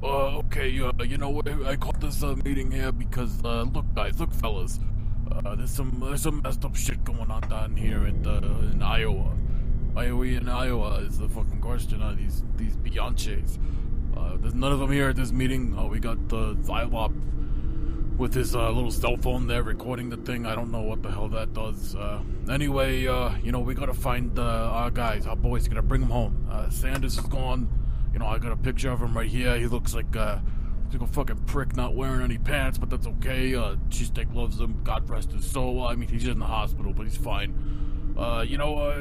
Okay, you know what? I called this meeting here because, look, guys, look, fellas. There's some messed up shit going on down here in Iowa. Iowa in Iowa is the fucking question on these Beyonces. There's none of them here at this meeting. We got the Zylop with his little cell phone there recording the thing. I don't know what the hell that does. Anyway, you know, we gotta find our guys, our boys. Gotta bring them home. Sanders is gone. You know, I got a picture of him right here. He looks like a fucking prick not wearing any pants, but that's okay. Cheesesteak loves him. God rest his soul. I mean, he's in the hospital, but he's fine.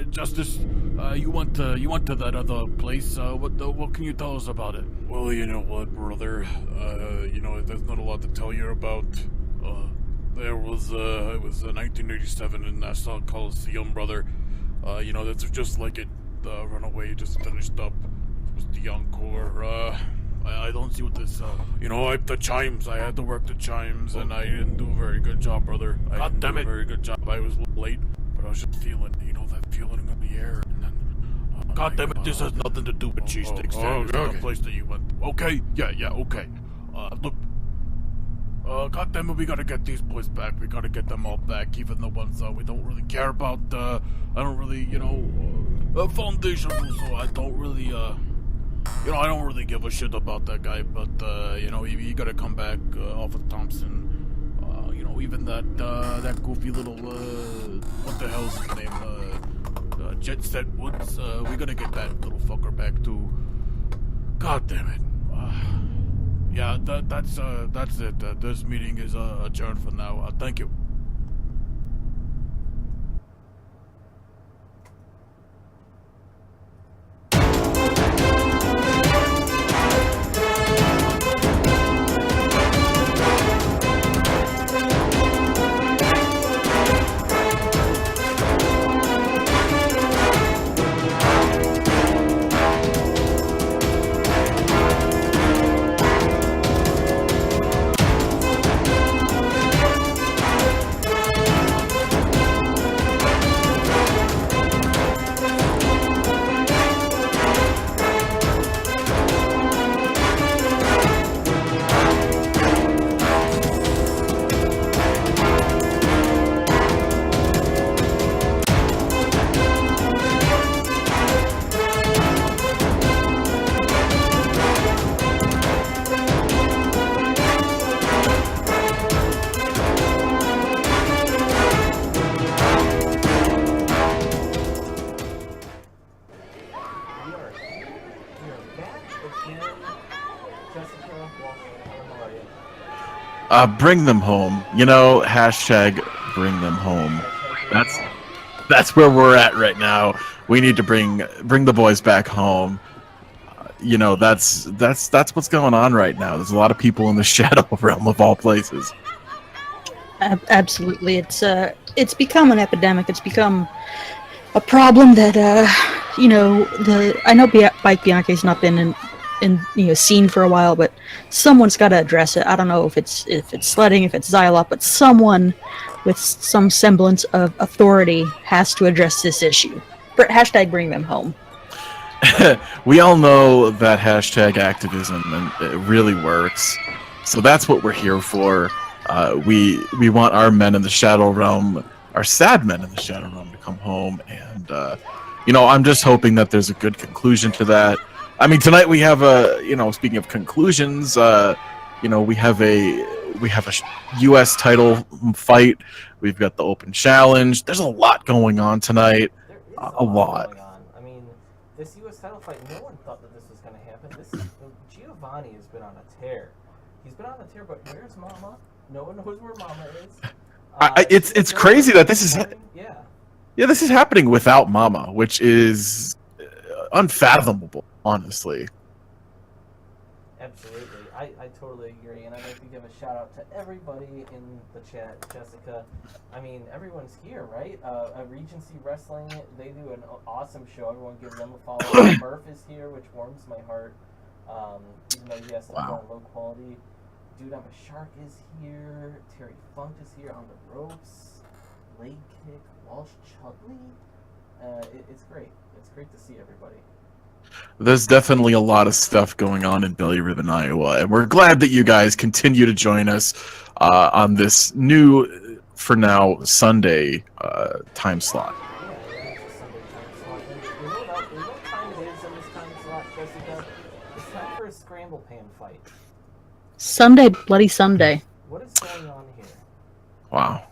Justice, you went to that other place. What can you tell us about it? Well, you know what, brother. There's not a lot to tell you about. It was 1987 in Nassau Coliseum, brother. That's just like it. The Runaway just finished up. It was the encore. I don't see what this. The chimes. I had to work the chimes, and I didn't do a very good job, brother. God damn it! Very good job. I was a little late. But I was just feeling, that feeling in the air, and then... God damn it, this has nothing to do with cheesesteaks. Okay. The place that you went. Okay, yeah, okay. Look, God damn it, we gotta get these boys back. We gotta get them all back, even the ones we don't really care about. I don't really, foundation, so I don't really, I don't really give a shit about that guy, but, he gotta come back, Alpha Thompson. Even that goofy little, what the hell's his name, Jet Set Woods, we gotta get that little fucker back too. God damn it. Yeah, that's it. This meeting is, adjourned for now. Thank you. Bring them home. Hashtag bring them home. That's where we're at right now. We need to bring the boys back home. That's what's going on right now. There's a lot of people in the shadow realm of all places. Absolutely, it's become an epidemic. It's become a problem that I know Bike Bianchi's not been seen for a while, but someone's got to address it. I don't know if it's sledding, if it's Xylop, but someone with some semblance of authority has to address this issue. Hashtag bring them home. We all know that hashtag activism, and it really works. So that's what we're here for. We want our men in the Shadow Realm, our sad men in the Shadow Realm, to come home, and I'm just hoping that there's a good conclusion to that. I mean, tonight we have speaking of conclusions, we have a U.S. title fight. We've got the Open Challenge. There's a lot going on tonight. A lot going on. I mean, this U.S. title fight, no one thought that this was going to happen. Giovanni has been on a tear. He's been on a tear, but where's Mama? No one knows where Mama is. It's crazy that this is this is happening without Mama, which is unfathomable, honestly. Absolutely. I totally agree, and I'd like to give a shout out to everybody in the chat. Jessica, I mean, everyone's here, right? Regency Wrestling, they do an awesome show. Everyone give them a follow. Murph is here, which warms my heart, even though he has to go on low quality. Dude, I'm a Shark is here. Terry Funk is here on the ropes. Leg kick. Walsh Chudley. It's great. It's great to see everybody. There's definitely a lot of stuff going on in Billy Ribbon, Iowa, and we're glad that you guys continue to join us on this new, for now, Sunday time slot. What time it is in this time slot, Jessica? It's time for a scramble pan fight. Sunday, bloody Sunday. What is going on here? Wow.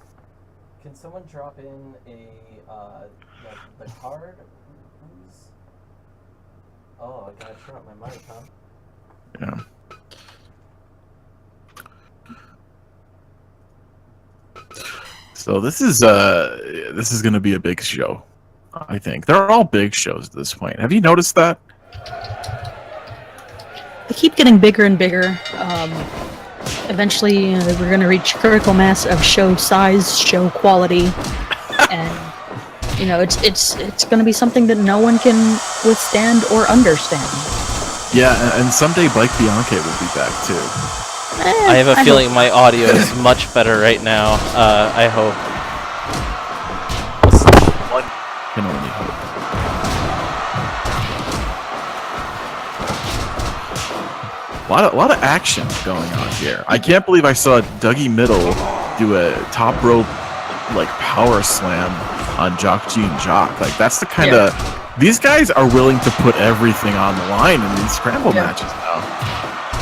Can someone drop in a the card? Oh, I gotta turn up my mic, huh? Yeah. So this is going to be a big show, I think. They're all big shows at this point. Have you noticed that? They keep getting bigger and bigger. Eventually, we're going to reach critical mass of show size, show quality, and it's going to be something that no one can withstand or understand. Yeah, and someday Bike Bianche will be back too. I have a feeling my audio is much better right now. I hope. One can only hope. A lot of action going on here. I can't believe I saw Dougie Middle do a top rope power slam on Jock G and Jock. That's the kind of these guys are willing to put everything on the line in these scramble matches now.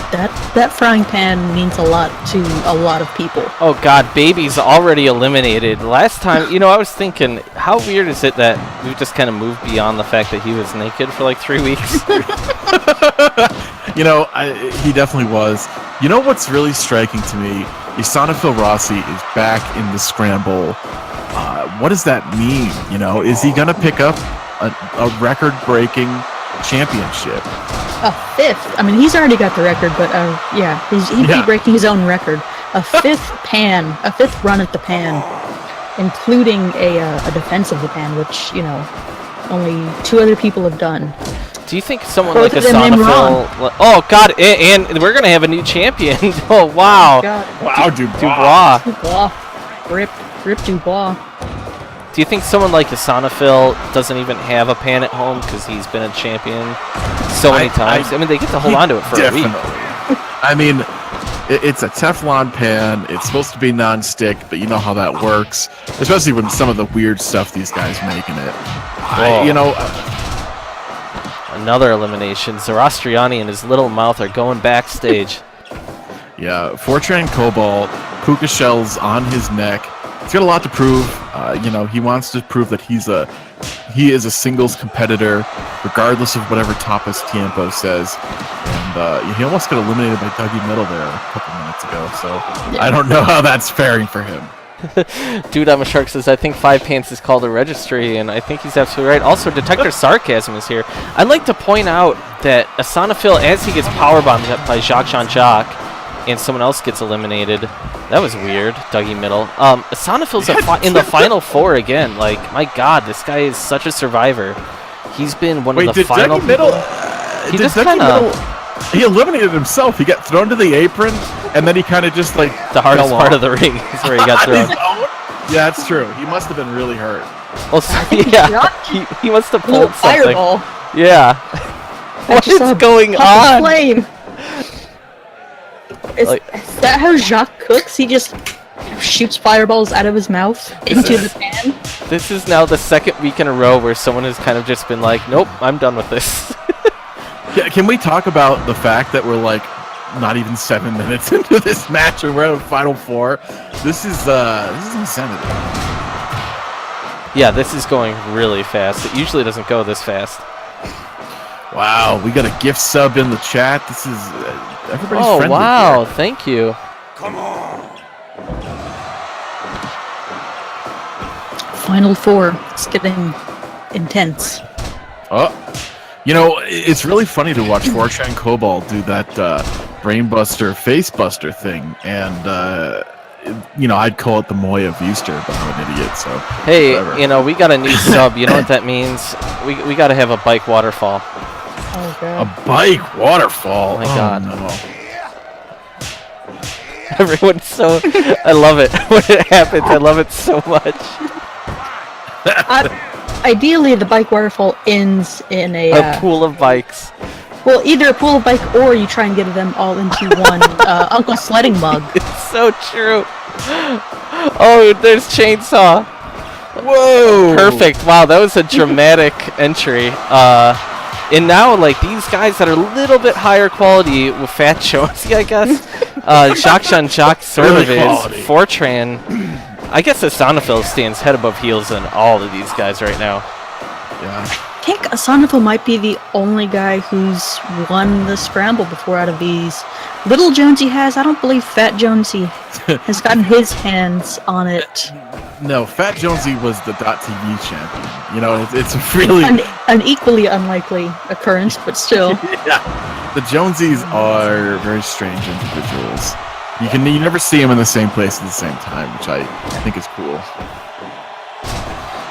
That frying pan means a lot to a lot of people. Oh God, Baby's already eliminated. Last time, I was thinking, how weird is it that we've just kind of moved beyond the fact that he was naked for 3 weeks? He definitely was. You know what's really striking to me? Phil Rossi is back in the scramble. What does that mean? Is he going to pick up a record-breaking championship? A fifth. I mean, he's already got the record, but he'd be breaking his own record. A fifth run at the pan, including a defense of the pan, which only 2 other people have done. Do you think someone like Asana Phil? Oh God, and we're gonna have a new champion. Oh wow! Wow, Dubois. Rip Dubois. Do you think someone like Asana Phil doesn't even have a pan at home because he's been a champion so many times? I mean, they get to hold on to it for a week. I mean, it's a Teflon pan. It's supposed to be non-stick, but you know how that works, especially when some of the weird stuff these guys make in it. Another elimination. Zoroastriani and his little mouth are going backstage. Yeah, Fortran Cobalt, Puka Shell's on his neck. He's got a lot to prove. He wants to prove that he is a singles competitor, regardless of whatever Tapas Tiempo says. And he almost got eliminated by Dougie Middle there a couple minutes ago. So I don't know how that's faring for him. Dude, I'm a Shark says, I think 5 pants is called a registry, and I think he's absolutely right. Also, Detector Sarcasm is here. I'd like to point out that Asana Phil, as he gets powerbombed by Jacques Jean-Jacques, and someone else gets eliminated. That was weird, Dougie Middle. Asana Phil's in the Final 4 again. My God, this guy is such a survivor. He's been one of the final people. He just kind of... He eliminated himself. He got thrown to the apron, and then he kind of just the hardest part of the ring is where he got thrown. Yeah, that's true. He must have been really hurt. Well, he must have pulled something. Fireball. Yeah. What is going on? Flame. Is that how Jacques cooks? He just shoots fireballs out of his mouth into the pan? This is now the second week in a row where someone has kind of just been like, nope, I'm done with this. Can we talk about the fact that we're not even 7 minutes into this match and we're at a Final 4? This is insanity. Yeah, this is going really fast. It usually doesn't go this fast. Wow, we got a gift sub in the chat. This is everybody's friendly. Oh wow, here. Thank you. Come on. Final 4. It's getting intense. Oh. It's really funny to watch Fortran Cobalt do that brainbuster, facebuster thing, and I'd call it the Moya Vuster, but I'm an idiot, so. Hey, whatever. We got a new sub. You know what that means? We got to have a bike waterfall. Oh God. A bike waterfall. Oh my God. No. Everyone's so. I love it when it happens. I love it so much. ideally, the bike waterfall ends in A pool of bikes. well, either a pool of bike or you try and get them all into one Uncle Sledding mug. It's so true. Oh, there's Chainsaw. Whoa! Perfect. Wow, that was a dramatic entry. And now, like, these guys that are a little bit higher quality with Fat Jonesy, I guess. Jock sort of Really quality. is. Fortran. I guess Asanophil stands head above heels in all of these guys right now. Yeah. I think Asanophil might be the only guy who's won the scramble before out of these. Little Jonesy has. I don't believe Fat Jonesy has gotten his hands on it. No, Fat Jonesy was the .TV champion. You know, it's really... An equally unlikely occurrence, but still. Yeah. The Jonesies are very strange individuals. You never see them in the same place at the same time, which I think is cool.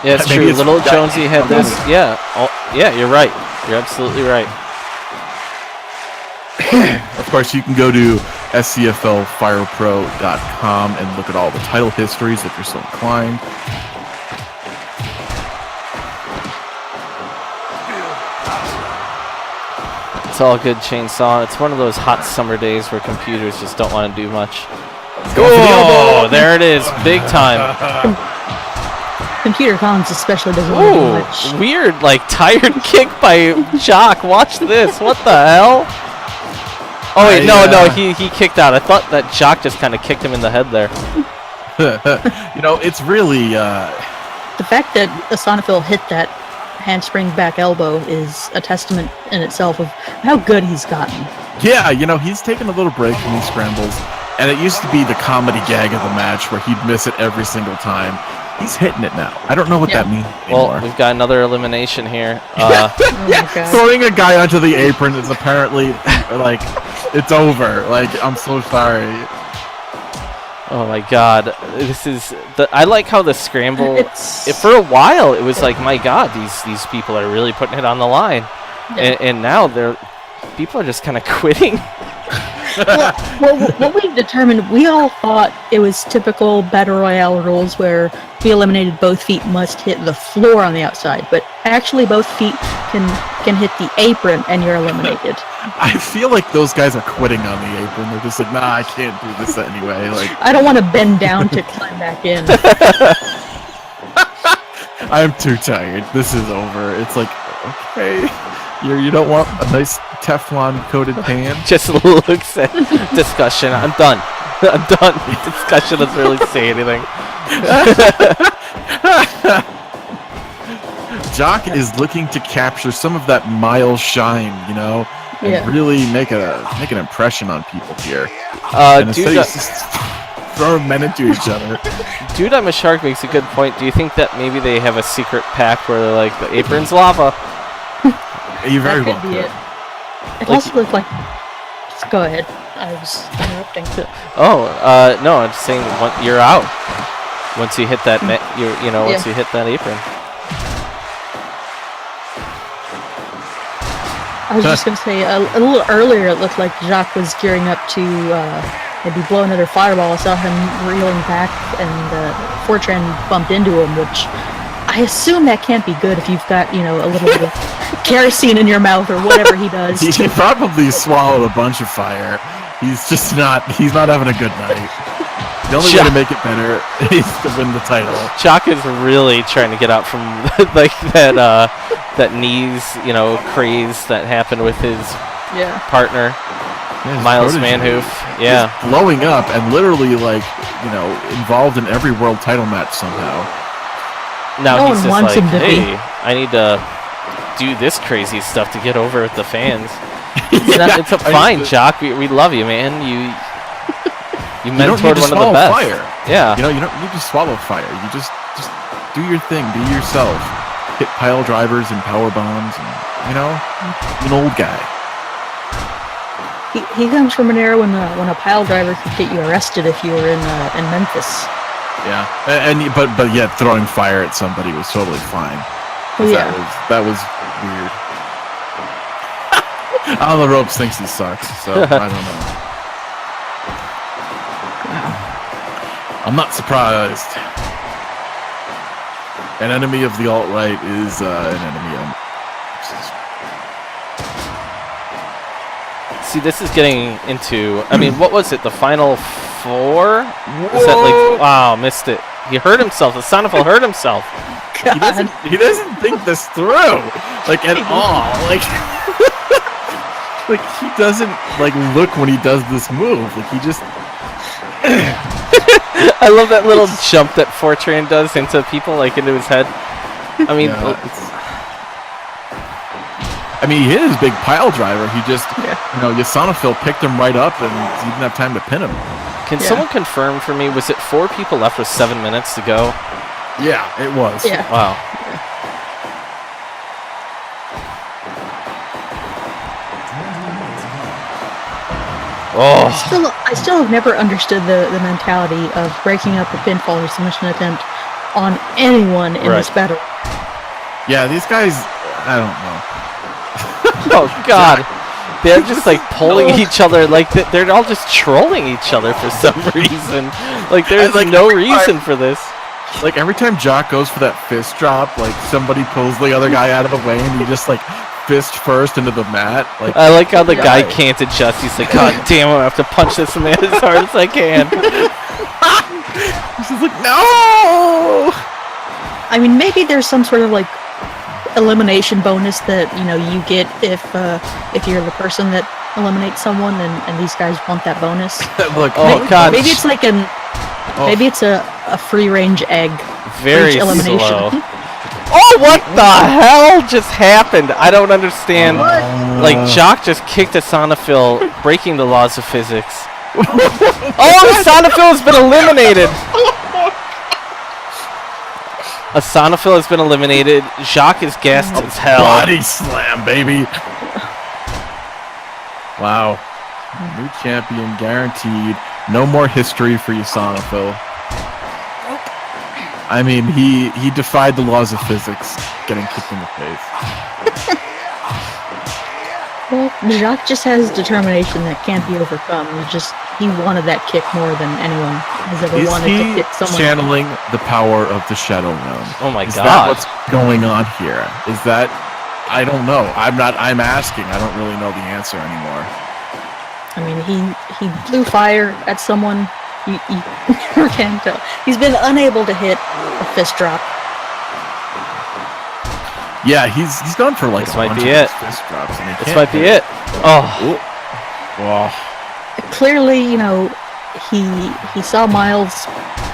Yeah, it's Maybe true. it's Little that- Jonesy had this. Yeah. Oh, yeah, you're right. You're absolutely right. Of course, you can go to SCFLFirePro.com and look at all the title histories if you're so inclined. It's all good, Chainsaw. It's one of those hot summer days where computers just don't want to do much. Oh, there it is. Big time. Computer Collins especially doesn't want to do Ooh, much. weird, like, tired kick by Jock. Watch this. What the hell? Oh, wait, no, he kicked out. I thought that Jock just kind of kicked him in the head there. You know, it's really... The fact that Asanophil hit that handspring back elbow is a testament in itself of how good he's gotten. Yeah, you know, he's taken a little break from these scrambles, and it used to be the comedy gag of the match where he'd miss it every single time. He's hitting it now. I don't know what that means anymore. Well, we've got another elimination here. Oh my god. Throwing a guy onto the apron is apparently, like, it's over. Like, I'm so sorry. Oh my god. This is... I like how the scramble... It's- for a while, it was like, my god, these people are really putting it on the line. Yeah. And now people are just kind of quitting. well, what we've determined, we all thought it was typical Battle Royale rules where if you eliminated both feet must hit the floor on the outside, but actually both feet can hit the apron and you're eliminated. I feel like those guys are quitting on the apron. They're just like, nah, I can't do this anyway. Like, I don't want to bend down to climb back in. I'm too tired. This is over. It's like, okay, you don't want a nice Teflon coated pan? Just looks at discussion. I'm done. I'm done. Discussion doesn't really say anything. Jock is looking to capture some of that Miles shine, you know, and Yeah. really make an impression on people here. And instead Dude, he's just throwing men into each other. Dude, I'm a Shark makes a good point. Do you think that maybe they have a secret pact where they're like, the apron's lava? You very That well could be could. it. It also looked like... Just go ahead. I was interrupting. Oh, no, I'm just saying you're out. Once you hit that net, once you hit that apron. I was just going to say, a little earlier it looked like Jacques was gearing up to maybe blow another fireball. I saw him reeling back and Fortran bumped into him, which I assume that can't be good if you've got, a little bit of kerosene in your mouth or whatever he does. He probably swallowed a bunch of fire. He's not having a good night. The only way to make it better is to win the title. Jock is really trying to get out from like that knees, craze that happened with his partner, Yeah, his Miles protege Manhoof. Yeah. is blowing up and literally involved in every world title match somehow. Now No he's one just wants like, him to be. hey, I need to do this crazy stuff to get over with the fans. It's fine, Jock. We love you, man. You mentored one of the best. Fire. Yeah. You don't need to swallow fire. You just do your thing. Be yourself. Hit pile drivers and power bombs, and an old guy. He comes from an era when a pile driver could get you arrested if you were in Memphis. Yeah, but yet throwing fire at somebody was totally fine. Well, yeah. That was weird. On the ropes thinks he sucks, so I don't know. I'm not surprised. An enemy of the alt-right is an enemy of... See, this is getting into... I mean, what was it? The final four? Is that like... Wow, missed it. He hurt himself. The SCFL hurt himself. He doesn't think this through, like, at all. Like, like he doesn't, like, look when he does this move. Like, he just... I love that little jump that Fortran does into people, like into his head. I mean, he hit his big pile driver. He just, you know, SCFL picked him right up, and he didn't have time to pin him. Can someone confirm for me? Was it 4 people left with 7 minutes to go? Yeah, it was. Yeah. Wow. Oh. I still have never understood the mentality of breaking up a pinfall or submission attempt on anyone in this battle. Yeah, these guys, I don't know. Oh God, they're just like pulling each other, like they're all just trolling each other for some reason. Like there's no reason for this. Like every time Jock goes for that fist drop, like somebody pulls the other guy out of the way, and he just like fist first into the mat. Like I like how the guy can't adjust. He's like, God damn, I have to punch this man as hard as I can. He's just like, no. I mean, maybe there's some sort of like elimination bonus that you get if you're the person that eliminates someone, and these guys want that bonus. Look, God, maybe it's like maybe it's a free range egg. Very elimination. slow. Oh, what the hell just happened? I don't understand. Like, Jock just kicked a SCFL, breaking the laws of physics. Oh, the SCFL has been eliminated! A SCFL has been eliminated. Jock is gassed as hell. Body slam, baby. Wow. New champion guaranteed. No more history for you, SCFL. I mean, he defied the laws of physics, getting kicked in the face. Well, Jacques just has determination that can't be overcome. He wanted that kick more than anyone has ever wanted to kick someone. Channeling the power of the Shadow Realm? Oh my God. Is that what's going on here? Is that... I don't know. I'm asking. I don't really know the answer anymore. I mean, he blew fire at someone. You can't tell. He's been unable to hit a fist drop. Yeah, he's gone for like this a might bunch be of it. Fist drops, and this might be it. Oh. Wow. Clearly, he saw Miles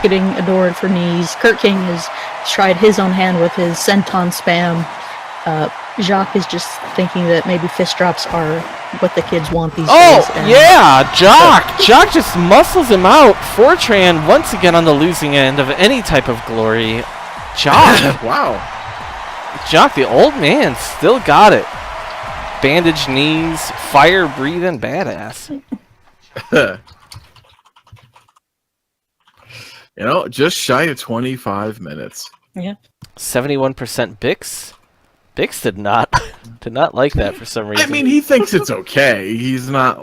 getting adored for knees. Kurt King has tried his own hand with his senton spam. Jacques is just thinking that maybe fist drops are what the kids want these days. Oh, yeah, Jock! Jock just muscles him out. Fortran once again on the losing end of any type of glory. Jock. Wow. Jock, the old man, still got it. Bandaged knees, fire breathing badass. Just shy of 25 minutes. Yeah. 71% Bix. Bix did not like that for some reason. I mean, he thinks it's okay. He's not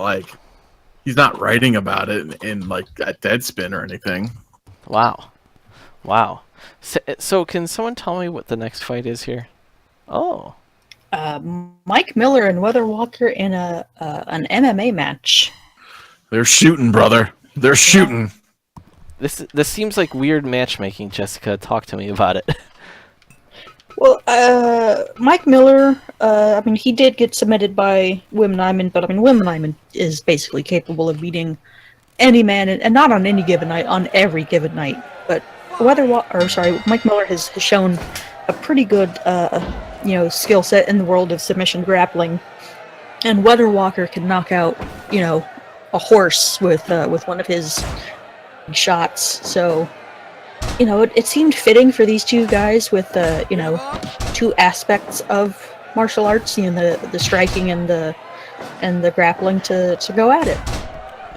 writing about it in like a Deadspin or anything. Wow. So can someone tell me what the next fight is here? Oh. Mike Miller and Weather Walker in an MMA match. They're shooting, brother. They're shooting. This seems like weird matchmaking, Jessica. Talk to me about it. Well, Mike Miller, he did get submitted by Wim Nyman, but Wim Nyman is basically capable of beating any man, and not on any given night, on every given night. But Mike Miller has shown a pretty good, skill set in the world of submission grappling, and Weather Walker can knock out, a horse with one of his shots. So. It seemed fitting for these two guys with, two aspects of martial arts, the striking and the grappling to go at it.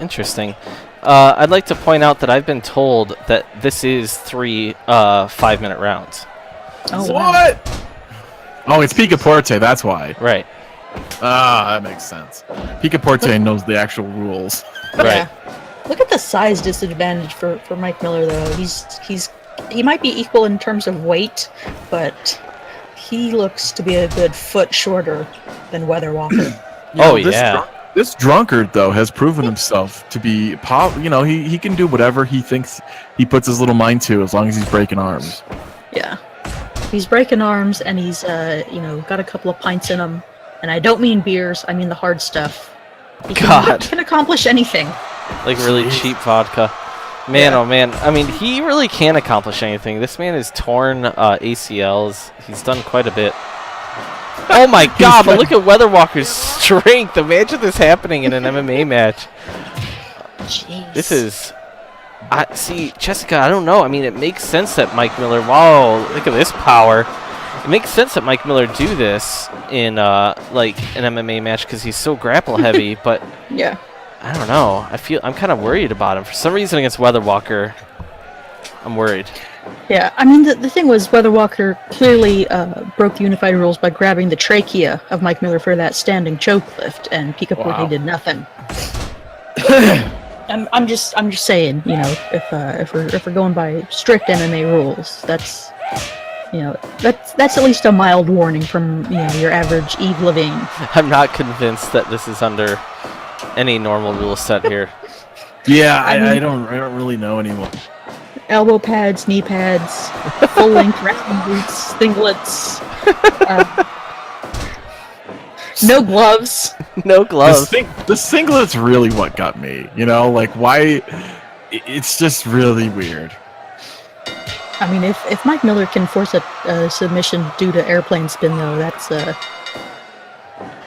Interesting. I'd like to point out that I've been told that this is 3 5-minute rounds. Oh, what? Wow. Oh, it's Picaporte, that's why. Right. Ah, that makes sense. Picaporte knows the actual rules. Right. Yeah. Look at the size disadvantage for Mike Miller, though. He's he might be equal in terms of weight, but he looks to be a good foot shorter than Weather Walker. This drunkard, though, has proven himself to be, he can do whatever he thinks he puts his little mind to as long as he's breaking arms. Yeah. He's breaking arms, and he's, got a couple of pints in him. And I don't mean beers, I mean the hard stuff. He can accomplish anything. Like really cheap vodka. Man, oh man. I mean, he really can accomplish anything. This man has torn ACLs. He's done quite a bit. Oh my god, but look at Weather Walker's strength. Imagine this happening in an MMA match. Jeez. This is... see, Jessica, I don't know. I mean, it makes sense that Mike Miller... Whoa, look at this power. It makes sense that Mike Miller do this in, an MMA match because he's so grapple heavy, but... Yeah. I don't know. I'm kind of worried about him. For some reason against Weather Walker, I'm worried. Yeah, I mean, the thing was, Weather Walker clearly broke the unified rules by grabbing the trachea of Mike Miller for that standing choke lift, and Picaporte did nothing. I'm just saying, if we're going by strict MMA rules, that's at least a mild warning from your average Eve Levine. I'm not convinced that this is under any normal rule set here. Yeah, I don't really know anymore. Elbow pads, knee pads, full-length wrestling boots, singlets, no gloves. No gloves. The singlet's really what got me. Why? It's just really weird. I mean, if Mike Miller can force a submission due to airplane spin, though, that's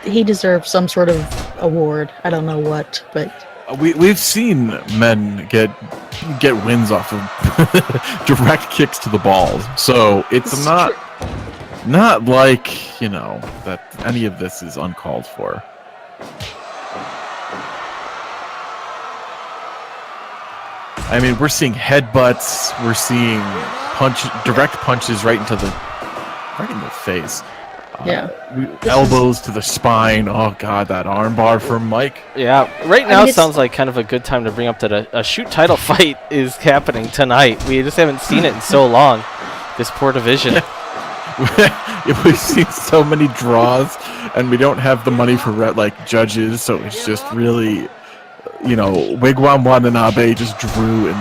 he deserves some sort of award. I don't know what, but we've seen men get wins off of direct kicks to the balls, so it's not like that any of this is uncalled for. I mean, we're seeing headbutts, we're seeing direct punches right in the face. Elbows to the spine. Oh god, that armbar from Mike. Yeah, right now it sounds like kind of a good time to bring up that a shoot title fight is happening tonight. We just haven't seen it in so long. This poor division. We've seen so many draws, and we don't have the money for judges, so it's just really, Wigwam Watanabe just drew in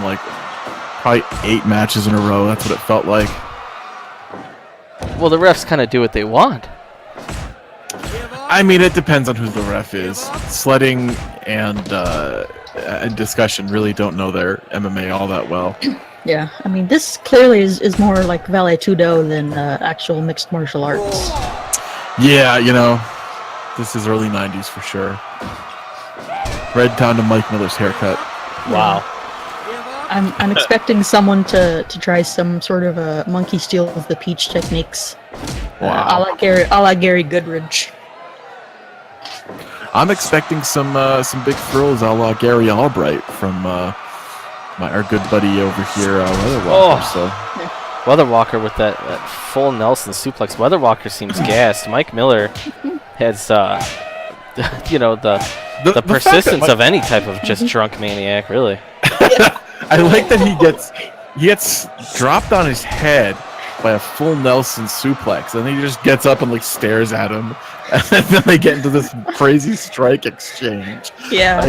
probably 8 matches in a row. That's what it felt like. Well, the refs kind of do what they want. I mean, it depends on who the ref is. Sledding and Discussion really don't know their MMA all that well. Yeah, I mean, this clearly is more like Vale Tudo than actual mixed martial arts. Yeah, this is early 90s for sure. Red down to Mike Miller's haircut. Wow. I'm expecting someone to try some sort of a monkey steal of the peach techniques. Wow. A la Gary Goodridge. I'm expecting some big throws a la Gary Albright from our good buddy over here, Weather Walker. Weather Walker with that full Nelson suplex. Weather Walker seems gassed. Mike Miller has the persistence of any type of just drunk maniac, really. I like that he gets dropped on his head by a full Nelson suplex, and then he just gets up and stares at him, and then they get into this crazy strike exchange. Yeah.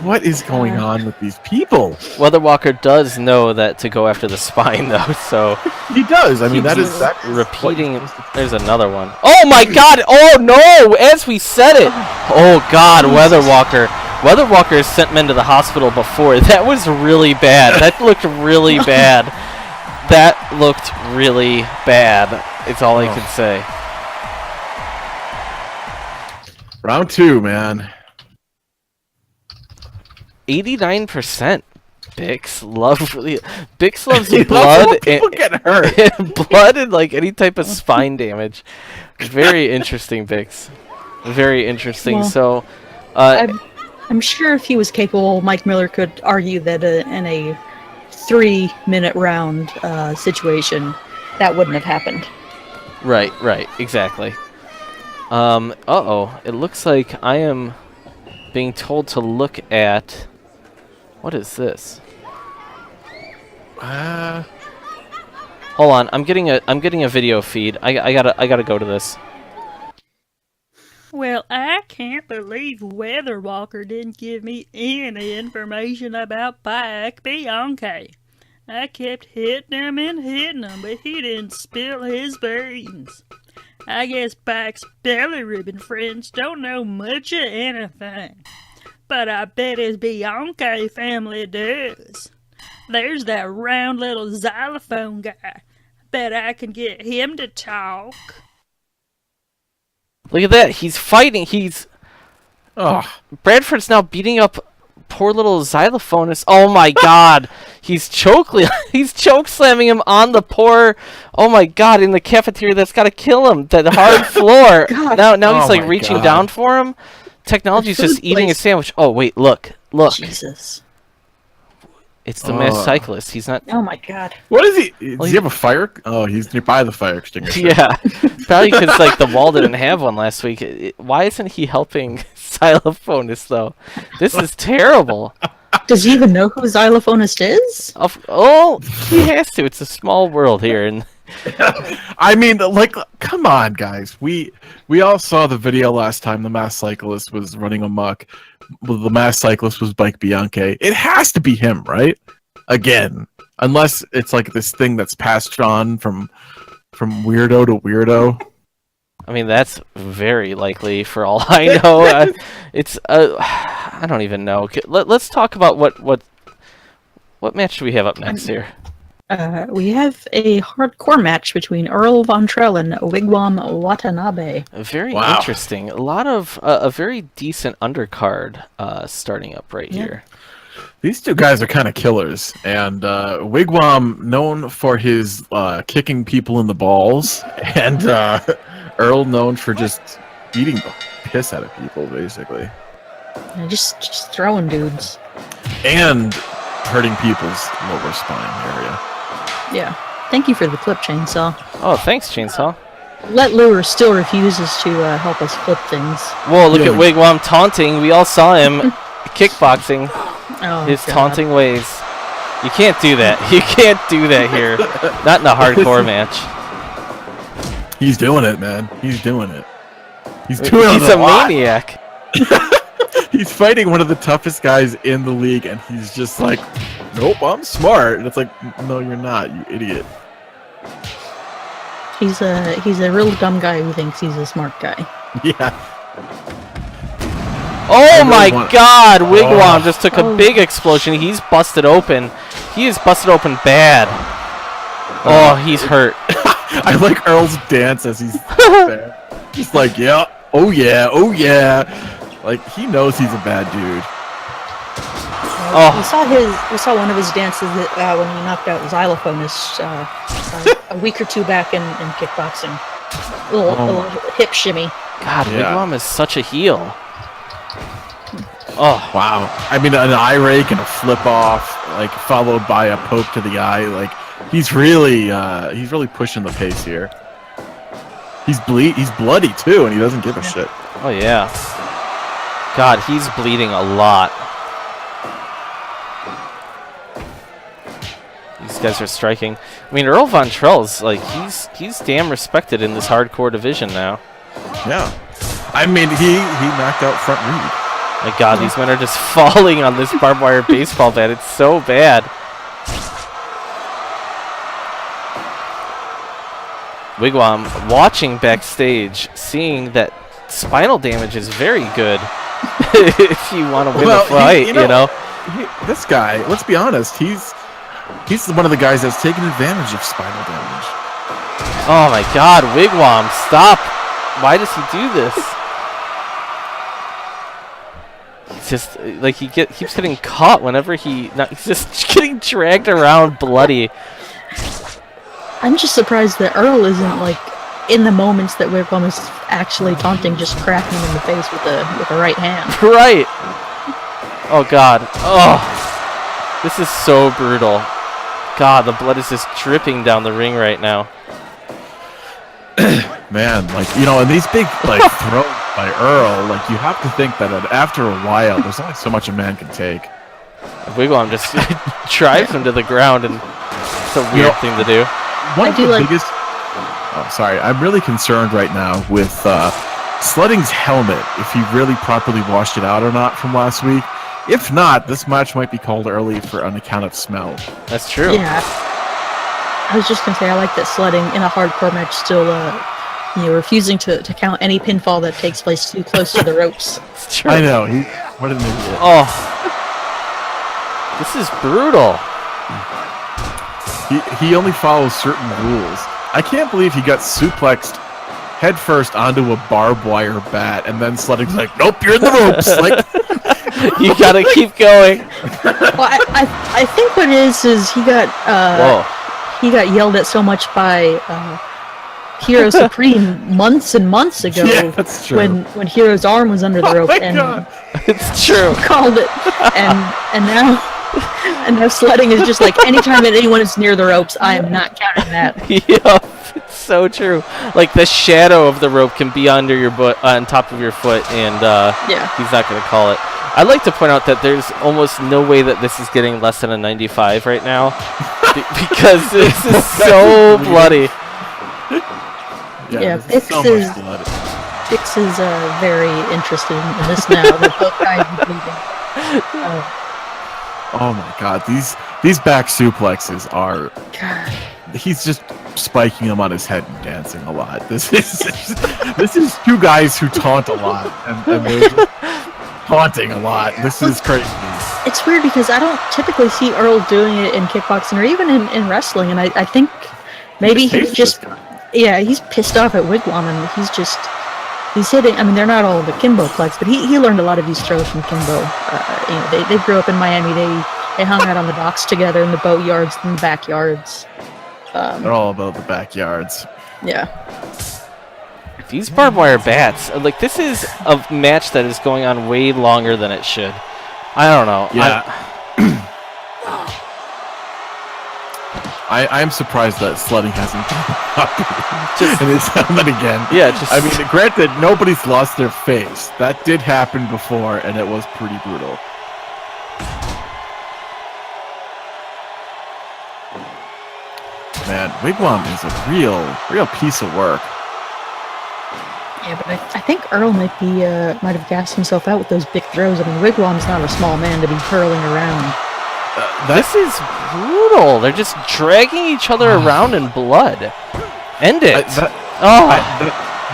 What is going on with these people? Weather Walker does know that to go after the spine, though, so he does. I mean, that is repeating. There's another one. Oh my God! Oh no! As we said it. Oh God! Weather Walker. Weather Walker has sent men to the hospital before. That was really bad. That looked really bad. That looked really bad. It's all I can say. Round 2, man. 89%. Bix loves blood. People get hurt. Blood and any type of spine damage. Very interesting, Bix. Very interesting. Well, so, I'm sure if he was capable, Mike Miller could argue that in a 3-minute round situation, that wouldn't have happened. Right, exactly. It looks like I am being told to look at... What is this? Hold on, I'm getting a video feed. I gotta go to this. Well, I can't believe Weather Walker didn't give me any information about Pike Bianchi. I kept hitting him, but he didn't spill his beans. I guess Pike's belly ribbon friends don't know much of anything. But I bet his Bianchi family does. There's that round little xylophone guy. Bet I can get him to talk. Look at that. He's fighting. Bradford's now beating up poor little xylophonist. Oh my god. He's choke slamming him on the poor, oh my god, in the cafeteria. That's got to kill him. That hard floor. Now he's like reaching down for him. Technology's just eating a sandwich. Oh wait, look. Jesus. It's the masked cyclist. He's not. Oh my god. What is he? Does he have a fire? Oh, he's nearby the fire extinguisher. Yeah, probably because like the wall didn't have one last week. Why isn't he helping xylophonist though? This is terrible. Does he even know who xylophonist is? He has to. It's a small world here, and I mean, like, come on, guys. We all saw the video last time. The masked cyclist was running amok. The masked cyclist was Bike Bianchi. It has to be him, right? Again, unless it's like this thing that's passed on from weirdo to weirdo. I mean that's very likely for all I know. I don't even know. Let's talk about what match do we have up next here? We have a hardcore match between Earl Von Trell and Wigwam Watanabe. Very interesting. A lot of a very decent undercard starting up right here. These two guys are kind of killers, and Wigwam known for his kicking people in the balls, and Earl known for just beating the piss out of people, basically. Yeah, just throwing dudes. And hurting people's lower spine area. Yeah. Thank you for the clip, Chainsaw. Oh, thanks, Chainsaw. Let Lure still refuses to help us flip things. Whoa, look at Wigwam taunting. We all saw him kickboxing. Oh, his God. taunting ways. You can't do that. You can't do that here. Not in a hardcore match. He's doing it, man. He's doing it. He's doing it. He's a maniac. He's fighting one of the toughest guys in the league, and he's just like, nope, I'm smart. And it's like, no, you're not, you idiot. He's a real dumb guy who thinks he's a smart guy. Yeah. Oh my god! Wigwam just took a big explosion. He's busted open. He is busted open bad. Oh, he's hurt. I like Earl's dance as he's there. He's like, yeah, oh yeah, oh yeah. Like, he knows he's a bad dude. We saw one of his dances that, when he knocked out Xylophonist a week or two back in kickboxing. A little hip shimmy. God, Wigwam is such a heel. Oh wow! I mean, an eye rake and a flip off, like followed by a poke to the eye. Like, he's really pushing the pace here. He's bloody too, and he doesn't give a shit. Oh yeah. God, he's bleeding a lot. These guys are striking. I mean, Earl Von Trell's like he's damn respected in this hardcore division now. Yeah. I mean, he knocked out Front Reed. My God, these men are just falling on this barbed wire baseball bat. It's so bad. Wigwam watching backstage, seeing that spinal damage is very good if you want to win a fight, you know. This guy, let's be honest, he's one of the guys that's taken advantage of spinal damage. Oh my God, Wigwam, stop! Why does he do this? He's just like keeps getting caught whenever he's just getting dragged around bloody. I'm just surprised that Earl isn't like in the moments that Wigwam is actually taunting, just cracking him in the face with a right hand. Right. Oh God. Oh, this is so brutal. God, the blood is just dripping down the ring right now. Man, like, you know, and these big like throws by Earl, like, you have to think that after a while, there's only so much a man can take. Wigwam just drives him to the ground, and it's a weird thing to do. one of the biggest. Oh, sorry. I'm really concerned right now with Sledding's helmet. If he really properly washed it out or not from last week. If not, this match might be called early on account of smell. That's true. Yeah. I was just gonna say I like that Sledding in a hardcore match still, refusing to count any pinfall that takes place too close to the ropes. It's true. I know. What an idiot. Oh, this is brutal. He only follows certain rules. I can't believe he got suplexed headfirst onto a barbed wire bat, and then Sledding's like, "Nope, you're in the ropes." Like, You gotta keep going. Well, I think what it is he got yelled at so much by Hero Supreme months and months ago. Yeah, that's true. When Hero's arm was under the rope, and God. It's true. called it, and now Sledding is just like, anytime that anyone is near the ropes, I am not counting that. Yep, it's so true. Like the shadow of the rope can be under your on top of your foot, and he's not gonna call it. I'd like to point out that there's almost no way that this is getting less than a 95 right now, because this is so bloody. Yeah, this Bix is very interested in this now. That both guys are bleeding. Oh my God, these back suplexes are. God. He's just spiking them on his head and dancing a lot. This is two guys who taunt a lot, and they're just taunting a lot. This is crazy. It's weird because I don't typically see Earl doing it in kickboxing or even in wrestling, and I think maybe he's just he's pissed off at Wigwam, and he's hitting. I mean, they're not all the Kimbo plex, but he learned a lot of these throws from Kimbo. They grew up in Miami. They hung out on the docks together in the boatyards and the backyards. They're all about the backyards. Yeah. These barbed wire bats, like this is a match that is going on way longer than it should. I don't know. Yeah. I am surprised that Sledding hasn't just in his helmet again. Yeah, just. I mean, granted, nobody's lost their face. That did happen before, and it was pretty brutal. Man, Wigwam is a real piece of work. Yeah, but I think Earl might have gassed himself out with those big throws. I mean, Wigwam's not a small man to be hurling around. This is brutal. They're just dragging each other around in blood. End it.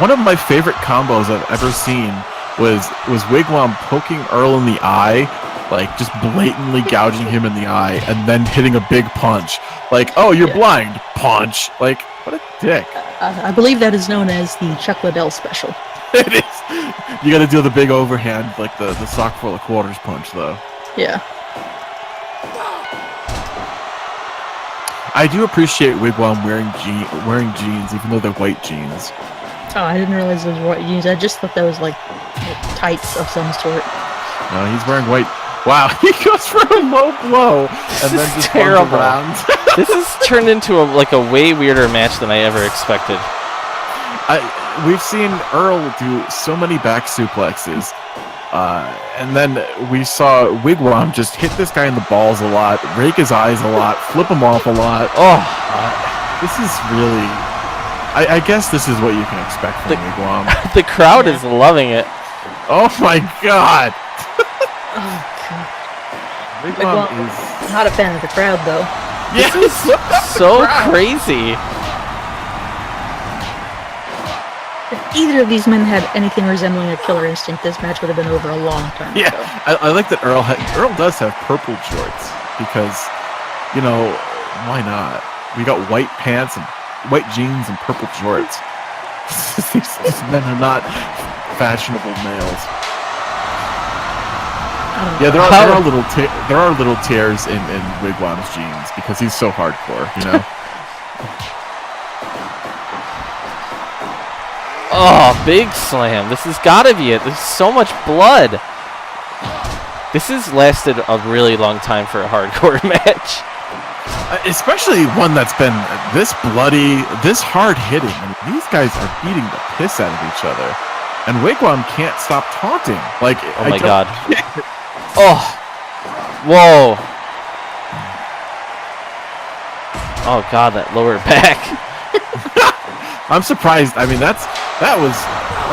One of my favorite combos I've ever seen was Wigwam poking Earl in the eye, like just blatantly gouging him in the eye, and then hitting a big punch. Like, oh, you're blind. Punch. Like, what a dick. I believe that is known as the Chuck Liddell special. It is. You gotta do the big overhand, like the sock full of quarters punch, though. Yeah. I do appreciate Wigwam wearing jeans, even though they're white jeans. Oh, I didn't realize those were white jeans. I just thought that was like tights of some sort. No, he's wearing white. Wow, he goes for a low blow and then just terrible. Around. This has turned into a way weirder match than I ever expected. We've seen Earl do so many back suplexes, and then we saw Wigwam just hit this guy in the balls a lot, rake his eyes a lot, flip him off a lot. Oh, this is really. I guess this is what you can expect from Wigwam. The crowd is loving it. Oh my God! Wigwam is not a fan of the crowd, though. This is so crazy. If either of these men had anything resembling a Killer Instinct, this match would have been over a long time ago. I like that Earl does have purple shorts because, why not? We got white pants and white jeans and purple shorts. These men are not fashionable males. Yeah, there are little tears in Wigwam's jeans because he's so hardcore, Oh, big slam. This has got to be it. There's so much blood. This has lasted a really long time for a hardcore match. Especially one that's been this bloody, this hard-hitting. I mean, these guys are beating the piss out of each other. And Wigwam can't stop taunting. Like, oh my God. Oh. Whoa. Oh God, that lower back. I'm surprised. I mean, that was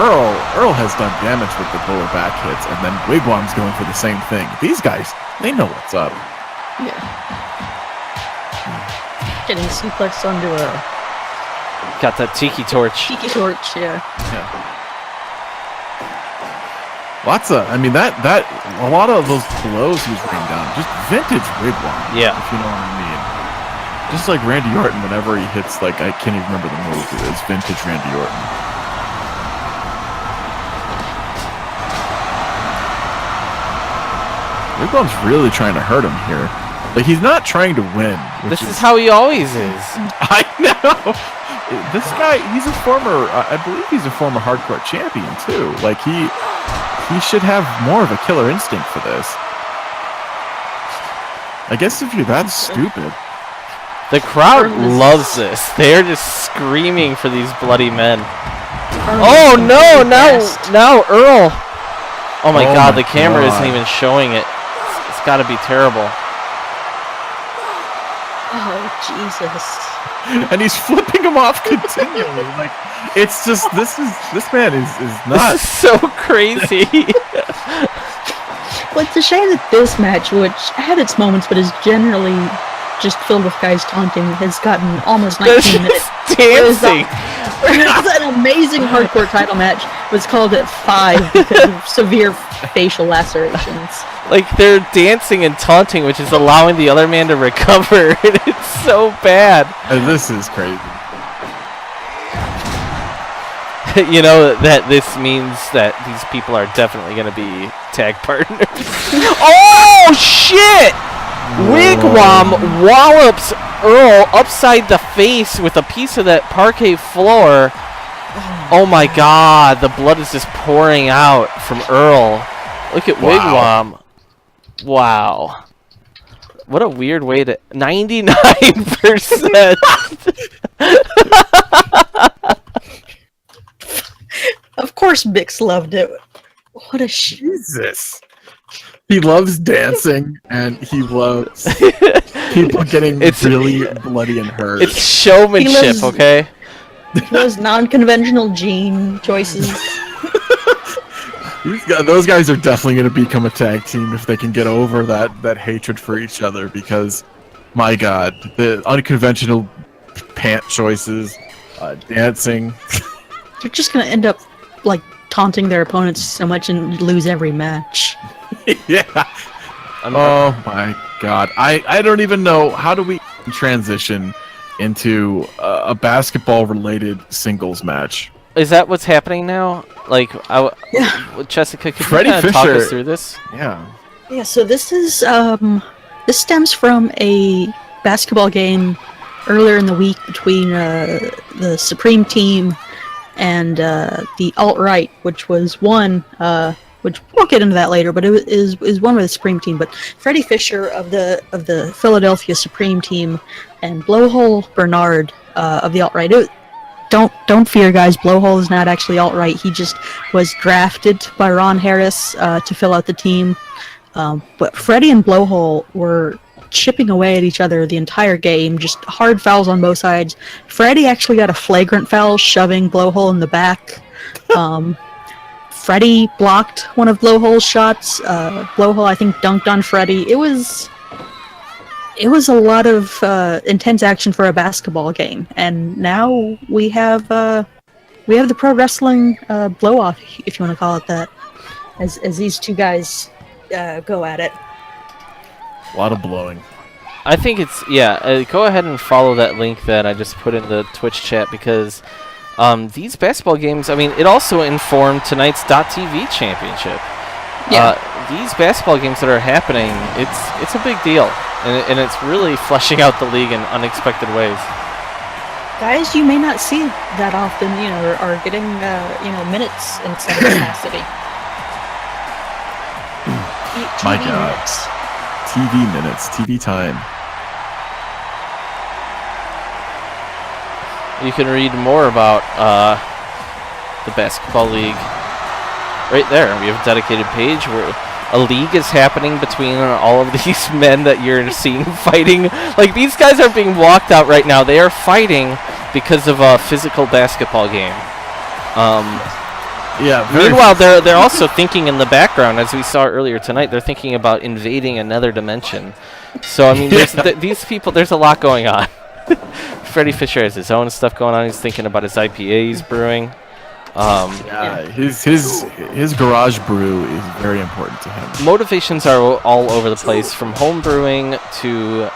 Earl. Earl has done damage with the lower back hits, and then Wigwam's going for the same thing. These guys, they know what's up. Yeah. Getting suplexed onto a Got that tiki torch. tiki torch, yeah. Lots of, I mean, that a lot of those blows he was bringing down, just vintage Wigwam. Yeah. If you know what I mean. Just like Randy Orton, whenever he hits, like, I can't even remember the move. It's vintage Randy Orton. Wigwam's really trying to hurt him here. Like, he's not trying to win. This is how he always is. I know. This guy, he's a former, I believe he's a former hardcore champion, too. Like, he should have more of a killer instinct for this. I guess if you're that stupid. The crowd loves this. They're just screaming for these bloody men. Oh no! Now Earl. Oh my God! The camera isn't even showing it. It's got to be terrible. Oh, Jesus. And he's flipping him off continually. Like, it's just, this man is not. This is so crazy. Well, it's a shame that this match, which had its moments but is generally just filled with guys taunting, has gotten almost 19 minutes. Dancing. It was an amazing hardcore title match. It was called at 5 because of severe facial lacerations. Like, they're dancing and taunting, which is allowing the other man to recover. It's so bad. And this is crazy. You know that this means that these people are definitely going to be tag partners. Oh, shit! Wigwam wallops Earl upside the face with a piece of that parquet floor. Oh my God, the blood is just pouring out from Earl. Look at Wigwam. Wow. What a weird way to... 99%. Of course Bix loved it. What a Jesus. He loves dancing, and he loves people getting really bloody and hurt. It's showmanship, okay? Those non-conventional gene choices. Those guys are definitely going to become a tag team if they can get over that hatred for each other, because, my God, the unconventional pant choices, dancing. They're just going to end up, like, taunting their opponents so much and lose every match. Yeah. Oh my God. I don't even know, how do we transition into a basketball related singles match? Is that what's happening now? Like, Jessica, could you kind of talk us through this? Yeah. Yeah, so this is this stems from a basketball game earlier in the week between the Supreme team and the alt-right, which was one which we'll get into that later, but it is one with the Supreme team. But Freddie Fisher of the Philadelphia Supreme team and Blowhole Bernard of the alt-right. Don't fear, guys. Blowhole is not actually alt-right. He just was drafted by Ron Harris to fill out the team. But Freddie and Blowhole were chipping away at each other the entire game, just hard fouls on both sides. Freddie actually got a flagrant foul, shoving Blowhole in the back. Freddie blocked one of Blowhole's shots. Blowhole, I think, dunked on Freddie. It was a lot of intense action for a basketball game, and now we have the pro wrestling blow-off, if you want to call it that, as these two guys go at it. A lot of blowing. I think it's, go ahead and follow that link that I just put in the Twitch chat, because these basketball games, I mean, it also informed tonight's .TV championship. Yeah. These basketball games that are happening, it's a big deal, and it's really fleshing out the league in unexpected ways. Guys you may not see that often, are getting minutes in some capacity. My God. Minutes. TV minutes, TV time. You can read more about the basketball league right there. We have a dedicated page where a league is happening between all of these men that you're seeing fighting. Like, these guys are being walked out right now. They are fighting because of a physical basketball game. Yeah. Meanwhile, they're also thinking in the background, as we saw earlier tonight, they're thinking about invading another dimension. So, I mean, these people, there's a lot going on. Freddie Fisher has his own stuff going on. He's thinking about his IPA he's brewing. His garage brew is very important to him. Motivations are all over the place, from home brewing to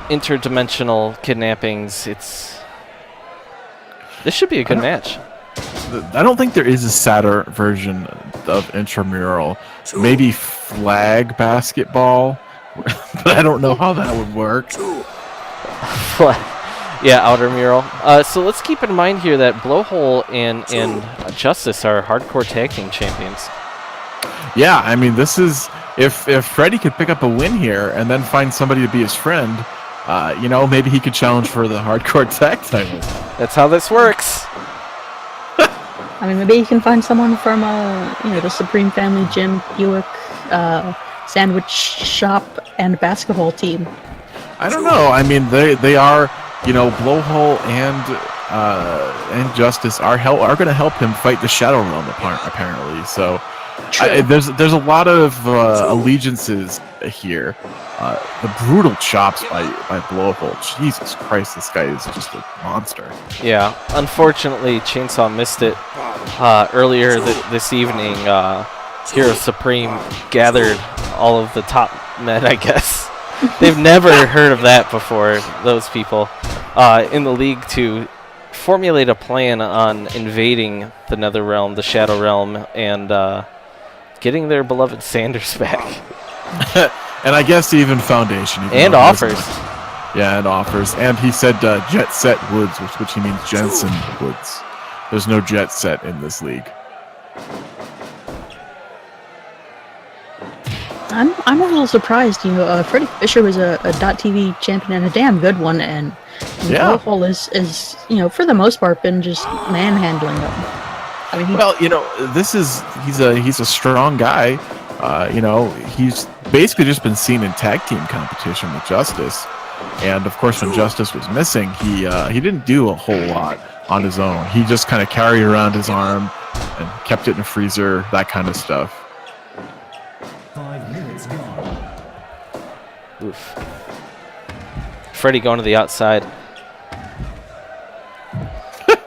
interdimensional kidnappings. This should be a good match. I don't think there is a sadder version of intramural. Maybe flag basketball, but I don't know how that would work. Yeah, outer mural. So let's keep in mind here that Blowhole and Justice are hardcore tag team champions. Yeah, I mean, this is if Freddie could pick up a win here and then find somebody to be his friend, maybe he could challenge for the hardcore tag title. That's how this works. I mean, maybe you can find someone from, the Supreme Family Gym, Buick, Sandwich Shop, and basketball team. I don't know. I mean, they are, Blowhole and Justice are going to help him fight the Shadow Realm apparently. So there's a lot of allegiances here. The brutal chops by Blowhole. Jesus Christ, this guy is just a monster. Yeah, unfortunately, Chainsaw missed it earlier this evening. Hero Supreme gathered all of the top men, I guess. They've never heard of that before, those people, in the league, to formulate a plan on invading the Nether Realm, the Shadow Realm, and getting their beloved Sanders back. And I guess even Foundation. And offers. Yeah, and offers. And he said Jet Set Woods, which he means Jensen Woods. There's no Jet Set in this league. I'm a little surprised. Freddie Fisher was a .TV champion and a damn good one, and Blowhole is for the most part been just manhandling them. I mean, he's a strong guy. He's basically just been seen in tag team competition with Justice, and of course, when Justice was missing, he didn't do a whole lot on his own. He just kind of carried around his arm and kept it in a freezer, that kind of stuff. 5 minutes gone. Oof. Freddie going to the outside.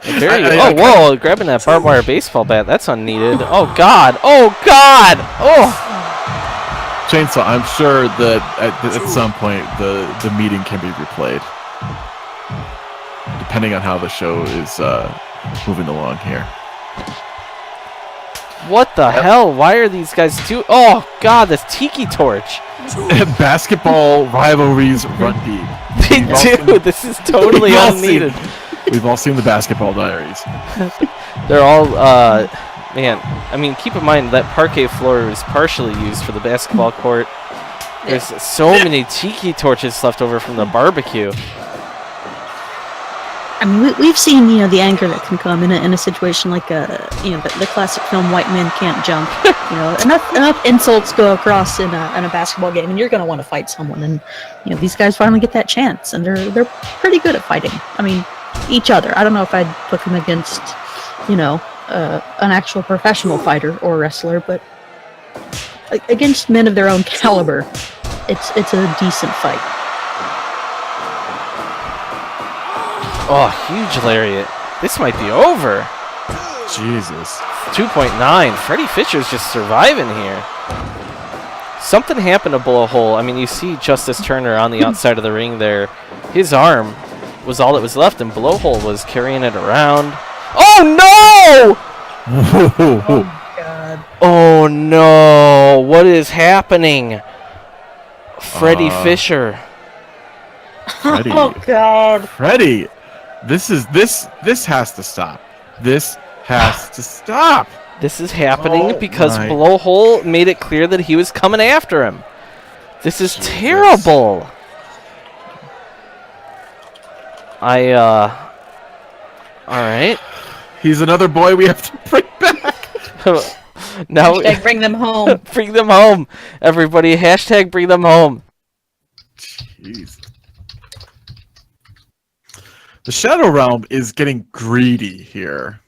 Whoa, grabbing that barbed wire baseball bat. That's unneeded. Oh, God. Oh, God. Oh. Chainsaw, I'm sure that at some point the meeting can be replayed. Depending on how the show is moving along here. What the hell? Why are these guys doing... Oh, God, this Tiki Torch. Basketball rivalries run deep. They do. This is totally unneeded. We've all seen the Basketball Diaries. They're all, man, I mean, keep in mind that parquet floor is partially used for the basketball court. There's so many Tiki Torches left over from the barbecue. I mean, we've seen, the anger that can come in a situation like, the classic film White Men Can't Jump. Enough insults go across in a basketball game, and you're going to want to fight someone. And, these guys finally get that chance, and they're pretty good at fighting. I mean, each other. I don't know if I'd put them against, an actual professional fighter or wrestler, but against men of their own caliber, it's a decent fight. Oh, huge lariat. This might be over. Jesus. 2.9. Freddie Fisher's just surviving here. Something happened to Blowhole. I mean, you see Justice Turner on the outside of the ring there. His arm was all that was left, and Blowhole was carrying it around. Oh, no! Oh, God. Oh, no. What is happening? Freddie Fisher. Freddie. Oh, God. Freddie. This has to stop. This has to stop. This is happening because Blowhole made it clear that he was coming after him. This is terrible. Alright. He's another boy we have to bring back. Now, Hashtag bring them home. bring them home, everybody. Hashtag bring them home. Jeez. The Shadow Realm is getting greedy here.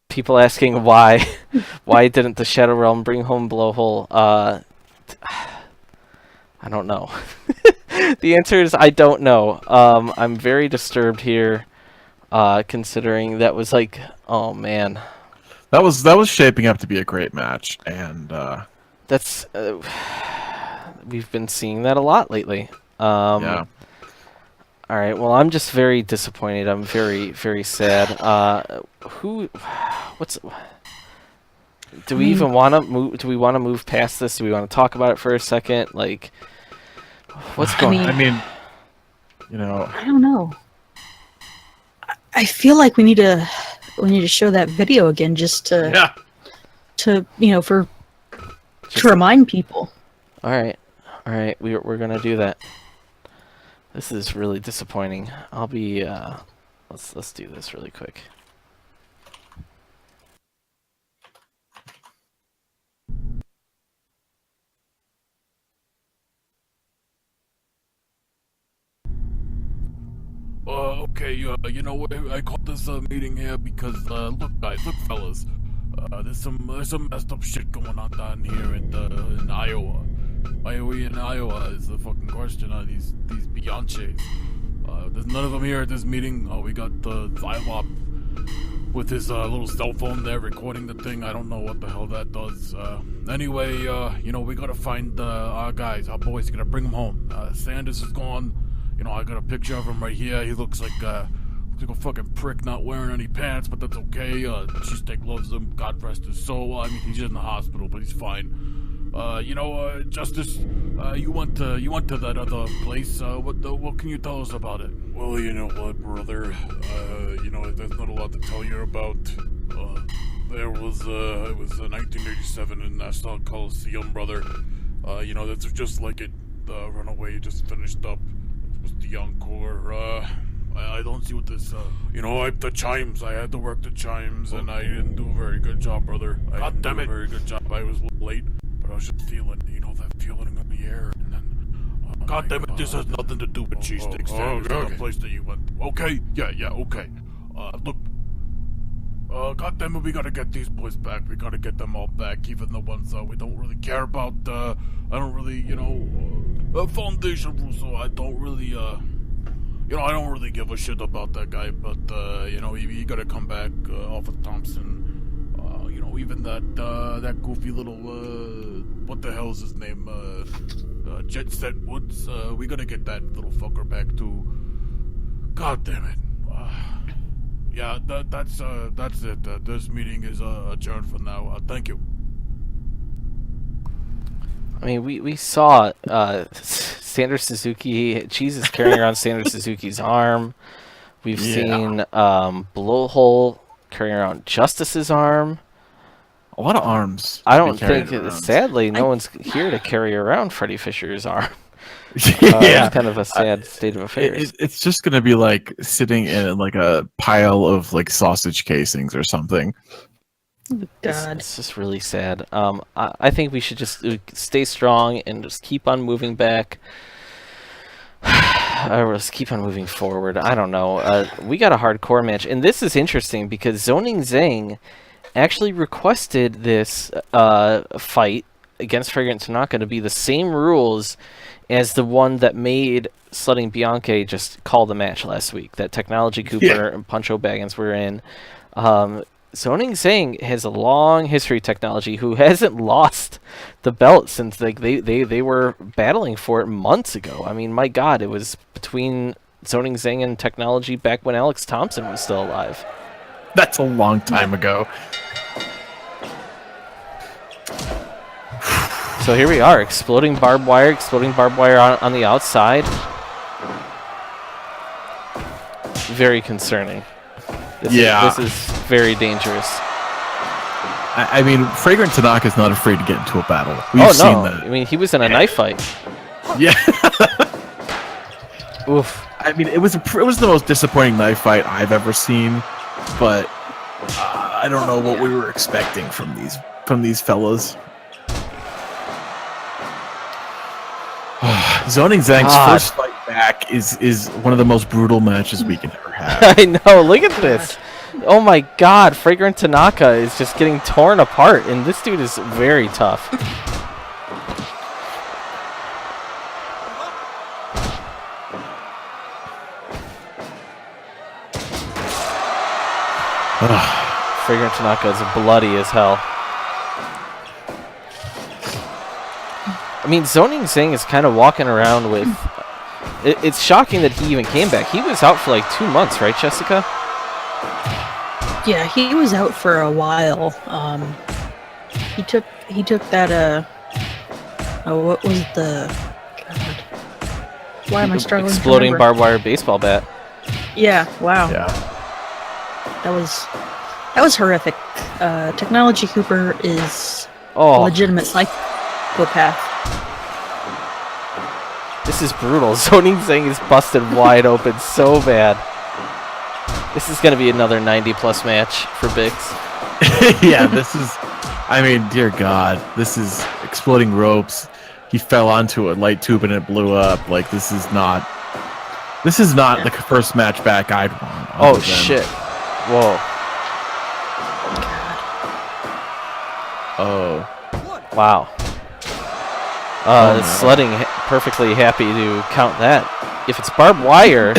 People asking why didn't the Shadow Realm bring home Blowhole? I don't know. The answer is I don't know. I'm very disturbed here, considering that was like, oh man, that was shaping up to be a great match, and that's we've been seeing that a lot lately. yeah. All right. Well, I'm just very disappointed. I'm very, very sad. Do we even want to move? Do we want to move past this? Do we want to talk about it for a second? Like, what's going on? I mean, you know, I don't know. I feel like we need to show that video again just to to remind people. All right. We're gonna do that. This is really disappointing. I'll be. Let's do this really quick. Okay, you know what? I called this meeting here because look, fellas, there's some messed up shit going on down here in Iowa. Why are we in Iowa is the fucking question. These Beyonces. There's none of them here at this meeting. We got the Zylop with his little cell phone there recording the thing. I don't know what the hell that does. Anyway, we gotta find our guys, our boys. Gotta bring them home. Sanders is gone. I got a picture of him right here. He looks like a fucking prick, not wearing any pants, but that's okay. Cheesesteak loves him. God rest his soul. I mean, he's in the hospital, but he's fine. Justice, you went to that other place. What can you tell us about it? Well, you know what, brother? There's not a lot to tell you about. It was 1987 in Nassau Coliseum, brother. That's just like it. The Runaway just finished up. It was the encore. I don't see what this, the chimes. I had to work the chimes, and I didn't do a very good job, brother. God damn it. A very good job. I was late, but I was just feeling, that feeling in the air, and then... God damn it, this has nothing to do with cheesesteak Sanders, the place that you went. Okay, yeah, okay. Look, God damn it, we gotta get these boys back. We gotta get them all back, even the ones we don't really care about. I don't really, Foundation Russo, I don't really, I don't really give a shit about that guy, but, he gotta come back, off of Thompson. Even that goofy little, what the hell is his name, Jet Set Woods, we gotta get that little fucker back too. God damn it. Yeah, that's it. This meeting is, adjourned for now. Thank you. I mean, we saw Sanders Suzuki. Cheese is carrying around Sanders Suzuki's arm. We've seen Blowhole carrying around Justice's arm. a lot of arms. I don't think, sadly, no one's here to carry around Freddy Fisher's arm. Yeah, it's kind of a sad state of affairs. It's just gonna be like sitting in like a pile of like sausage casings or something. God. It's just really sad. I think we should just stay strong and just keep on moving back. Or just keep on moving forward. I don't know. We got a hardcore match, and this is interesting because Zoning Zhang actually requested this fight against Fragrant Tanaka to be the same rules as the one that made Sledding Bianchi just call the match last week. That Technology Cooper and Puncho Baggins were in. Zoning Zhang has a long history of Technology, who hasn't lost the belt since they were battling for it months ago. I mean, my God, it was between Zoning Zhang and Technology back when Alex Thompson was still alive. That's a long time ago. So here we are, exploding barbed wire on the outside. Very concerning. This is very dangerous. I mean, Fragrant Tanaka's not afraid to get into a battle. We've seen that. I mean, he was in a knife fight. Yeah. Oof. I mean, it was the most disappointing knife fight I've ever seen, but I don't know what we were expecting from these fellas. Zoning Zhang's first fight back is one of the most brutal matches we can ever have. I know. Look at this. Oh my God, Fragrant Tanaka is just getting torn apart, and this dude is very tough. Fragrant Tanaka is bloody as hell. I mean, Zoning Zhang is kind of walking around with... It's shocking that he even came back. He was out for like 2 months, right, Jessica? Yeah, he was out for a while. He took that what was the... God. Why am I struggling? Exploding barbed wire baseball bat. Yeah, wow. Yeah. That was horrific. Technology Cooper is a legitimate psychopath. This is brutal. Zoning Zhang is busted wide open so bad. This is going to be another 90-plus match for Bix. Yeah, this is... I mean, dear God. This is exploding ropes. He fell onto a light tube and it blew up. Like, this is not the first match back I'd want. Oh, shit. Whoa. Oh. Wow. Sledding perfectly happy to count that. If it's barbed wire,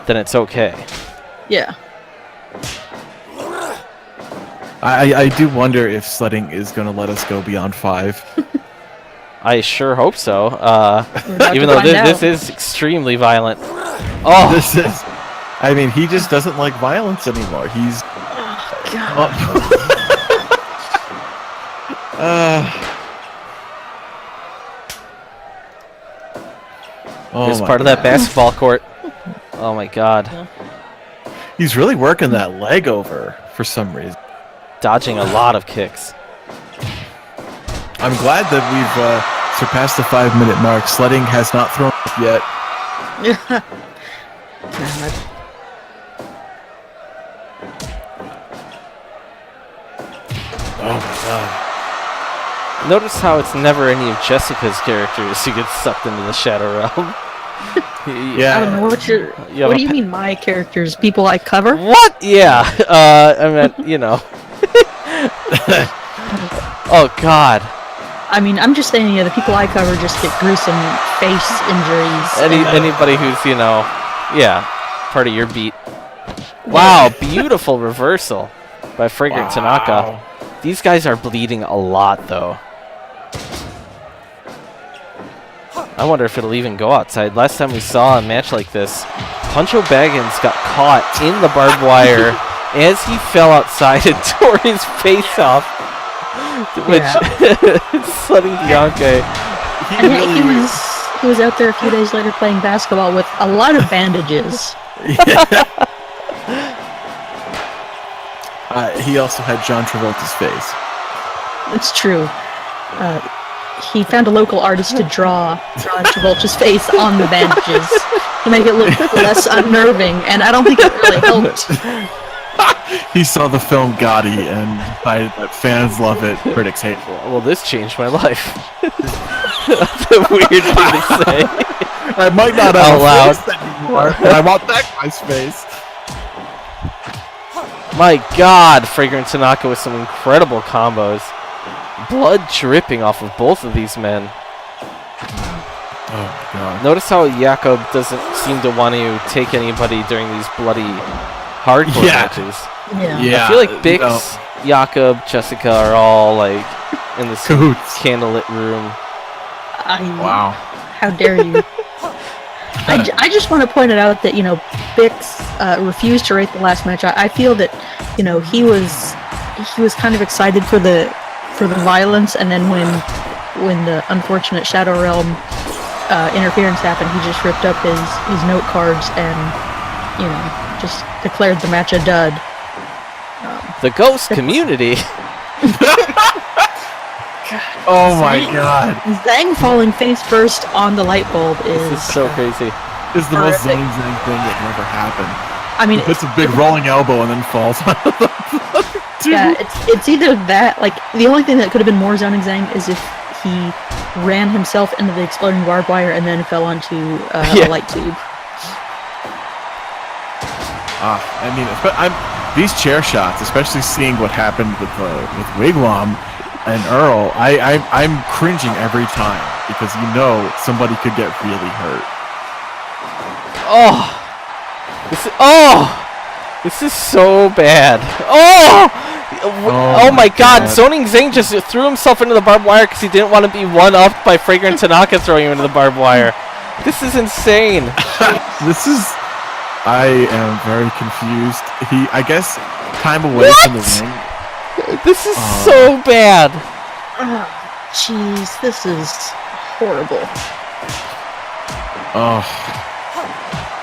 then it's okay. Yeah. I do wonder if sledding is going to let us go beyond 5. I sure hope so. Even though this is extremely violent. Oh, This is... I mean, he just doesn't like violence anymore. He's... Oh, God. it's part of that basketball court. Oh my God. He's really working that leg over for some reason. Dodging a lot of kicks. I'm glad that we've surpassed the 5-minute mark. Sledding has not thrown up yet. God. Oh my God. Notice how it's never any of Jessica's characters who gets sucked into the Shadow Realm. Yeah. I don't know what what do you mean my characters? People I cover? What? Yeah. I meant, you know. Oh God. I mean, I'm just saying, the people I cover just get gruesome face injuries. Anybody who's, yeah, part of your beat. Wow, beautiful reversal by Fragrant Tanaka. These guys are bleeding a lot, though. I wonder if it'll even go outside. Last time we saw a match like this, Puncho Baggins got caught in the barbed wire as he fell outside and tore his face off. Which Sunny Bianche. He was out there a few days later playing basketball with a lot of bandages. He also had John Travolta's face. It's true. He found a local artist to draw John Travolta's face on the bandages to make it look less unnerving, and I don't think it really helped. He saw the film Gotti and decided that fans love it, critics hate it. Well, this changed my life. That's a weird thing to say. I might not have Out loud. a face anymore, but I want that guy's face. My God, Fragrant Tanaka with some incredible combos. Blood dripping off of both of these men. Oh my God. Notice how Jakob doesn't seem to want to take anybody during these bloody hardcore matches. Yeah. I feel like Bix, Jakob, Jessica are all like in this Cahoots. candlelit room. Wow. How dare you? I just want to point it out that Bix refused to rate the last match. I feel that he was kind of excited for the violence, and then when the unfortunate Shadow Realm interference happened, he just ripped up his note cards and just declared the match a dud. The ghost community. Oh my God. Zhang falling face first on the light bulb This is so crazy. is the most horrific. zoning thing that never happened. I mean, He puts a big rolling elbow and then falls on the other two. yeah, it's either that, like, the only thing that could have been more zoning zang is if he ran himself into the exploding barbed wire and then fell onto a light tube. I mean, these chair shots, especially seeing what happened with Wigwam and Earl, I'm cringing every time because you know somebody could get really hurt. This is so bad. Oh my God! Zoning Zing just threw himself into the barbed wire because he didn't want to be one-upped by Fragrant Tanaka throwing him into the barbed wire. This is insane. I am very confused. I guess, time away from the ring. This is so bad. Jeez, this is horrible.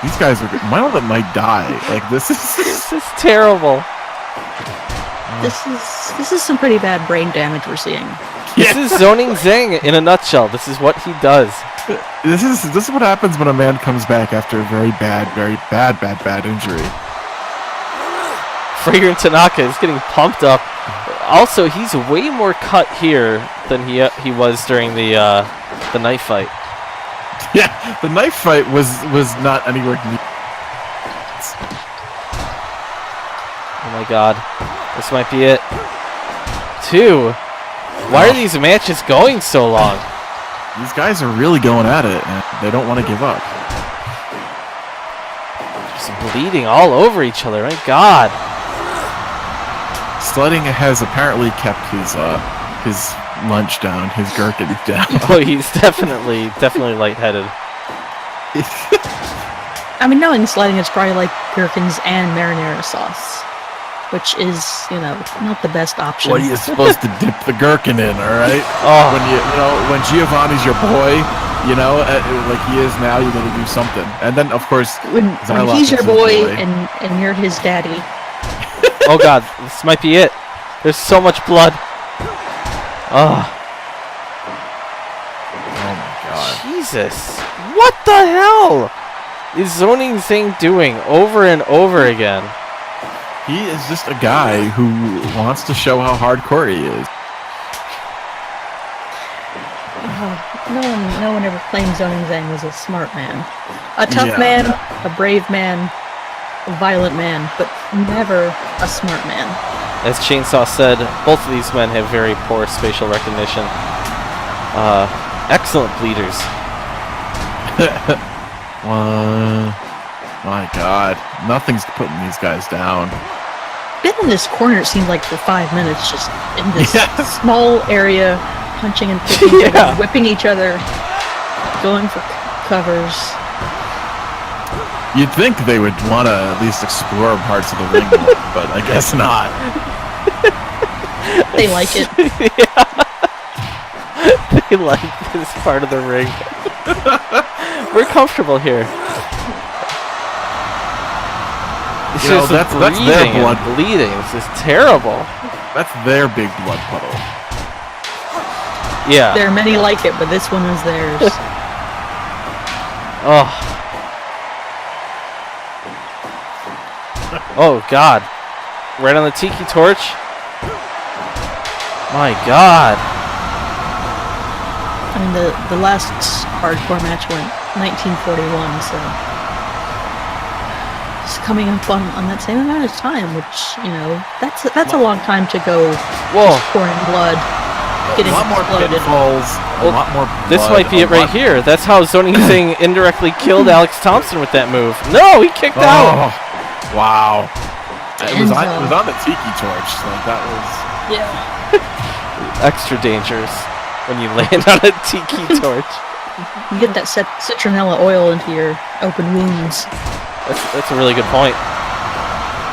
These guys are. One of them might die. Like this is terrible. This is some pretty bad brain damage we're seeing. This is Zoning Zing in a nutshell. This is what he does. This is what happens when a man comes back after a very bad injury. Fragrant Tanaka is getting pumped up. Also, he's way more cut here than he was during the knife fight. Yeah, the knife fight was not anywhere near. Oh my God, this might be it. 2. Why are these matches going so long? These guys are really going at it, and they don't want to give up. Just bleeding all over each other. My God. Sledding has apparently kept his lunch down, his gherkin down. Oh, he's definitely lightheaded. I mean, knowing Sledding, it's probably like gherkins and marinara sauce, which is, not the best option. What are you supposed to dip the gherkin in, all right? Oh. When Giovanni's your boy, like he is now, you gotta do something. And then, of course, when he's your boy and you're his daddy. Oh God, this might be it. There's so much blood. Oh my God. Jesus. What the hell is Zoning Zing doing over and over again? He is just a guy who wants to show how hardcore he is. No one ever claimed Zoning Zang was a smart man. A tough man, a brave man, a violent man, but never a smart man. As Chainsaw said, both of these men have very poor spatial recognition. Excellent bleeders. My God, nothing's putting these guys down. Been in this corner, it seems like, for 5 minutes, just in this small area, punching and kicking each other, whipping each other, going for covers. You'd think they would want to at least explore parts of the ring, but I guess not. They like it. They like this part of the ring. We're comfortable here. That's their blood bleeding. This is terrible. That's their big blood puddle. Yeah. There are many like it, but this one is theirs. Oh God. Right on the tiki torch. My God. I mean, the last hardcore match went 1941, so just coming up on that same amount of time, which, that's a long time to go just pouring blood, getting a lot more exploded. pitfalls, a lot more blood, this might be it right here. That's how Zoning Zing indirectly killed Alex Thompson with that move. No, he kicked out. Wow. It was on the tiki torch, so that was... Yeah. Extra dangerous when you land on a tiki torch. You get that citronella oil into your open wounds. That's a really good point.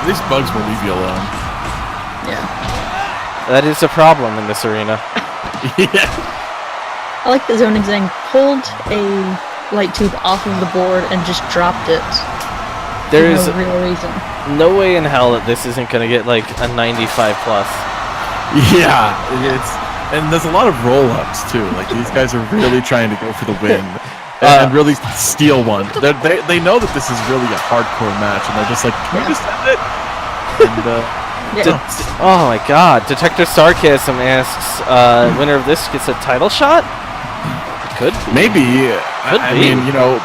These bugs will leave you alone. Yeah. That is a problem in this arena. Yeah. I like that Zoning Zang pulled a light tube off of the board and just dropped it. There is no real reason. No way in hell that this isn't going to get like a 95 plus. Yeah, and there's a lot of roll-ups too. Like these guys are really trying to go for the win. and really steal one. They know that this is really a hardcore match, and they're just like, can we just end it? And, oh my God! Detector Sarcasm asks, winner of this gets a title shot. Could be. Maybe. I be. mean,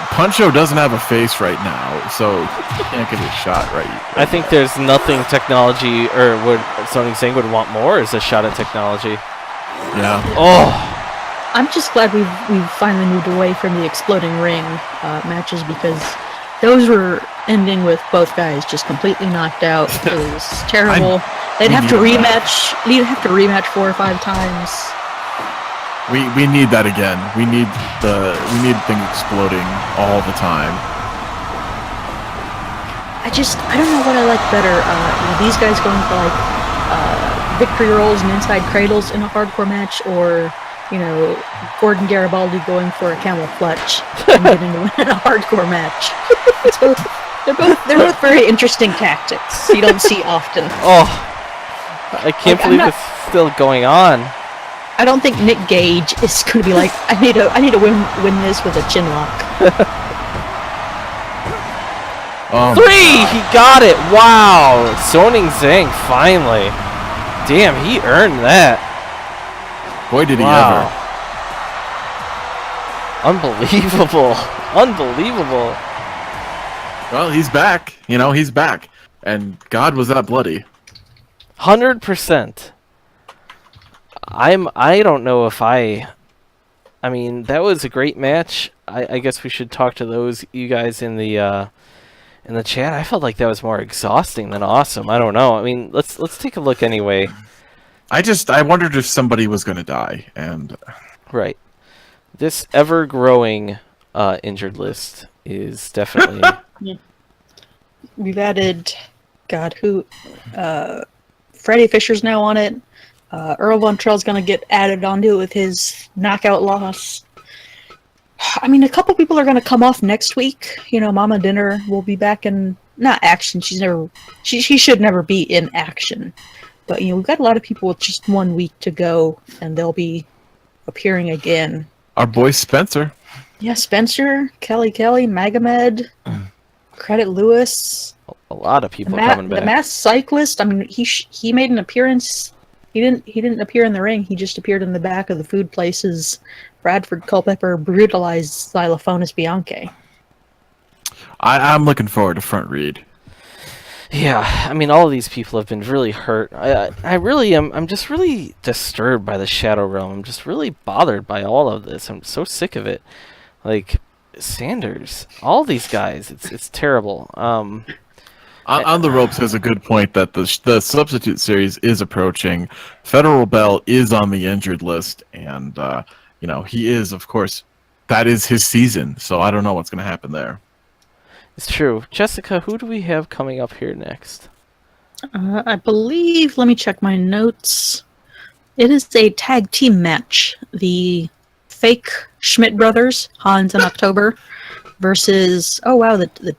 Puncho doesn't have a face right now, so he can't get a shot right. I think there's nothing technology, or what Sony Zing would want more is a shot at technology. Yeah. Oh. I'm just glad we've finally moved away from the exploding ring matches, because those were ending with both guys just completely knocked out. It was terrible. They'd have to rematch. They'd have to rematch 4 or 5 times. We need that again. We need things exploding all the time. I don't know what I like better. These guys going for like victory rolls and inside cradles in a hardcore match, or Gordon Garibaldi going for a camel clutch and getting to win in a hardcore match. They're both very interesting tactics you don't see often. Oh, I can't believe it's still going on. I don't think Nick Gage is going to be like, I need to win this with a chin lock. 3! He got it! Wow! Soning Zhang, finally. Damn, he earned that. Boy, did he ever. Unbelievable. Unbelievable. Well, he's back. He's back. And God, was that bloody. 100%. I don't know if I mean, that was a great match. I guess we should talk to you guys in the chat. I felt like that was more exhausting than awesome. I don't know. I mean, let's take a look anyway. I wondered if somebody was going to die, and right. This ever-growing injured list is definitely. We've added, Freddie Fisher's now on it. Earl Von Trell's going to get added onto it with his knockout loss. I mean, a couple people are going to come off next week. Mama Dinner will be back in, not action. She should never be in action. But, we've got a lot of people with just 1 week to go, and they'll be appearing again. Our boy Spencer. Yeah, Spencer, Kelly, Magomed, Credit Lewis. A lot of people coming back. The Masked Cyclist. I mean, he made an appearance. He didn't appear in the ring. He just appeared in the back of the food places. Bradford Culpepper brutalized Xylophonus Bianchi. I'm looking forward to Front Read. Yeah, I mean, all of these people have been really hurt. I really am. I'm just really disturbed by the Shadow Realm. I'm just really bothered by all of this. I'm so sick of it. Like Sanders, all these guys. It's terrible. On the Ropes has a good point that the substitute series is approaching. Federal Bell is on the injured list, and he is, of course, that is his season. So I don't know what's going to happen there. It's true. Jessica, who do we have coming up here next? I believe, let me check my notes. It is a tag team match. The fake Schmidt brothers, Hans and October, versus, the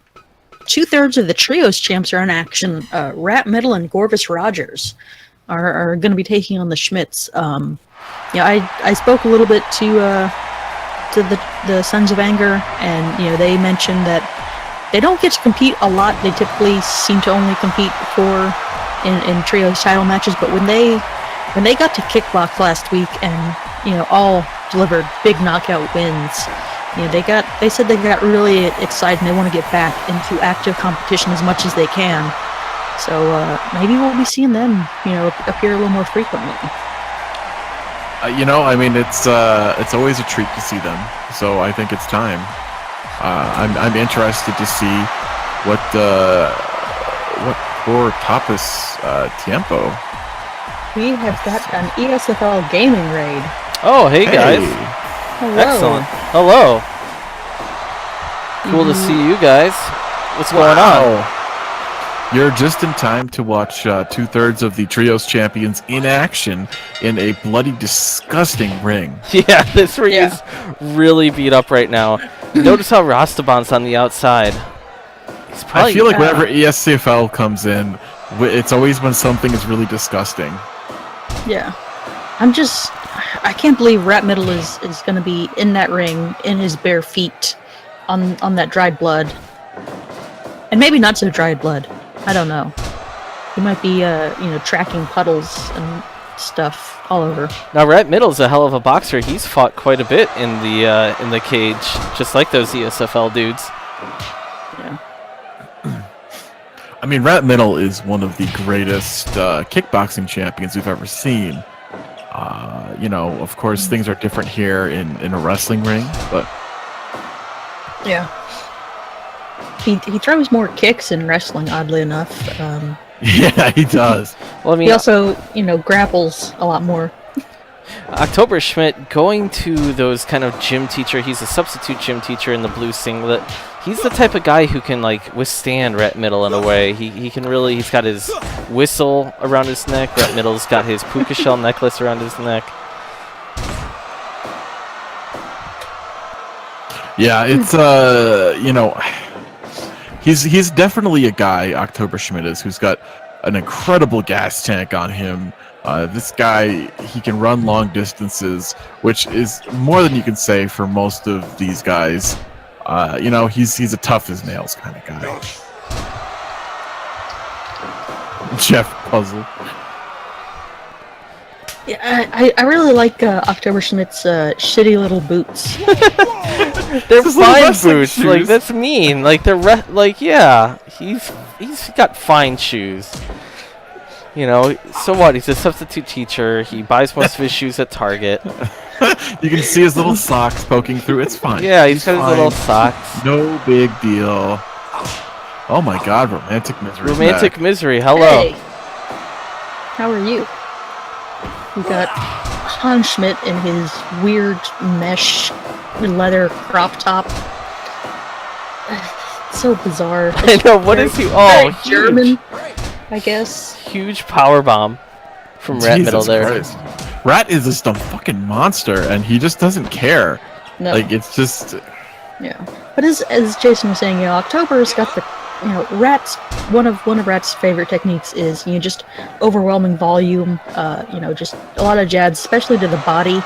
2/3 of the Trios champs are in action. Rat Middle and Gorvis Rogers are going to be taking on the Schmidts. I spoke a little bit to the Sons of Anger, and they mentioned that they don't get to compete a lot. They typically seem to only compete in Trios title matches. But when they got to Kickbox last week and all delivered big knockout wins, they said they got really excited and they want to get back into active competition as much as they can. So maybe we'll be seeing them appear a little more frequently. It's always a treat to see them. So I think it's time. I'm interested to see what poor Tapas Tiempo. We have got an ESFL gaming raid. Oh, hey guys! Hello. Excellent. Hello. Cool to see you guys. What's going on? You're just in time to watch 2/3 of the Trios champions in action in a bloody, disgusting ring. Yeah, this ring is really beat up right now. Notice how Rastaban's on the outside. I feel like whenever ESCFL comes in, it's always when something is really disgusting. Yeah. I can't believe Rat Middle is going to be in that ring in his bare feet on that dried blood. And maybe not so dried blood. I don't know. He might be, tracking puddles and stuff all over. Now, Rat Middle's a hell of a boxer. He's fought quite a bit in the cage, just like those SCFL dudes. Yeah. I mean, Rat Middle is one of the greatest kickboxing champions we've ever seen. Of course, things are different here in a wrestling ring, but Yeah. He throws more kicks in wrestling, oddly enough. yeah, he does. Well, I mean, He also, grapples a lot more. October Schmidt going to those kind of gym teacher. He's a substitute gym teacher in the blue singlet. He's the type of guy who can withstand Rat Middle in a way. He can really. He's got his whistle around his neck. Rat Middle's got his puka shell necklace around his neck. Yeah, it's he's definitely a guy, October Schmidt is, who's got an incredible gas tank on him. This guy, he can run long distances, which is more than you can say for most of these guys. He's a tough as nails kind of guy. Jeff puzzle. Yeah, I really like October Schmidt's shitty little boots. They're His little fine wrestling boots. shoes. That's mean. He's got fine shoes. So what? He's a substitute teacher. He buys most of his shoes at Target. You can see his little socks poking through. It's fine. Yeah, he's got his fine. little socks. No big deal. Oh my God, romantic misery. Romantic misery. Hello. Hey, how are you? We got Hans Schmidt in his weird mesh leather crop top. So bizarre. I know. What is he? Oh, Very German, I guess. Huge power bomb from Rat Jesus Middle there. Christ. Rat is just a fucking monster, and he just doesn't care. No. It's just. Yeah, but as Jason was saying, October's got the Rat's one of Rat's favorite techniques is just overwhelming volume, just a lot of jabs, especially to the body.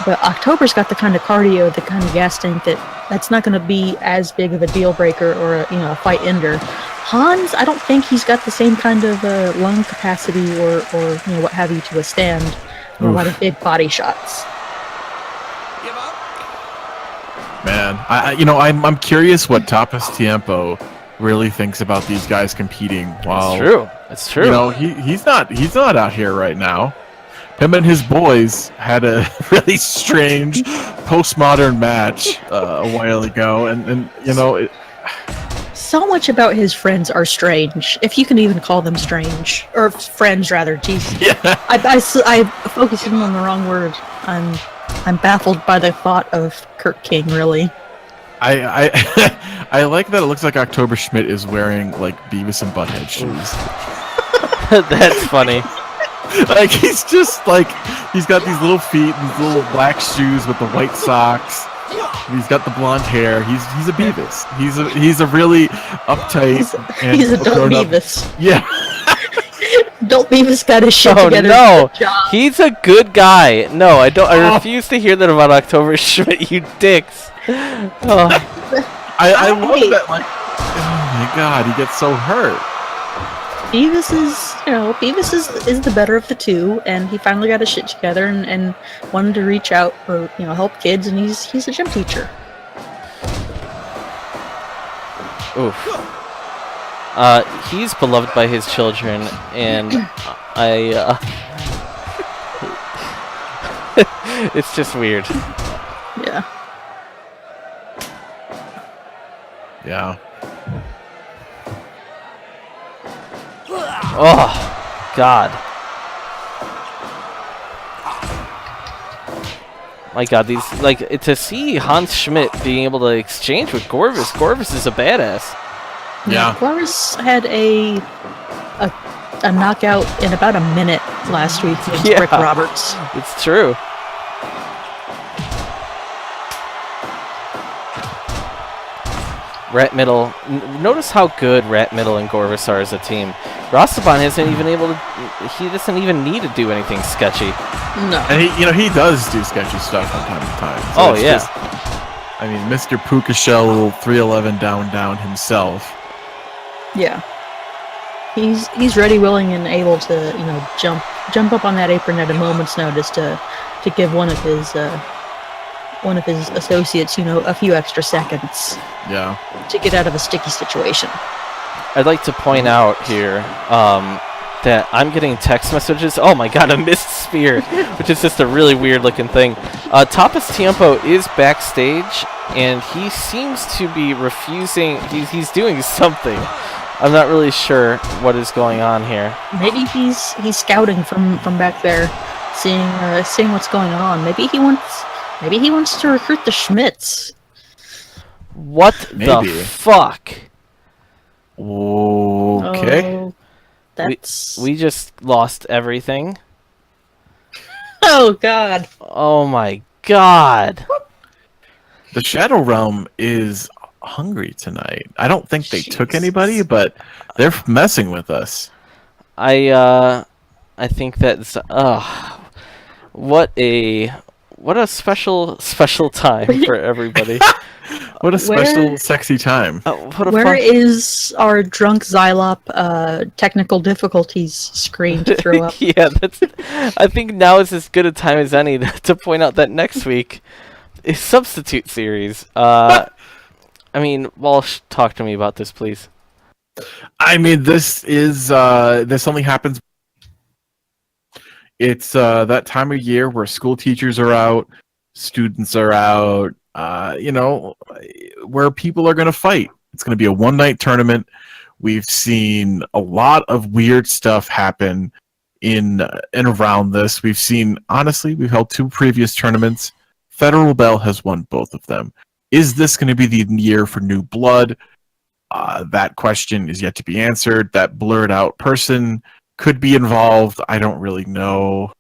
But October's got the kind of cardio, the kind of gas tank that's not going to be as big of a deal breaker or a fight ender. Hans, I don't think he's got the same kind of lung capacity or what have you to withstand a lot of big body shots. Man, I'm curious what Tapas Tiempo really thinks about these guys competing. While It's true. He's not out here right now. Him and his boys had a really strange postmodern match a while ago, and So much about his friends are strange, if you can even call them strange, or friends rather. Jeez, yeah. I focused on the wrong word. I'm baffled by the thought of Kirk King. Really, I like that it looks like October Schmidt is wearing Beavis and Butthead shoes. That's funny. He's just he's got these little feet and these little black shoes with the white socks. He's got the blonde hair. He's a Beavis. He's a really uptight. he's adult Beavis. Yeah. Adult Beavis got his shit Oh together. no, Good job. he's a good guy. No, I don't. I refuse to hear that about October Schmidt. You dicks. Oh. I love that. Oh my God, he gets so hurt. Beavis is the better of the two, and he finally got his shit together and wanted to reach out for help kids, and he's a gym teacher. Oof. He's beloved by his children, and it's just weird. Yeah. Yeah. Oh, God. My God, these to see Hans Schmidt being able to exchange with Gorvis. Gorvis is a badass. Yeah. Gorvis had a knockout in about a minute last week against Yeah. Rick Roberts. It's true. Rat Middle. Notice how good Rat Middle and Gorvis are as a team. Rastaban isn't even able to. He doesn't even need to do anything sketchy. No. And he does do sketchy stuff from time to time. So Oh, it's yeah. just- I mean, Mr. Puka Shell 311 down himself. Yeah. He's ready, willing, and able to jump up on that apron at a moment's notice to give one of his associates a few extra seconds Yeah. to get out of a sticky situation. I'd like to point out here that I'm getting text messages. Oh my god, a missed spear, which is just a really weird looking thing. Tapas Tiempo is backstage, and he seems to be refusing. He's doing something. I'm not really sure what is going on here. Maybe he's scouting from back there, seeing what's going on. Maybe he wants to recruit the Schmitz. What Maybe. the fuck? Okay. Oh, that's We just lost everything. Oh God. Oh my god. The Shadow Realm is hungry tonight. I don't think they took Jesus. anybody, but they're messing with us. I think that's what a special time for everybody. What a special, Where- sexy time. What a Where fun- is our drunk Xylop technical difficulties screen to throw up? Yeah, I think now is as good a time as any to point out that next week is Substitute Series. I mean, Walsh, talk to me about this, please. I mean, this only happens. It's that time of year where school teachers are out, students are out, where people are going to fight. It's going to be a one-night tournament. We've seen a lot of weird stuff happen in and around this. We've held 2 previous tournaments. Federal Bell has won both of them. Is this going to be the year for new blood? That question is yet to be answered. That blurred out person could be involved. I don't really know.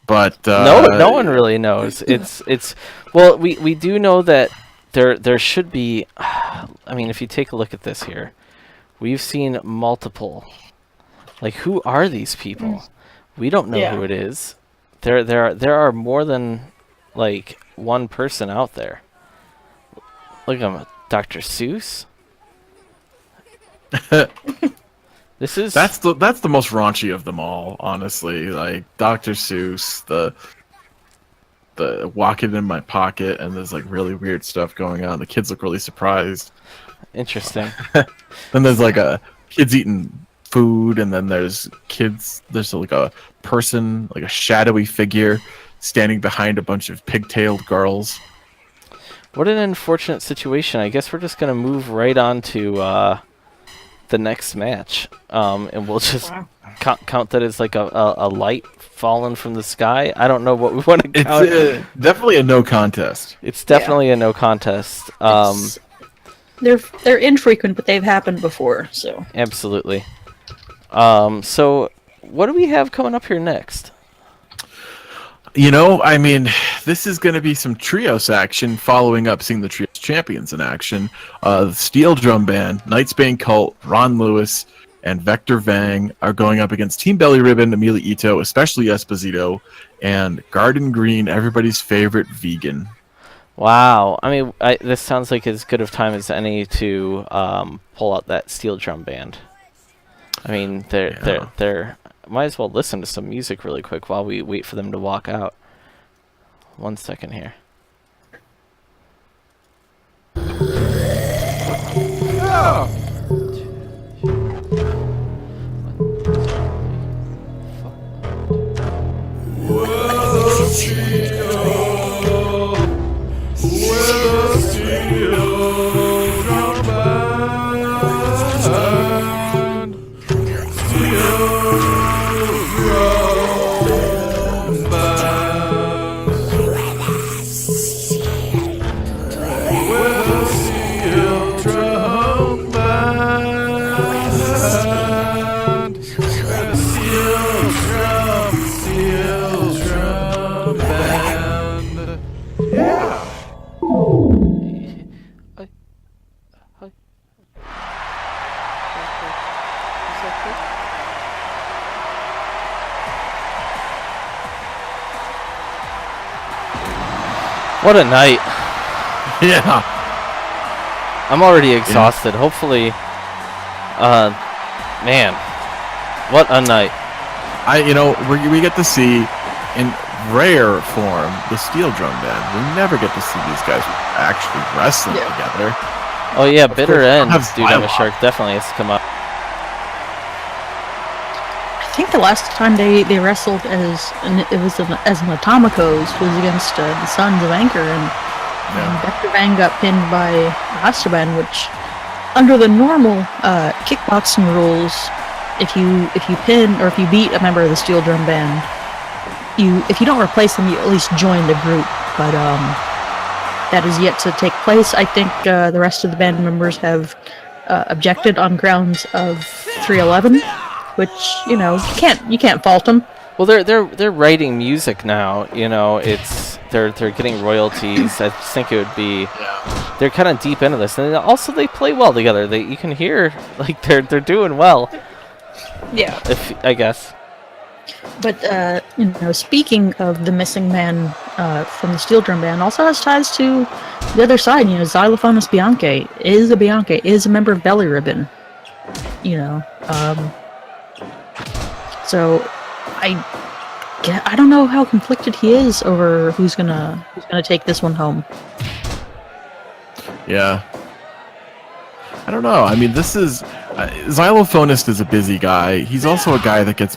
But No one really knows. It's well, we do know that there should be. I mean, if you take a look at this here, we've seen multiple. Like, who are these people? We don't know who it is. There are more than like one person out there. Look at him, Dr. Seuss. This is that's the most raunchy of them all, honestly. Like Dr. Seuss, the walking in my pocket, and there's like really weird stuff going on. The kids look really surprised. interesting. Then there's like a kids eating food, and then there's like a person, like a shadowy figure standing behind a bunch of pigtailed girls. What an unfortunate situation. I guess we're just gonna move right on to the next match, and we'll just count that as like a light fallen from the sky. I don't know what we want to count. It's definitely a no contest. It's definitely a no contest. They're infrequent, but they've happened before. So Absolutely. So what do we have coming up here next? I mean, this is going to be some trios action following up seeing the trios champions in action. The Steel Drum Band, Knightsbane Cult, Ron Lewis, and Vector Vang are going up against Team Belly Ribbon, Amelia Ito, especially Esposito, and Garden Green, everybody's favorite vegan. Wow. I mean, this sounds like as good of time as any to pull out that Steel Drum Band. I mean, they're might as well listen to some music really quick while we wait for them to walk out. 1 second here. What a night. Yeah. I'm already exhausted. Hopefully, man, what a night. We get to see in rare form the steel drum band. We never get to see these guys actually wrestling together. Oh yeah, Bitter End, dude, I'm a Skylock. shark. Definitely has to come up. I think the last time they wrestled as an Atomicos was against the Sons of Anchor, and Dr. Van got pinned by Esteban, which under the normal kickboxing rules, if you pin or if you beat a member of the steel drum band, if you don't replace them, you at least join the group. But that is yet to take place. I think the rest of the band members have objected on grounds of 311, which you can't fault them. Well, they're writing music now. They're getting royalties. I just think it would be. They're kind of deep into this, and also they play well together. You can hear like they're doing well. Yeah. I guess. But speaking of the missing man from the steel drum band, also has ties to the other side. Xylophonist Bianchi is a member of Belly Ribbon. So I don't know how conflicted he is over who's gonna take this one home. Yeah. I don't know. I mean, this is Xylophonist is a busy guy. He's also a guy that gets.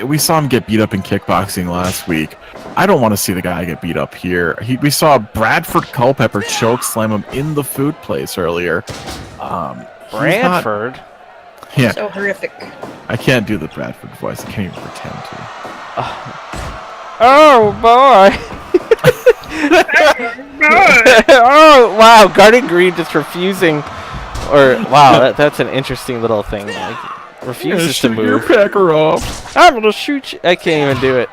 We saw him get beat up in kickboxing last week. I don't want to see the guy get beat up here. We saw Bradford Culpepper choke slam him in the food place earlier. Bradford. Yeah. So horrific. I can't do the Bradford voice. I can't even pretend to. Oh boy. Oh wow, Garden Green just refusing, or wow, that's an interesting little thing. Like, refuses to move. Your pecker off. I'm gonna shoot you. I can't even do it.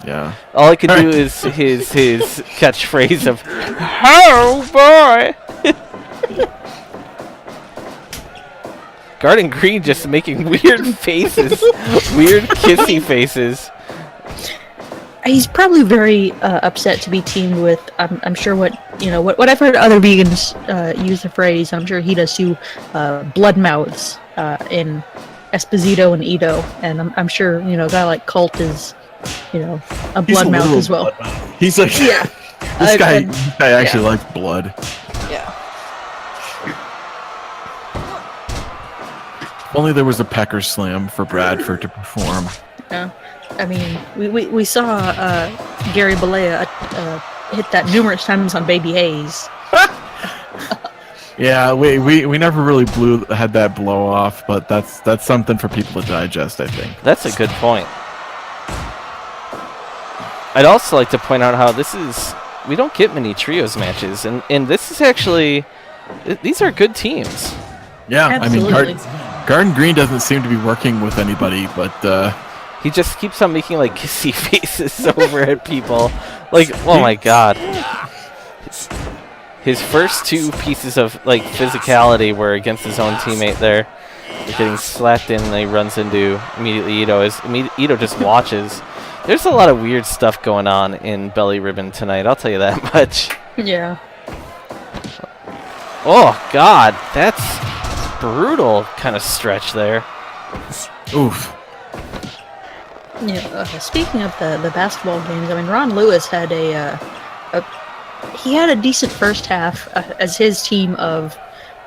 Yeah. All I could do is his catchphrase of "Oh boy." Garden Green just making weird faces, weird kissy faces. He's probably very upset to be teamed with. I'm sure what I've heard other vegans use the phrase. I'm sure he does too. Blood mouths in Esposito and Ito, and I'm sure a guy like Colt is a blood mouth as well. He's like this guy actually likes blood. Yeah. If only there was a pecker slam for Bradford to perform. Yeah. I mean, we saw Gary Balea hit that numerous times on Baby Hayes. Yeah, we never really had that blow off, but that's something for people to digest, I think. That's a good point. I'd also like to point out how we don't get many trios matches, and this is actually, these are good teams. Yeah, Absolutely. I mean, Garden Green doesn't seem to be working with anybody, but he just keeps on making like kissy faces over at people. Like, oh my god. His first two pieces of like physicality were against his own teammate there. They're getting slapped in, and he runs into immediately Ito. Ito just watches. There's a lot of weird stuff going on in Belly Ribbon tonight, I'll tell you that much. Yeah. Oh god, that's brutal kind of stretch there. oof. Yeah. Speaking of the basketball games, I mean, Ron Lewis had a decent first half as his team of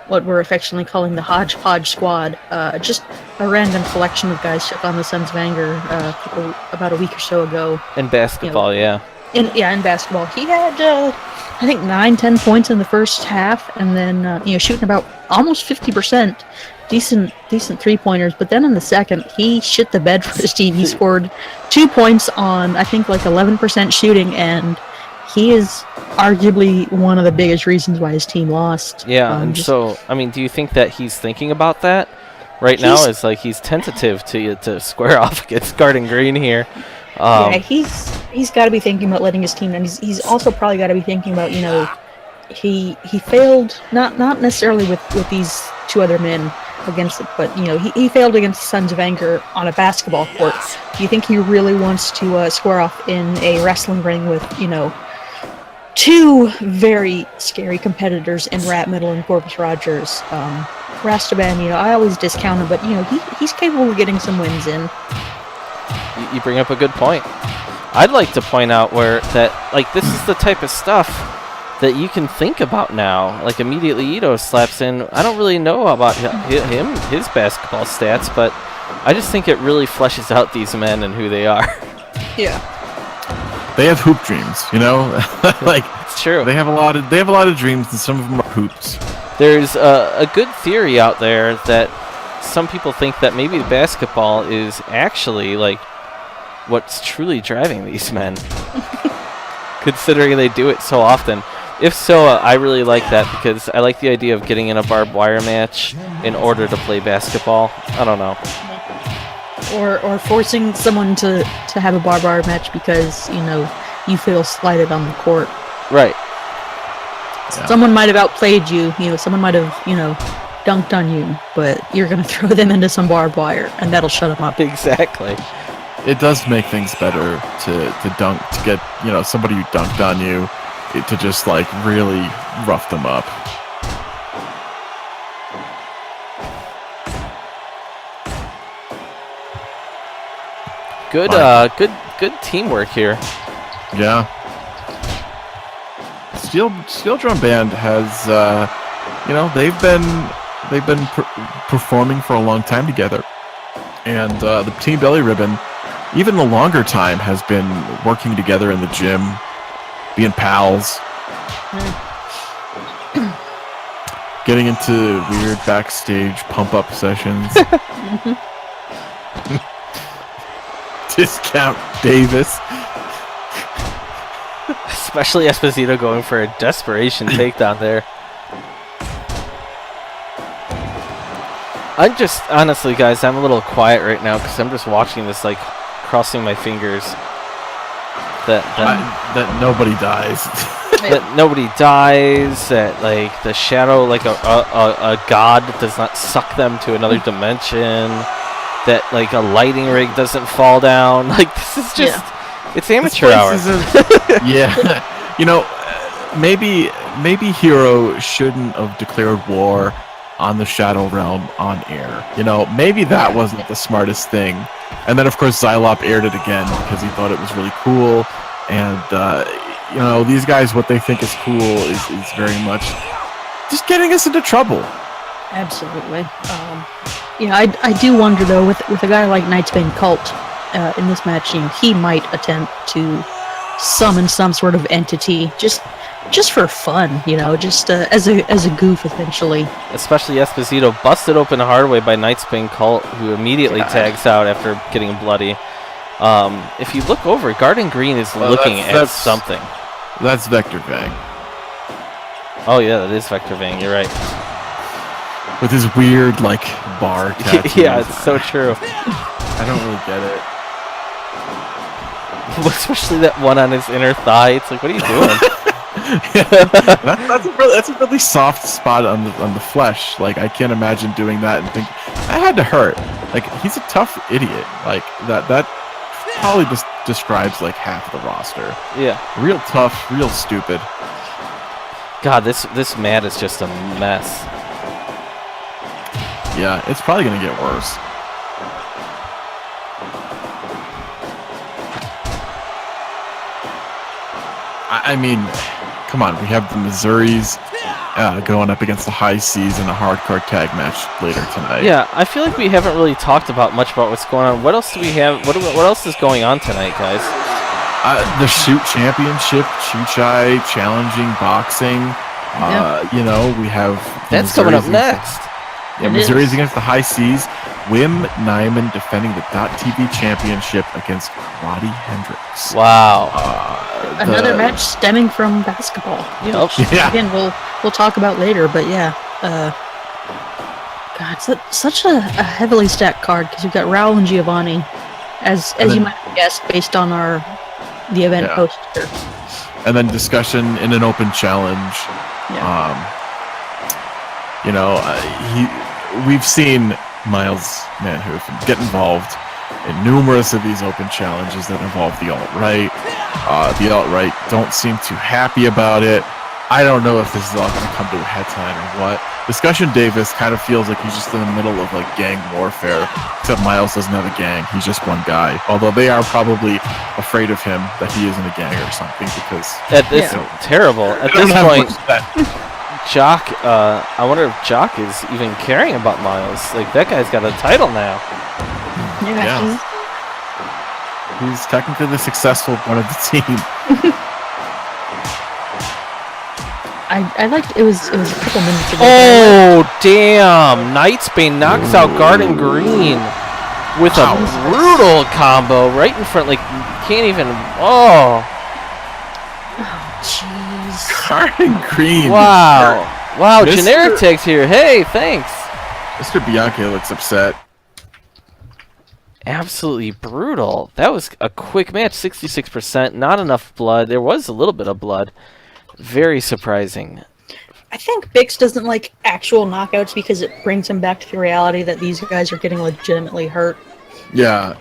what we're affectionately calling the Hodgepodge Squad. Just a random collection of guys took on the Sons of Anger about a week or so ago. In basketball, yeah. In basketball, he had I think 9-10 points in the first half, and then shooting about almost 50%. Decent 3-pointers, but then in the second, he shit the bed for his team. He scored 2 points on, I think, like 11% shooting, and he is arguably one of the biggest reasons why his team lost. Yeah, and so, I mean, do you think that he's thinking about that right now? Is like he's tentative to square off against Garden Green here. Yeah, he's got to be thinking about letting his team, and he's also probably got to be thinking about, he failed, not necessarily with these two other men against it, but he failed against the Sons of Anger on a basketball court. Do you think he really wants to square off in a wrestling ring with two very scary competitors in Rat Middle and Corpus Rogers. Rastaban, I always discount him, but he's capable of getting some wins in. You bring up a good point. I'd like to point out this is the type of stuff that you can think about now. Like immediately Ito slaps in. I don't really know about his basketball stats, but I just think it really fleshes out these men and who they are. Yeah. They have hoop dreams, like it's true. They have a lot of dreams, and some of them are hoops. There's a good theory out there that some people think that maybe basketball is actually like what's truly driving these men, considering they do it so often. If so, I really like that because I like the idea of getting in a barbed wire match in order to play basketball. I don't know. Or forcing someone to have a barbed wire match because, you feel slighted on the court. Right. Yeah. Someone might have outplayed you, someone might have, dunked on you, but you're going to throw them into some barbed wire, and that'll shut them up. Exactly. It does make things better to dunk, to get, somebody who dunked on you, to just, like, really rough them up. Good teamwork here. Yeah. Steel Drum Band has, they've been performing for a long time together, and the Team Belly Ribbon, even a longer time, has been working together in the gym, being pals, getting into weird backstage pump-up sessions. Discount Davis. Especially Esposito going for a desperation takedown there. Honestly, guys, I'm a little quiet right now because I'm just watching this, like, crossing my fingers that nobody dies. That nobody dies, that, like, the shadow, like a god does not suck them to another dimension, that, like, a lighting rig doesn't fall down. Like, this is just, it's amateur hour. Yeah. Maybe Hero shouldn't have declared war on the Shadow Realm on air. Maybe that wasn't the smartest thing. And then, of course, Xylop aired it again because he thought it was really cool. And, these guys, what they think is cool is very much just getting us into trouble. Absolutely. I do wonder, though, with a guy like Knightsbane Cult in this match, he might attempt to summon some sort of entity just for fun, just as a goof, essentially. Especially Esposito, busted open the hard way by Knightsbane Cult, who immediately tags out after getting bloody. If you look over, Garden Green is looking at something. That's Vector Vang. Oh yeah, that is Vector Vang, you're right. With his weird, like, bar tattoos. Yeah, it's so true. I don't really get it. Especially that one on his inner thigh. It's like, what are you doing? That's a really soft spot on the flesh. Like, I can't imagine doing that and think that had to hurt. Like, he's a tough idiot. Like, that probably just describes like half the roster. Yeah. Real tough, real stupid. God, this mat is just a mess. Yeah, it's probably gonna get worse. I mean, come on, we have the Missouris going up against the High Seas in a hardcore tag match later tonight. Yeah, I feel like we haven't really talked about much about what's going on. What else do we have? What else is going on tonight, guys? The Shoot Championship, Chuchai challenging boxing. We have that's coming up next. Yeah, Missouris against the High Seas. Wim Nyman defending the .TV championship against Roddy Hendricks. Wow. Another match stemming from basketball. Yep. Yeah. Again, we'll talk about later, but yeah. God, such a heavily stacked card because you've got Raoul and Giovanni, as you might have guessed based on the event poster. And then discussion in an open challenge. Yeah. We've seen Miles Manhoof get involved in numerous of these open challenges that involve the alt-right. The alt-right don't seem too happy about it. I don't know if this is all going to come to a head tonight or what. Discussion Davis kind of feels like he's just in the middle of like gang warfare, except Miles doesn't have a gang. He's just one guy. Although they are probably afraid of him that he isn't a gang or something because it's terrible. At this point, Jock, I wonder if Jock is even caring about Miles. Like, that guy's got a title now. Yeah. He's technically the successful one of the team. I liked it was a couple minutes ago. Oh, damn. Nightsbane knocks out Garden Green with a brutal combo right in front. Like, can't even. Oh. Jeez. Garden Green. Wow. Wow, generic tags here. Hey, thanks. Mr. Bianchi looks upset. Absolutely brutal. That was a quick match. 66%. Not enough blood. There was a little bit of blood. Very surprising. I think Bix doesn't like actual knockouts because it brings him back to the reality that these guys are getting legitimately hurt. Yeah.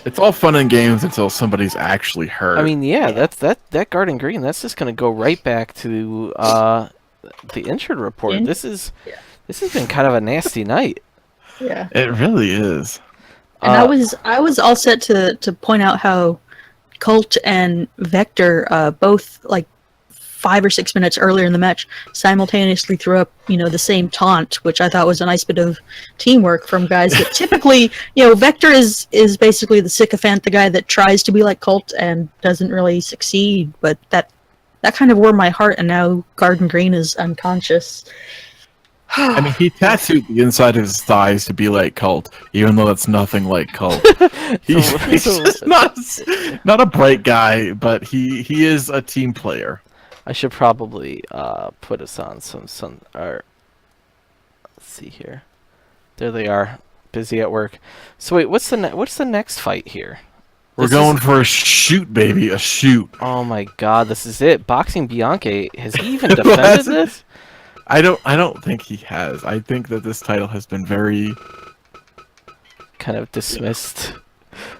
It's all fun and games until somebody's actually hurt. I mean, yeah, that Garden Green, that's just going to go right back to the injured report. This has been kind of a nasty night. Yeah. It really is. And I was all set to point out how Colt and Vector both like 5 or 6 minutes earlier in the match simultaneously threw up, the same taunt, which I thought was a nice bit of teamwork from guys that typically, Vector is basically the sycophant, the guy that tries to be like Colt and doesn't really succeed, but that kind of warmed my heart, and now Garden Green is unconscious. I mean, he tattooed the inside of his thighs to be like Colt, even though that's nothing like Colt. He's just not a bright guy, but he is a team player. I should probably put us on some let's see here. There they are, busy at work. So wait, what's the next fight here? We're going for a shoot, baby, a shoot. Oh my God, this is it. Boxing Bianchi, has he even defended this? I don't think he has. I think that this title has been very kind of dismissed.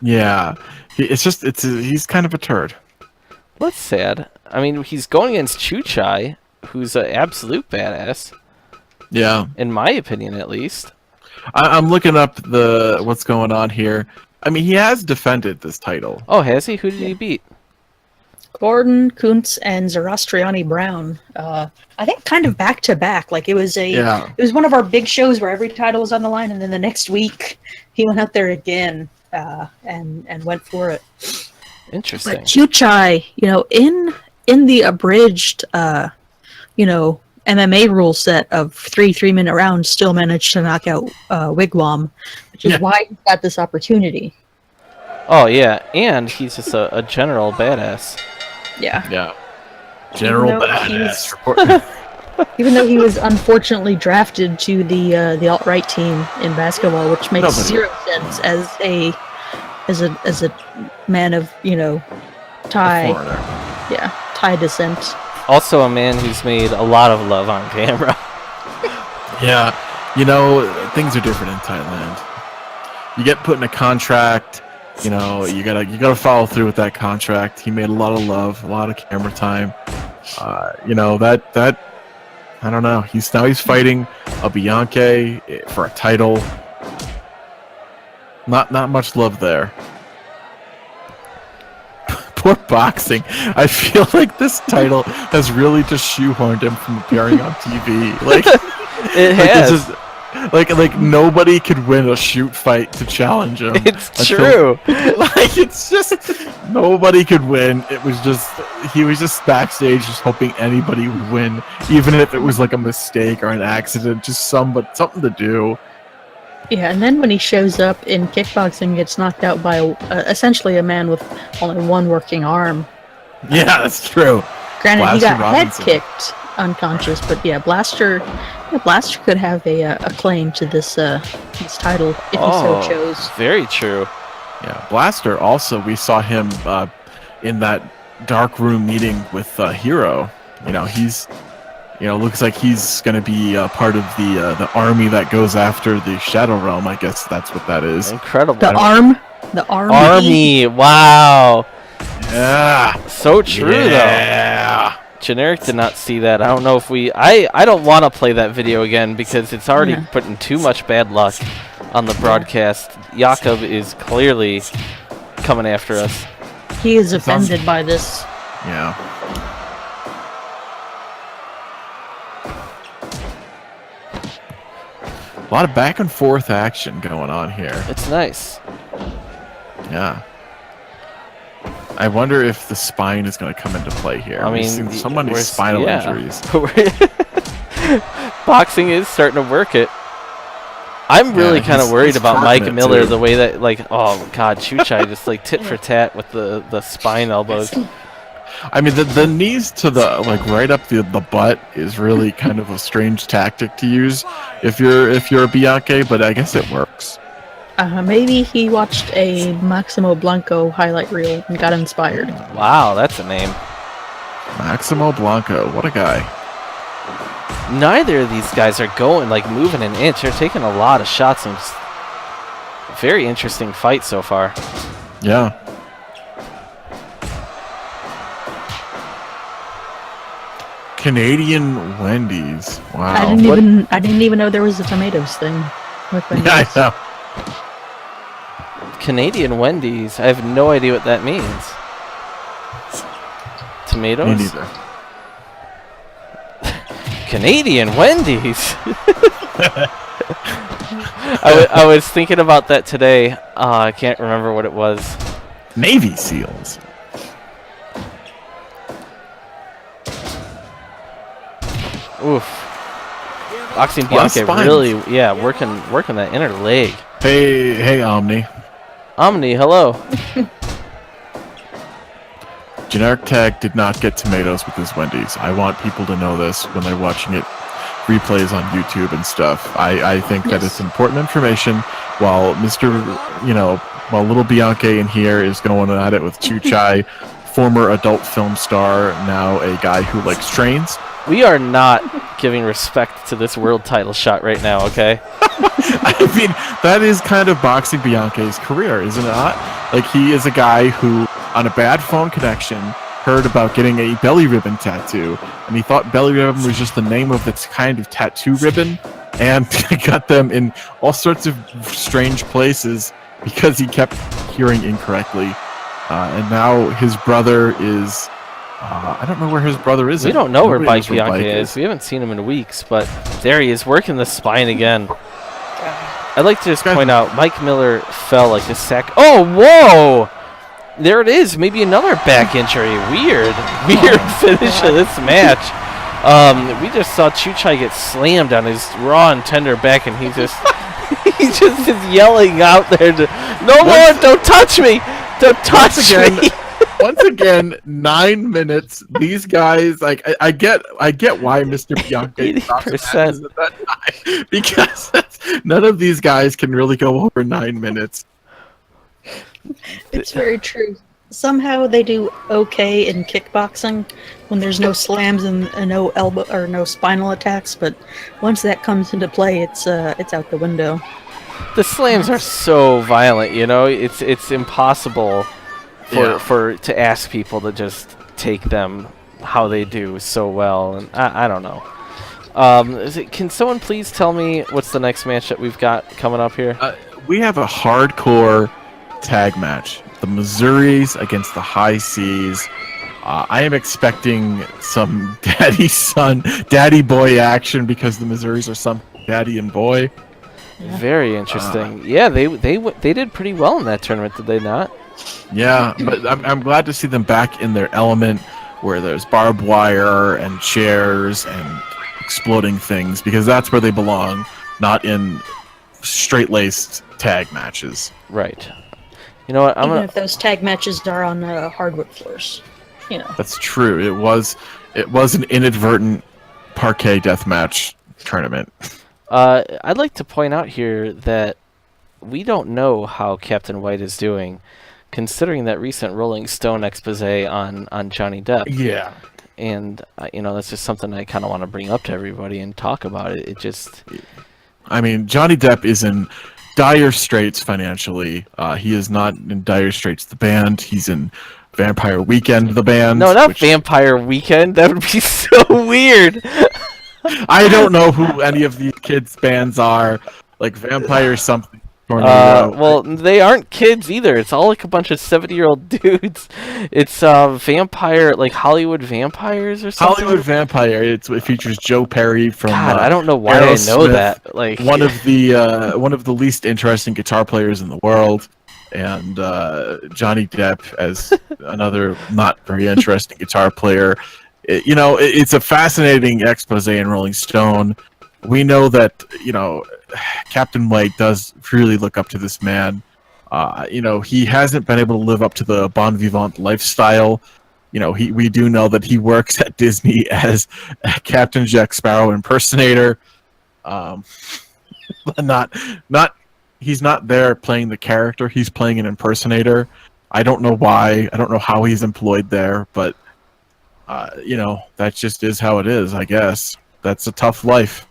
Yeah, he's kind of a turd. Well, that's sad. I mean, he's going against Chuchai, who's an absolute badass. Yeah, in my opinion, at least. I'm looking up what's going on here. I mean, he has defended this title. Oh, has he? Who did he beat? Gordon, Kuntz, and Zoroastriani Brown. I think kind of back to back. Like it was one of our big shows where every title was on the line, and then the next week he went out there again and went for it. Interesting. But Chuchai, in the abridged, MMA rule set of 3 3-minute rounds, still managed to knock out Wigwam, which is why he got this opportunity. Oh yeah, and he's just a general badass. Yeah. General badass. Even though he was unfortunately drafted to the alt-right team in basketball, which makes zero sense as a man of Thai descent. Also a man who's made a lot of love on camera. Yeah, things are different in Thailand. You get put in a contract. You gotta follow through with that contract. He made a lot of love, a lot of camera time. That I don't know. He's fighting a Bianchi for a title. Not much love there. Poor boxing. I feel like this title has really just shoehorned him from appearing on TV. Like it has. Like nobody could win a shoot fight to challenge him. It's true. Like it's just nobody could win. He was just backstage just hoping anybody would win, even if it was like a mistake or an accident, just something to do. Yeah, and then when he shows up in kickboxing, gets knocked out by essentially a man with only one working arm. Yeah, that's true. Granted, he got head kicked unconscious, but yeah, Blaster could have a claim to this title if he so chose. Very true. Yeah, Blaster also, we saw him in that dark room meeting with Hero. He's looks like he's going to be part of the army that goes after the Shadow Realm. I guess that's what that is. Incredible. The arm? The Army. Army. Wow. Yeah. So true, though. Generic did not see that. I don't know if we... I don't want to play that video again because it's already putting too much bad luck on the broadcast. Jakob is clearly coming after us. He is offended by this. Yeah. A lot of back and forth action going on here. It's nice. Yeah. I wonder if the spine is going to come into play here. I mean, someone needs spinal injuries. Boxing is starting to work it. I'm really kind of worried about Mike Miller, the way that, like, oh god, Chuchai just like tit for tat with the spine elbows. I mean, the knees to the right up the butt is really kind of a strange tactic to use if you're a Bianchi, but I guess it works. Maybe he watched a Maximo Blanco highlight reel and got inspired. Wow, that's a name. Maximo Blanco, what a guy. Neither of these guys are moving an inch. They're taking a lot of shots and very interesting fight so far. Yeah. Canadian Wendy's. Wow. I didn't even know there was a tomatoes thing with Wendy's. Yeah, I know. Canadian Wendy's. I have no idea what that means. Tomatoes? Me neither. Canadian Wendy's. I was thinking about that today. I can't remember what it was. Navy SEALs. Oof. Boxing Bianchi really, working that inner leg. Hey, Omni. Omni, hello. Generic Tag did not get tomatoes with his Wendy's. I want people to know this when they're watching it, replays on YouTube and stuff. I think that it's important information while while little Bianchi in here is going at it with Chuchai, former adult film star, now a guy who likes trains. We are not giving respect to this world title shot right now, okay? I mean, that is kind of Boxing Bianchi's career, isn't it not? Like, he is a guy who, on a bad phone connection, heard about getting a belly ribbon tattoo, and he thought belly ribbon was just the name of its kind of tattoo ribbon, and got them in all sorts of strange places because he kept hearing incorrectly. And now his brother is... I don't know where his brother is. We don't know where Mike Bianchi is. We haven't seen him in weeks, but there he is, working the spine again. I'd like to just point out, Mike Miller fell like a sack. Oh, whoa! There it is. Maybe another back injury. Weird finish of this match. We just saw Chuchai get slammed on his raw and tender back, and he just is yelling out there to, no more! Don't touch me! Don't touch me! Once again, 9 minutes. These guys, like, I get why Mr. Bianchi 80%. at that time, because none of these guys can really go over 9 minutes. It's very true. Somehow they do okay in kickboxing when there's no slams and no elbow or no spinal attacks, but once that comes into play, it's out the window. The slams are so violent, it's impossible to ask people to just take them how they do so well, and I don't know. Can someone please tell me what's the next match that we've got coming up here? We have a hardcore tag match. The Missouris against the High Seas. I am expecting some daddy boy action because the Missouris are some daddy and boy. Yeah. Very interesting. Yeah, they did pretty well in that tournament, did they not? Yeah, but I'm glad to see them back in their element where there's barbed wire and chairs and exploding things, because that's where they belong, not in straight-laced tag matches. Right. You know what? Even if those tag matches are on hardwood floors, That's true. It was an inadvertent parquet deathmatch tournament. I'd like to point out here that we don't know how Captain White is doing, considering that recent Rolling Stone expose on Johnny Depp. Yeah. And, that's just something I kind of want to bring up to everybody and talk about it. I mean, Johnny Depp is in dire straits financially. He is not in dire straits, the band. He's in Vampire Weekend, the band. No, not Vampire Weekend. That would be so weird. I don't know who any of these kids' bands are. Like Vampire something. Tornado. Well, they aren't kids either. It's all like a bunch of 70-year-old dudes. It's Vampire, like Hollywood Vampires or something. Hollywood Vampire. It features Joe Perry from. God, I don't know why I know that. Like one of the least interesting guitar players in the world, and Johnny Depp as another not very interesting guitar player. It's a fascinating expose in Rolling Stone. We know that Captain White does really look up to this man. He hasn't been able to live up to the bon vivant lifestyle. We do know that he works at Disney as a Captain Jack Sparrow impersonator. He's not there playing the character. He's playing an impersonator. I don't know why. I don't know how he's employed there, but that just is how it is, I guess. That's a tough life.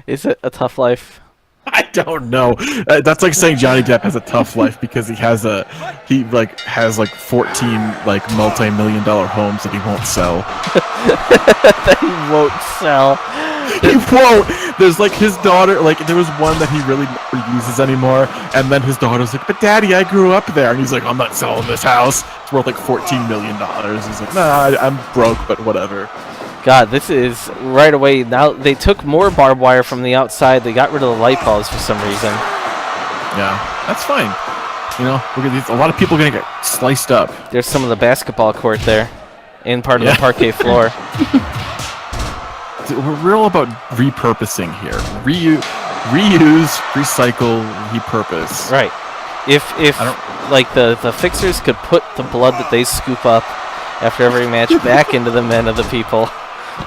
Is it a tough life? I don't know. That's like saying Johnny Depp has a tough life because he has 14 multi-million-dollar homes that he won't sell. That he won't sell. He won't. There's like his daughter. Like there was one that he really never uses anymore, and then his daughter's like, "But Daddy, I grew up there," and he's like, "I'm not selling this house. It's worth like $14 million." He's like, "Nah, I'm broke, but whatever." God, this is right away. Now they took more barbed wire from the outside. They got rid of the light bulbs for some reason. Yeah, that's fine. Look at these. A lot of people are gonna get sliced up. There's some of the basketball court there, in part of the parquet floor. We're all about repurposing here. Reuse, recycle, repurpose. Right. If like the fixers could put the blood that they scoop up after every match back into the men of the people.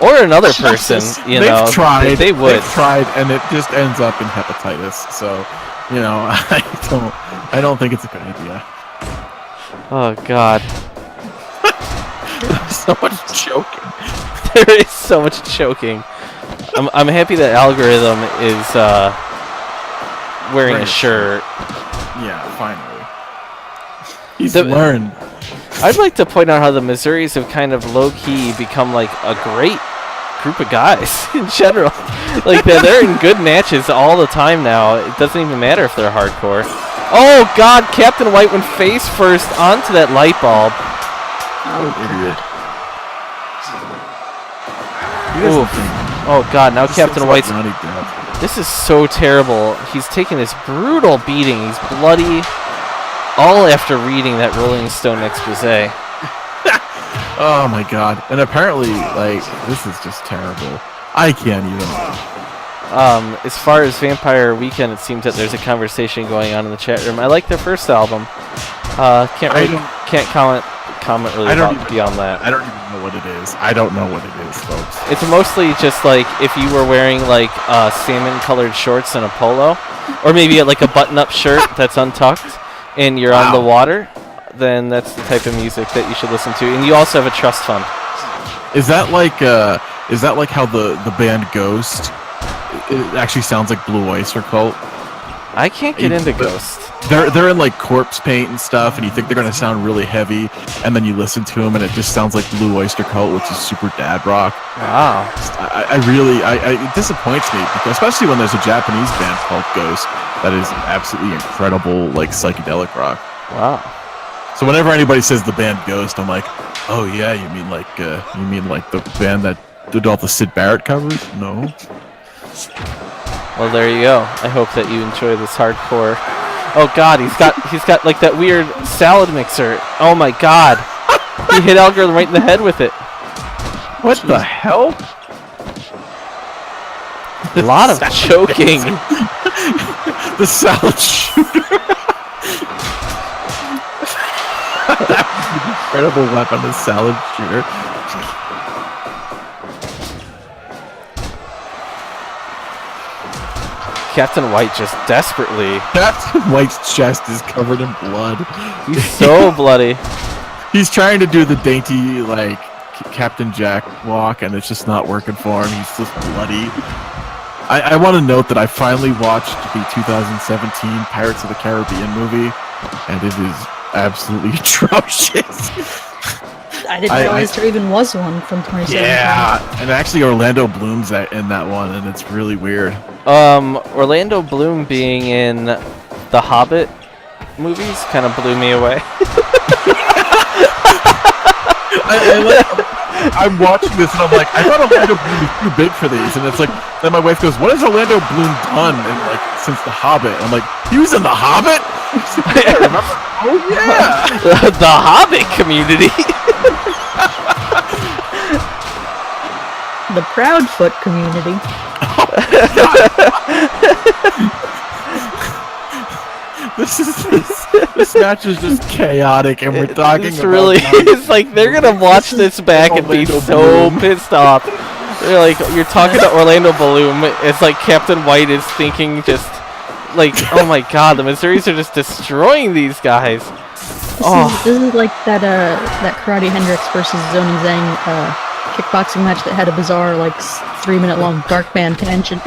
Or another person, They've tried. They would. They've tried, and it just ends up in hepatitis. So, I don't think it's a good idea. Oh God. So much choking. There is so much choking. I'm happy that Algorithm is wearing a shirt. Yeah, finally. He's learned. I'd like to point out how the Missouris have kind of low-key become like a great group of guys in general. Like they're in good matches all the time now. It doesn't even matter if they're hardcore. Oh God, Captain White went face first onto that light bulb. Oh, idiot. Oh God, now Captain White's... This is so terrible. He's taking this brutal beating. He's bloody. All after reading that Rolling Stone expose. Oh my God. And apparently, this is just terrible. I can't even. As far as Vampire Weekend, it seems that there's a conversation going on in the chat room. I like their first album. Can't comment really beyond that. I don't even know what it is. I don't know what it is, folks. It's mostly just like if you were wearing like salmon-colored shorts and a polo, or maybe like a button-up shirt that's untucked, and you're on the water, then that's the type of music that you should listen to. And you also have a trust fund. Is that like how the band Ghost? It actually sounds like Blue Oyster Cult. I can't get into Ghost. They're in like corpse paint and stuff, and you think they're gonna sound really heavy, and then you listen to them, and it just sounds like Blue Oyster Cult, which is super dad rock. Wow. It disappoints me, because especially when there's a Japanese band called Ghost that is absolutely incredible, like psychedelic rock. Wow. So whenever anybody says the band Ghost, I'm like, oh yeah, you mean like the band that did all the Syd Barrett covers? No. Well, there you go. I hope that you enjoy this hardcore. Oh God, he's got like that weird salad mixer. Oh my God, he hit Algorithm right in the head with it. What the hell? A lot of choking. The salad shooter. That was an incredible weapon, the salad shooter. Captain White just desperately. Captain White's chest is covered in blood. He's so bloody. He's trying to do the dainty, like, Captain Jack walk, and it's just not working for him. He's just bloody. I want to note that I finally watched the 2017 Pirates of the Caribbean movie, and it is absolutely atrocious. I didn't realize there even was one from 2017. Yeah, and actually Orlando Bloom's in that one, and it's really weird. Orlando Bloom being in the Hobbit movies kind of blew me away. I'm watching this and I'm like, I thought Orlando Bloom was too big for these, and it's like, then my wife goes, "What has Orlando Bloom done since The Hobbit?" I'm like, "He was in The Hobbit." Yeah, remember? Oh yeah, the Hobbit community. The Proudfoot community. This match is just chaotic, and we're talking It's about really, it's like they're gonna watch this back and be so pissed off. They're like, you're talking to Orlando Bloom. It's like Captain White is thinking just like, oh my god, the Missouris are just destroying these guys. This is like that Karate Hendrix versus Zoni Zhang kickboxing match that had a bizarre 3-minute long dark band tangent.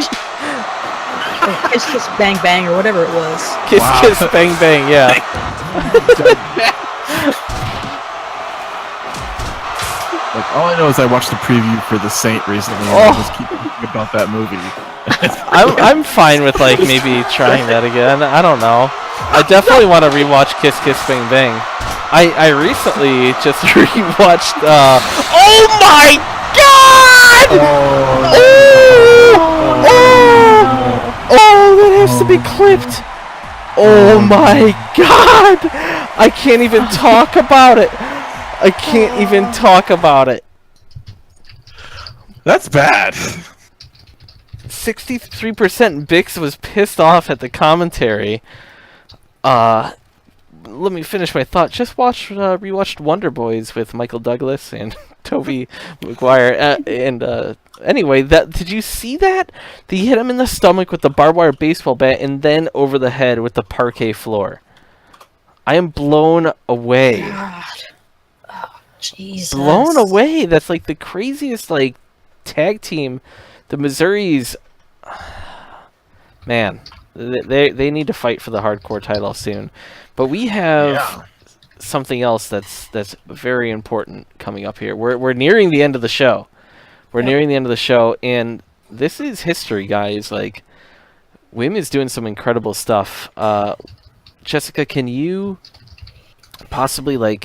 Kiss Kiss Bang Bang or whatever it was. Kiss Kiss Bang Bang, yeah. All I know is I watched the preview for The Saint recently, and I just keep thinking about that movie. I'm fine with maybe trying that again. I don't know. I definitely want to rewatch Kiss Kiss Bang Bang. I recently just rewatched. Oh my god! Oh, that has to be clipped. Oh my god! I can't even talk about it. I can't even talk about it. That's bad. 63% Bix was pissed off at the commentary. Let me finish my thought. Just rewatched Wonder Boys with Michael Douglas and Tobey Maguire. Anyway, did you see that? They hit him in the stomach with the barbed wire baseball bat and then over the head with the parquet floor. I am blown away. God. Oh, Jesus. Blown away. That's the craziest tag team. The Missouris, man, they need to fight for the hardcore title soon. But we have something else that's very important coming up here. We're nearing the end of the show. We're nearing the end of the show, and this is history, guys. Wim is doing some incredible stuff. Jessica, can you possibly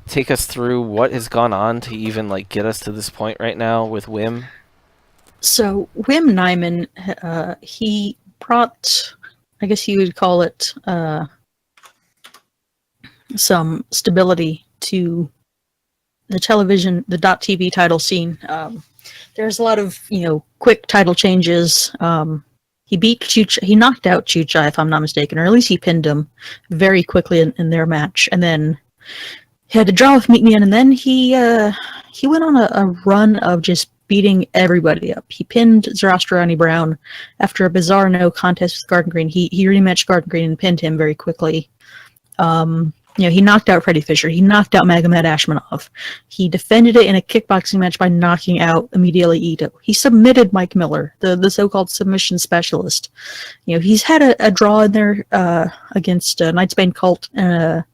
take us through what has gone on to even get us to this point right now with Wim? So Wim Nyman, he brought, I guess you would call it, some stability to the television, the .tv title scene. There's a lot of quick title changes. He beat Chucha, he knocked out Chucha, if I'm not mistaken, or at least he pinned him very quickly in their match, and then he had to draw with Meet Me In, and then he went on a run of just beating everybody up. He pinned Zoroastriani Brown after a bizarre no contest with Garden Green. He rematched Garden Green and pinned him very quickly. He knocked out Freddie Fisher. He knocked out Magomed Ashmanov. He defended it in a kickboxing match by knocking out Emilio Ito. He submitted Mike Miller, the so-called submission specialist. He's had a draw in there against Knightsbane Cult, an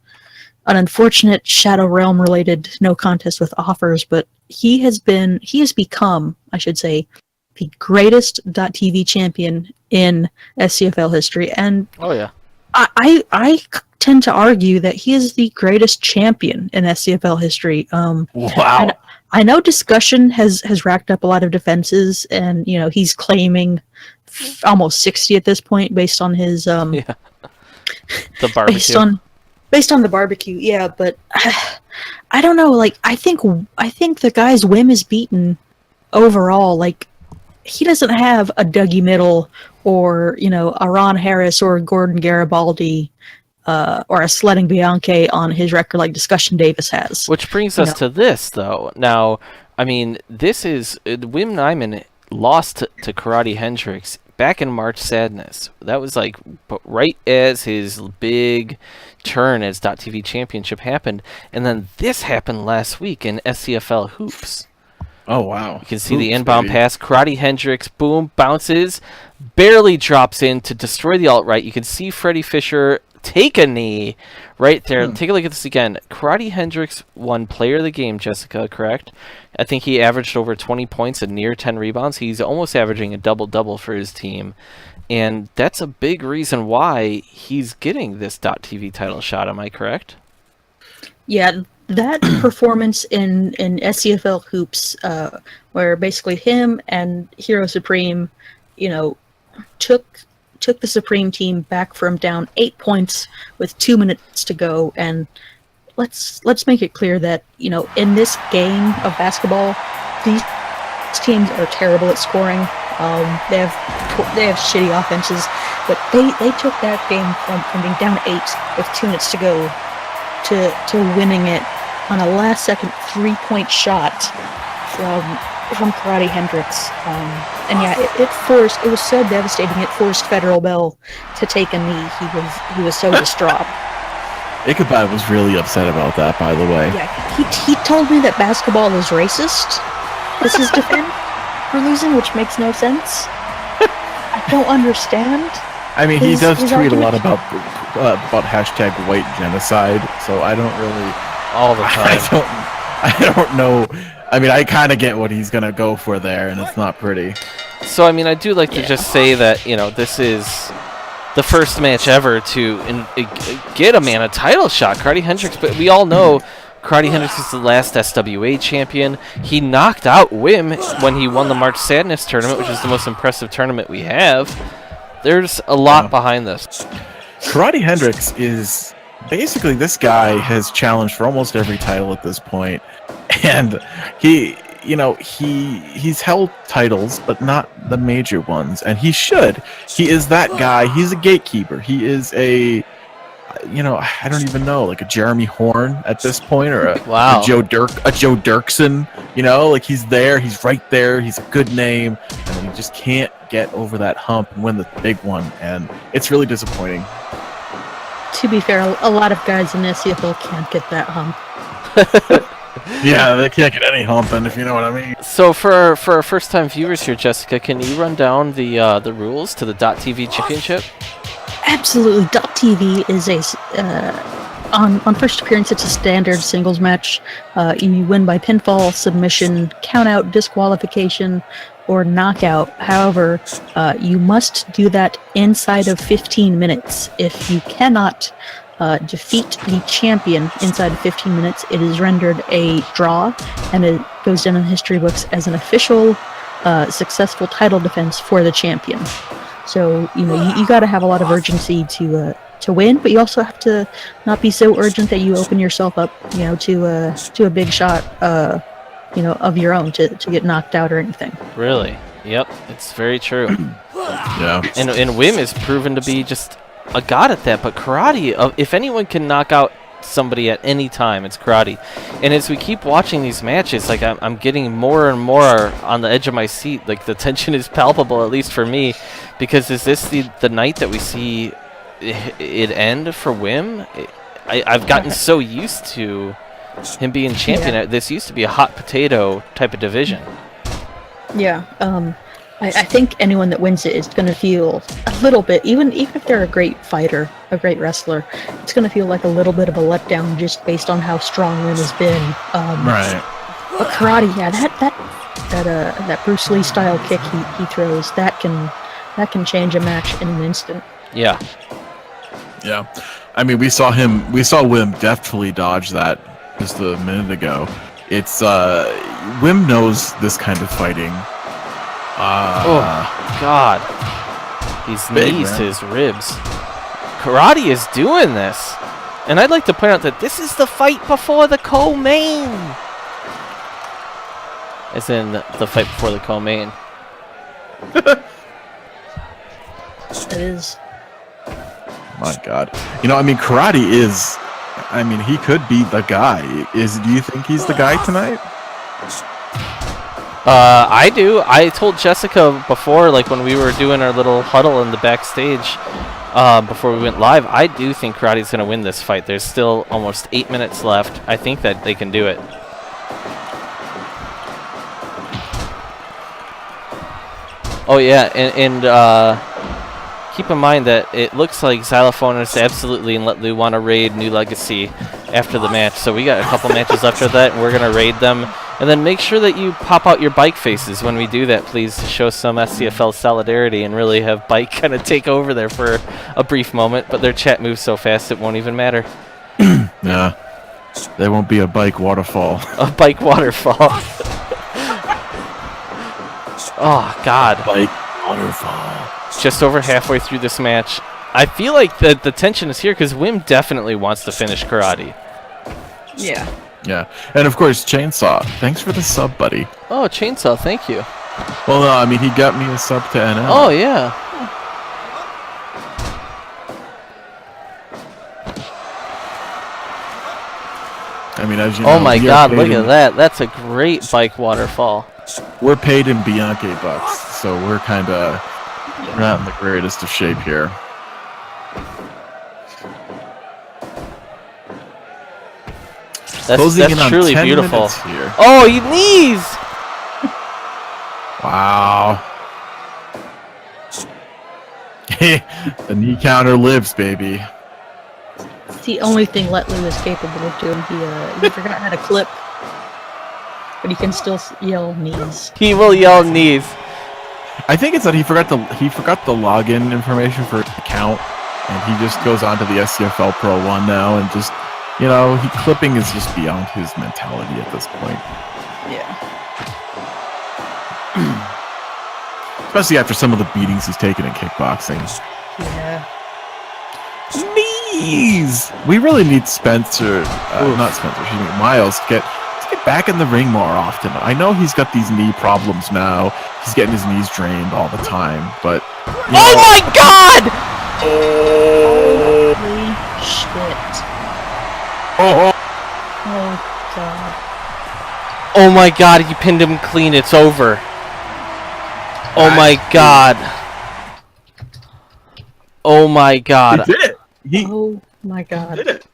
unfortunate Shadow Realm related no contest with offers, but he has become, I should say, the greatest .tv champion in SCFL history. And I tend to argue that he is the greatest champion in SCFL history. Wow. I know discussion has racked up a lot of defenses, and he's claiming almost 60 at this point based on his the barbecue. Based on the barbecue, yeah, but I don't know. I think the guys Wim is beaten overall. He doesn't have a Dougie Middle or a Ron Harris or a Gordon Garibaldi or a Sledding Bianchi on his record like Discussion Davis has. Which brings us to this, though. Now, I mean, this is Wim Nyman lost to Karate Hendrix back in March Sadness. That was right as his big turn as .tv championship happened, and then this happened last week in SCFL Hoops. Oh, wow. You can see the inbound pass. Karate Hendricks, boom, bounces, barely drops in to destroy the alt-right. You can see Freddie Fisher take a knee right there. Take a look at this again. Karate Hendricks won player of the game, Jessica, correct? I think he averaged over 20 points and near 10 rebounds. He's almost averaging a double-double for his team. And that's a big reason why he's getting this .TV title shot. Am I correct? Yeah, that performance in SCFL hoops, where basically him and Hero Supreme, took the Supreme team back from down 8 points with 2 minutes to go. And let's make it clear that in this game of basketball, these teams are terrible at scoring. They have shitty offenses, but they took that game from being down 8 with 2 minutes to go to winning it on a last-second 3-point shot from Karate Hendricks. And yeah, it was so devastating. It forced Federal Bell to take a knee. He was so distraught. Ichabod was really upset about that, by the way. Yeah, he told me that basketball is racist. This is defend for losing, which makes no sense. I don't understand. I mean, he does tweet a lot about hashtag white genocide, so I don't really... All the time. I don't know. I mean, I kind of get what he's going to go for there, and it's not pretty. So, I mean, I do like to just say that, this is the first match ever to get a man a title shot, Karate Hendricks. But we all know Karate Hendricks is the last SWA champion. He knocked out Wim when he won the March Sadness tournament, which is the most impressive tournament we have. There's a lot behind this. Karate Hendricks is... Basically, this guy has challenged for almost every title at this point, and he's held titles, but not the major ones, and he should. He is that guy. He's a gatekeeper. He is I don't even know, like a Jeremy Horn at this point, or a Joe Dirksen. He's there. He's right there. He's a good name, and he just can't get over that hump and win the big one, and it's really disappointing. To be fair, a lot of guys in SCFL can't get that hump. Yeah, they can't get any humping, if you know what I mean. So for our first-time viewers here, Jessica, can you run down the rules to the .TV championship? Absolutely. .TV is on first appearance, it's a standard singles match. You win by pinfall, submission, countout, disqualification, or knockout. However, you must do that inside of 15 minutes. If you cannot defeat the champion inside of 15 minutes, it is rendered a draw, and it goes down in the history books as an official successful title defense for the champion. So you got to have a lot of urgency to win, but you also have to not be so urgent that you open yourself up, to a big shot, of your own to get knocked out or anything. Really? Yep, it's very true. Yeah. And Wim is proven to be just a god at that, but Karate, if anyone can knock out somebody at any time, it's Karate. And as we keep watching these matches, like I'm getting more and more on the edge of my seat. Like the tension is palpable, at least for me, because is this the night that we see it end for Wim? I've gotten so used to him being champion. Yeah. This used to be a hot potato type of division. Yeah, I think anyone that wins it is going to feel a little bit, even if they're a great fighter, a great wrestler, it's going to feel like a little bit of a letdown just based on how strong Wim has been. Right. But Karate, yeah, that Bruce Lee style kick he throws, that can change a match in an instant. Yeah. Yeah. I mean, we saw Wim deftly dodge that just a minute ago. It's Wim knows this kind of fighting. Oh God, he's knees to his ribs. Karate is doing this, and I'd like to point out that this is the fight before the co-main, as in the fight before the co-main. It is. My God, Karate is. He could be the guy. Do you think he's the guy tonight? I do. I told Jessica before, like when we were doing our little huddle in the backstage, before we went live, I do think Karate's going to win this fight. There's still almost 8 minutes left. I think that they can do it. Oh yeah, and keep in mind that it looks like Xylophonist absolutely and Let Lou want to raid New Legacy after the match. So we got a couple matches after that, and we're going to raid them. And then make sure that you pop out your bike faces when we do that, please, to show some SCFL solidarity and really have Bike kind of take over there for a brief moment. But their chat moves so fast it won't even matter. Yeah. There won't be a bike waterfall. A bike waterfall. Oh, God. Bike waterfall. Just over halfway through this match. I feel like the tension is here because Wim definitely wants to finish Karate. Yeah. Yeah. And of course, Chainsaw. Thanks for the sub, buddy. Oh, Chainsaw, thank you. Well, no, I mean, he got me a sub to NL. Oh, yeah. I mean, as you know, Oh my we are God, paid look in- at that. That's a great bike waterfall. We're paid in Bianchi bucks, so we're not in the greatest of shape here. Closing in That's on truly 10 beautiful. minutes here. Oh, he knees! Wow. The knee counter lives, baby. It's the only thing Let Lou is capable of doing. He forgot how to clip, but he can still yell knees. He will yell knees. I think it's that he forgot the login information for his account, and he just goes on to the SCFL Pro 1 now, and just, you know, clipping is just beyond his mentality at this point. Yeah. Especially after some of the beatings he's taken in kickboxing. Yeah. Knees! We really need Spencer, not Spencer, excuse me, Miles, to get back in the ring more often. I know he's got these knee problems now. He's getting his knees drained all the time, but... Oh my God! Holy shit. Oh, Oh God. Oh my God, he pinned him clean. It's over. Oh my God. Oh my God. he did it! Oh my God. Did it!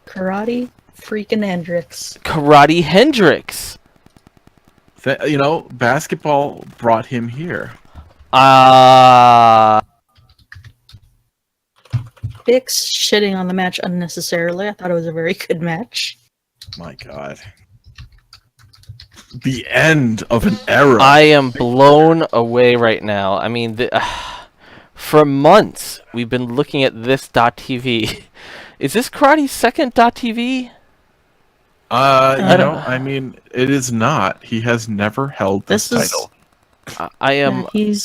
Karate freaking Hendrix. Karate Hendrix. You know, basketball brought him here. Bix shitting on the match unnecessarily. I thought it was a very good match. My God. The end of an era. I am blown away right now. I mean, for months, we've been looking at this .tv. Is this Karate's second .tv? I mean, it is not. He has never held this title. I am... Yeah,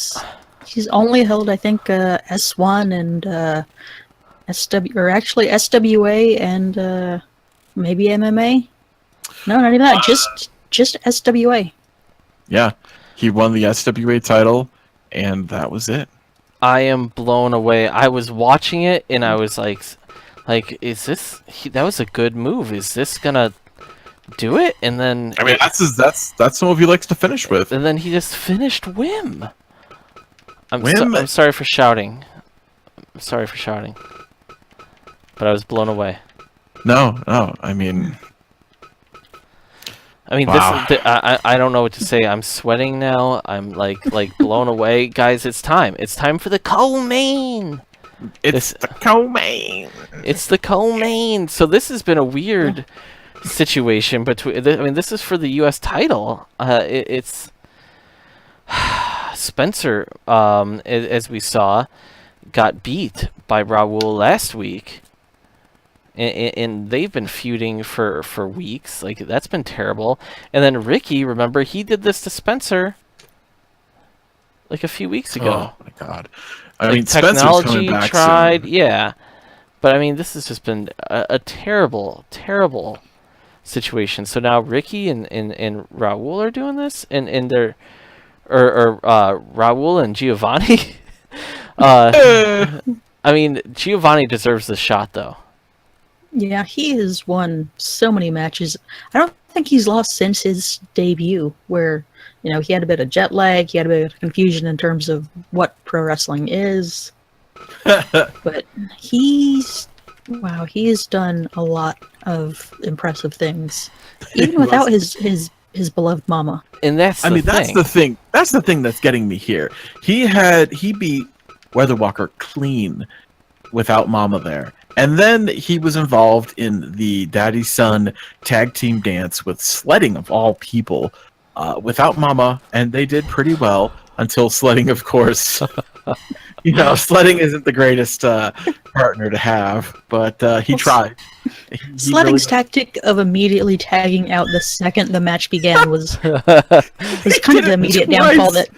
he's only held, I think, S1 and SWA and maybe MMA. No, not even that. Just SWA. Yeah, he won the SWA title, and that was it. I am blown away. I was watching it, and I was like, is this... that was a good move. Is this gonna do it? And then... I mean, that's the move he likes to finish with. And then he just finished Wim. I'm Wim? sorry for shouting. I'm sorry for shouting. But I was blown away. No, I mean... wow. I don't know what to say. I'm sweating now. I'm like blown away. Guys, it's time. It's time for the co-main. It's the co-main. It's the co-main. So this has been a weird situation between... I mean, this is for the U.S. title. It's... Spencer, as we saw, got beat by Raoul last week. And they've been feuding for weeks. Like, that's been terrible. And then Ricky, remember, he did this to Spencer like a few weeks ago. Oh my God! I like, mean, Spencer's coming technology back tried, soon. yeah. But I mean, this has just been a terrible, terrible situation. So now Ricky and Raoul are doing this, and they're Raoul and Giovanni. I mean, Giovanni deserves the shot, though. Yeah, he has won so many matches. I don't think he's lost since his debut, where, you know, he had a bit of jet lag, he had a bit of confusion in terms of what pro wrestling is. But he has done a lot of impressive things. Even without his his beloved mama. And that's the thing. that's the thing. That's the thing that's getting me here. He beat Weatherwalker clean without Mama there. And then he was involved in the daddy-son tag team dance with Sledding, of all people, without Mama, and they did pretty well until Sledding, of course. Sledding isn't the greatest partner to have, but he tried. Sledding's tactic of immediately tagging out the second the match began was kind of the immediate downfall. That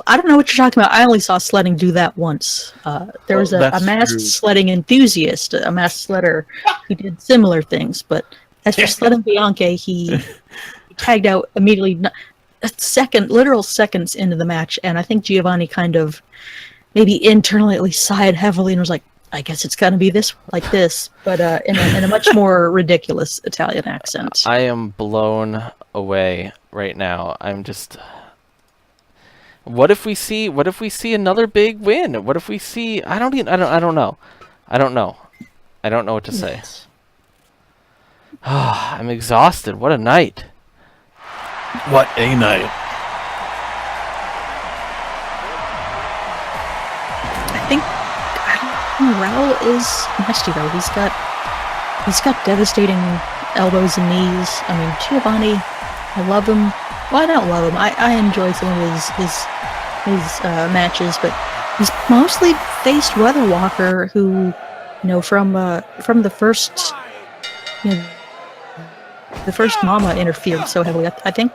I don't know what you're talking about. I only saw Sledding do that once. There was a masked sledding enthusiast, a masked sledder, who did similar things. But as for Sledding Bianchi, he tagged out immediately, literal seconds into the match, and I think Giovanni kind of, maybe internally at least, sighed heavily and was like, I guess it's gonna be this, but in a much more ridiculous Italian accent. I am blown away right now. I'm just. What if we see another big win? What if we see? I don't know. I don't know what to say. I'm exhausted. What a night. What a night. I think Raoul is nasty though. He's got devastating elbows and knees. I mean, Giovanni, I love him. Well, I don't love him. I enjoy some of his matches, but he's mostly faced Weatherwalker, who, from the first, the first Mama interfered so heavily. I think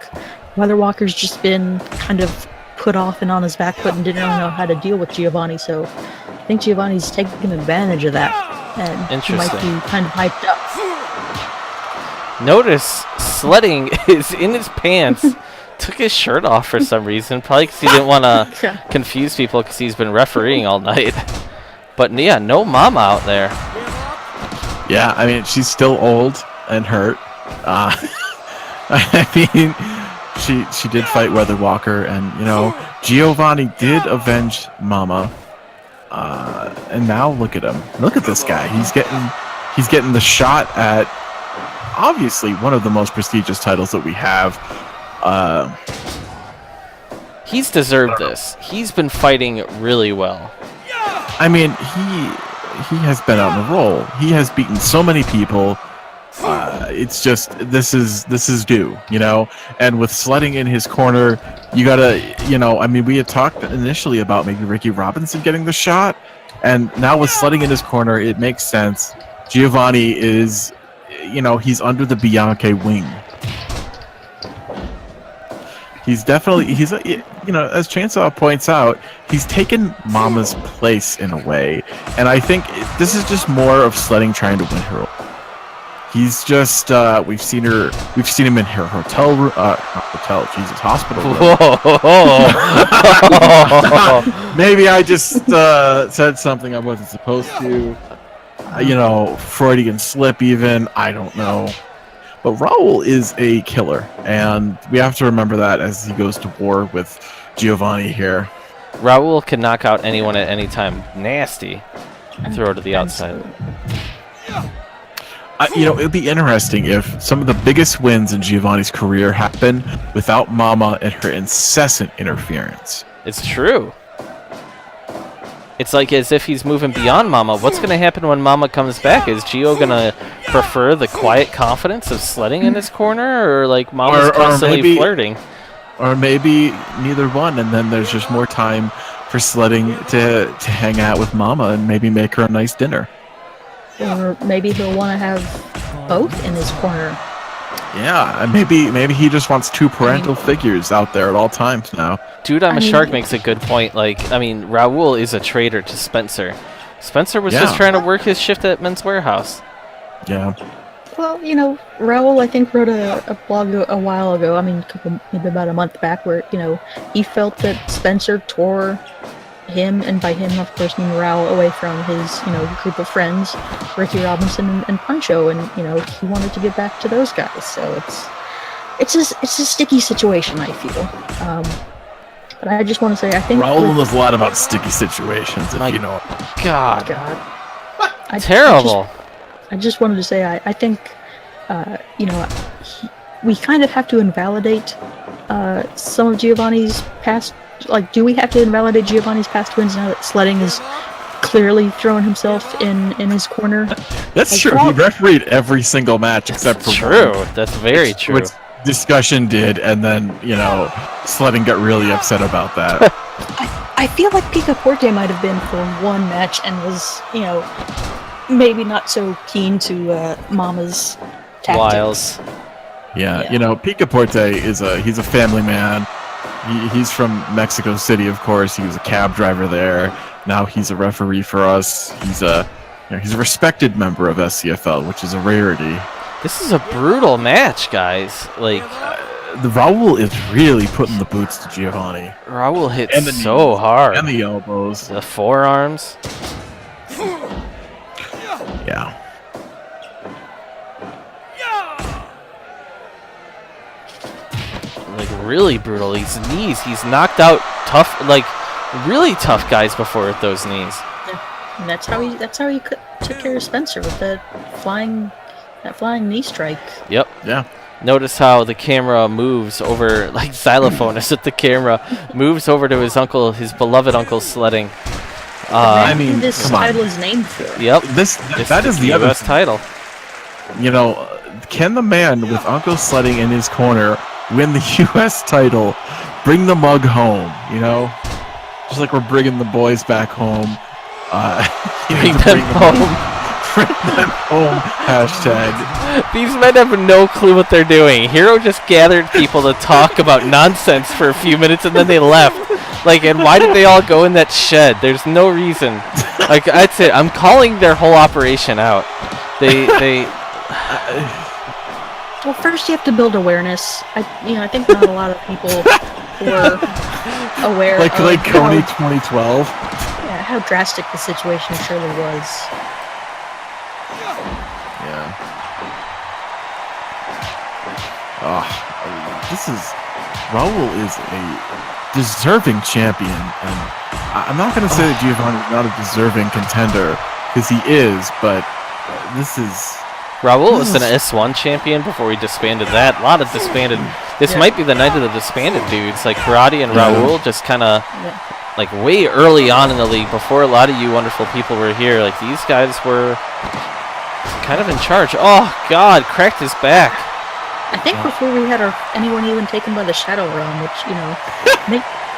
Weatherwalker's just been kind of put off and on his back foot and didn't really know how to deal with Giovanni. So I think Giovanni's taking advantage of that, and he might be kind of hyped up. Notice Sledding is in his pants. Took his shirt off for some reason, probably because he didn't want to confuse people because he's been refereeing all night. But yeah, no Mama out there. Yeah, I mean, she's still old and hurt. I mean, she did fight Weatherwalker, and Giovanni did avenge Mama. And now look at him. Look at this guy. He's getting the shot at obviously one of the most prestigious titles that we have. He's deserved this. He's been fighting really well. I mean, he has been on a roll. He has beaten so many people. It's just this is due, And with Sledding in his corner, you gotta, I mean, we had talked initially about maybe Ricky Robinson getting the shot, and now with Sledding in his corner, it makes sense. Giovanni is, he's under the Bianchi wing. He's as Chainsaw points out, he's taken Mama's place in a way, and I think this is just more of Sledding trying to win her. He's just we've seen him in her hospital room. Maybe I just said something I wasn't supposed to. Freudian slip even. I don't know. But Raoul is a killer, and we have to remember that as he goes to war with Giovanni here. Raoul can knock out anyone at any time. Nasty. Throw to the outside. It would be interesting if some of the biggest wins in Giovanni's career happened without Mama and her incessant interference. It's true. It's like as if he's moving beyond Mama. What's going to happen when Mama comes back? Is Gio going to prefer the quiet confidence of Sledding in his corner, or like Mama's constantly flirting? Or maybe neither one, and then there's just more time for Sledding to hang out with Mama and maybe make her a nice dinner. Or maybe he'll want to have both in his corner. Yeah, and maybe he just wants two parental figures out there at all times now. Dude, I'm a Shark makes a good point. Raoul is a traitor to Spencer. Spencer was just trying to work his shift at Men's Warehouse. Yeah. Well, Raoul, I think, wrote a blog a while ago, maybe about a month back, where, he felt that Spencer tore him, and by him, of course, mean Raoul, away from his, group of friends, Ricky Robinson and Pancho, and, he wanted to get back to those guys. So it's a sticky situation, I feel. But I just want to say, I think Raoul knows a lot about sticky situations, if you know. God. I Terrible. I just wanted to say, I think, we kind of have to invalidate some of Giovanni's past. Like, do we have to invalidate Giovanni's past wins now that Sledding is clearly throwing himself in his corner? That's Like, true. He refereed every single match except for True. one. That's very true. Which discussion did, and then Sledding got really upset about that. I feel like Picaporte might have been for one match and was, maybe not so keen to Mama's tactics. Wiles. Yeah, Yeah. Picaporte he's a family man. He's from Mexico City, of course. He was a cab driver there. Now he's a referee for us. He's a respected member of SCFL, which is a rarity. This is a brutal match, guys. Like, The Raoul is really putting the boots to Giovanni. Raoul hits And the so knees. hard. And the elbows. The forearms. Yeah. Like, really brutal. These knees, he's knocked out tough, like, really tough guys before with those knees. And that's how he took care of Spencer with that flying knee strike. Yep. Yeah. Notice how the camera moves over, like xylophonist with the camera, moves over to his uncle, his beloved Uncle Sledding. I mean, this come on. title is named for. Yep. That is the other US title. Can the man with Uncle Sledding in his corner win the U.S. title, bring the mug home, Just like we're bringing the boys back home. Bring them home. Bring them home, hashtag. These men have no clue what they're doing. Hero just gathered people to talk about nonsense for a few minutes and then they left. Like, and why did they all go in that shed? There's no reason. Like, that's it. I'm calling their whole operation out. They Well, first you have to build awareness. I think not a lot of people were aware Like of Coney 2012. how drastic the situation surely was. Yeah. Raoul is a deserving champion, and I'm not going to say that Giovanni's not a deserving contender, because he is, but this is... Raoul was an S1 champion before we disbanded that. A lot of disbanded. This might be the night of the disbanded dudes. Like Karate and Raoul just kind of like way early on in the league before a lot of you wonderful people were here. Like these guys were kind of in charge. Oh God, cracked his back. I think before we had anyone even taken by the Shadow Realm, which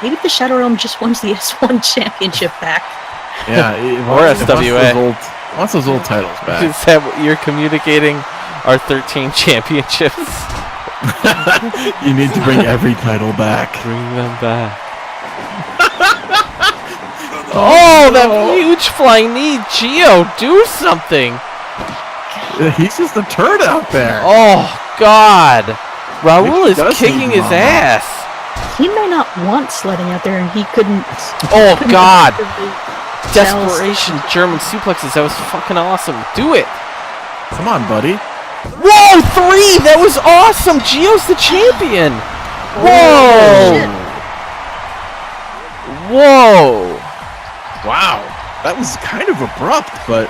maybe the Shadow Realm just wants the S1 championship back. Yeah, Or SWA. Wants those old titles back. Is that what you're communicating? Our 13 championships. You need to bring every title back. Bring them back. Oh, that huge flying knee. Gio, do something. He's just a turd out there. Oh, God. Raoul He is does kicking need his mama. ass. He may not want Sledding out there, and he couldn't. Oh, couldn't God. effectively Desperation German suplexes. That was fucking awesome. Do it. Come on, buddy. Whoa, 3. That was awesome. Gio's the champion. Whoa. shit. Whoa. Wow. That was kind of abrupt, but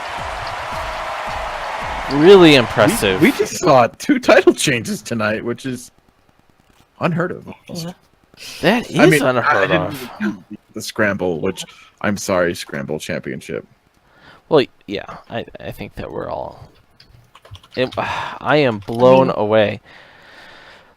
Really impressive. we just saw 2 title changes tonight, which is unheard of. Yeah. That is I mean, unheard I of. didn't count the Scramble, which I'm sorry, Scramble Championship. Well, yeah, I think that we're all... I am blown away.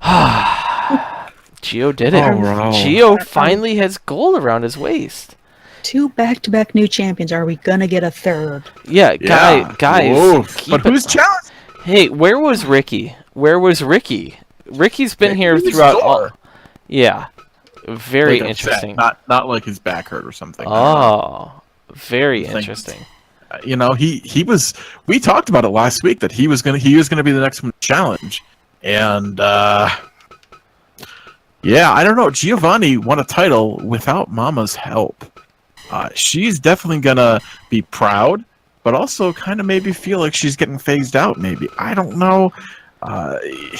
Gio did it. Oh, Raoul. Gio finally has gold around his waist. 2 back-to-back new champions. Are we gonna get a third? Yeah, guys. Oof. keep But it- who's challenged? Hey, where was Ricky? Where was Ricky? Ricky's been here He was throughout all... sore. Yeah. Very Like upset, interesting. Not like his back hurt or something. Oh, very Think- interesting. He was. We talked about it last week that he was gonna be the next one to challenge, and yeah, I don't know. Giovanni won a title without Mama's help. She's definitely gonna be proud, but also kind of maybe feel like she's getting phased out. Maybe I don't know. Maybe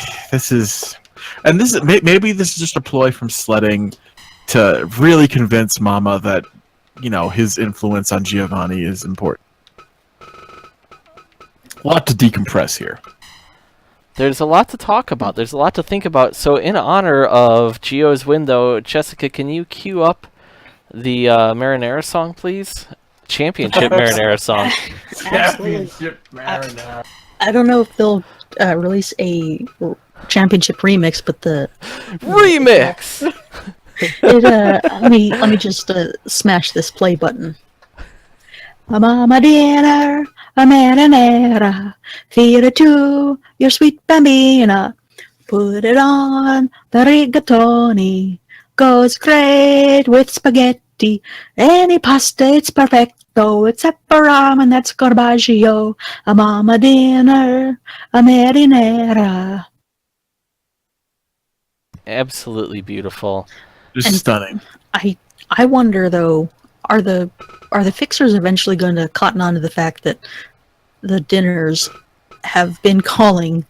this is just a ploy from Sledding to really convince Mama that his influence on Giovanni is important. A lot to decompress here. There's a lot to talk about. There's a lot to think about. So in honor of Gio's win, though, Jessica, can you cue up the Marinara song, please? Championship Marinara song. Absolutely. I don't know if they'll release a championship remix, but the Remix! let me just smash this play button. A mama dinner, a marinara, feed it to your sweet bambina. Put it on the rigatoni, goes great with spaghetti. Any pasta, it's perfecto, except for ramen, that's garbaggio. A mama dinner, a marinara. Absolutely beautiful. Just And- stunning. I wonder though, are the fixers eventually going to cotton on to the fact that the dinners have been calling,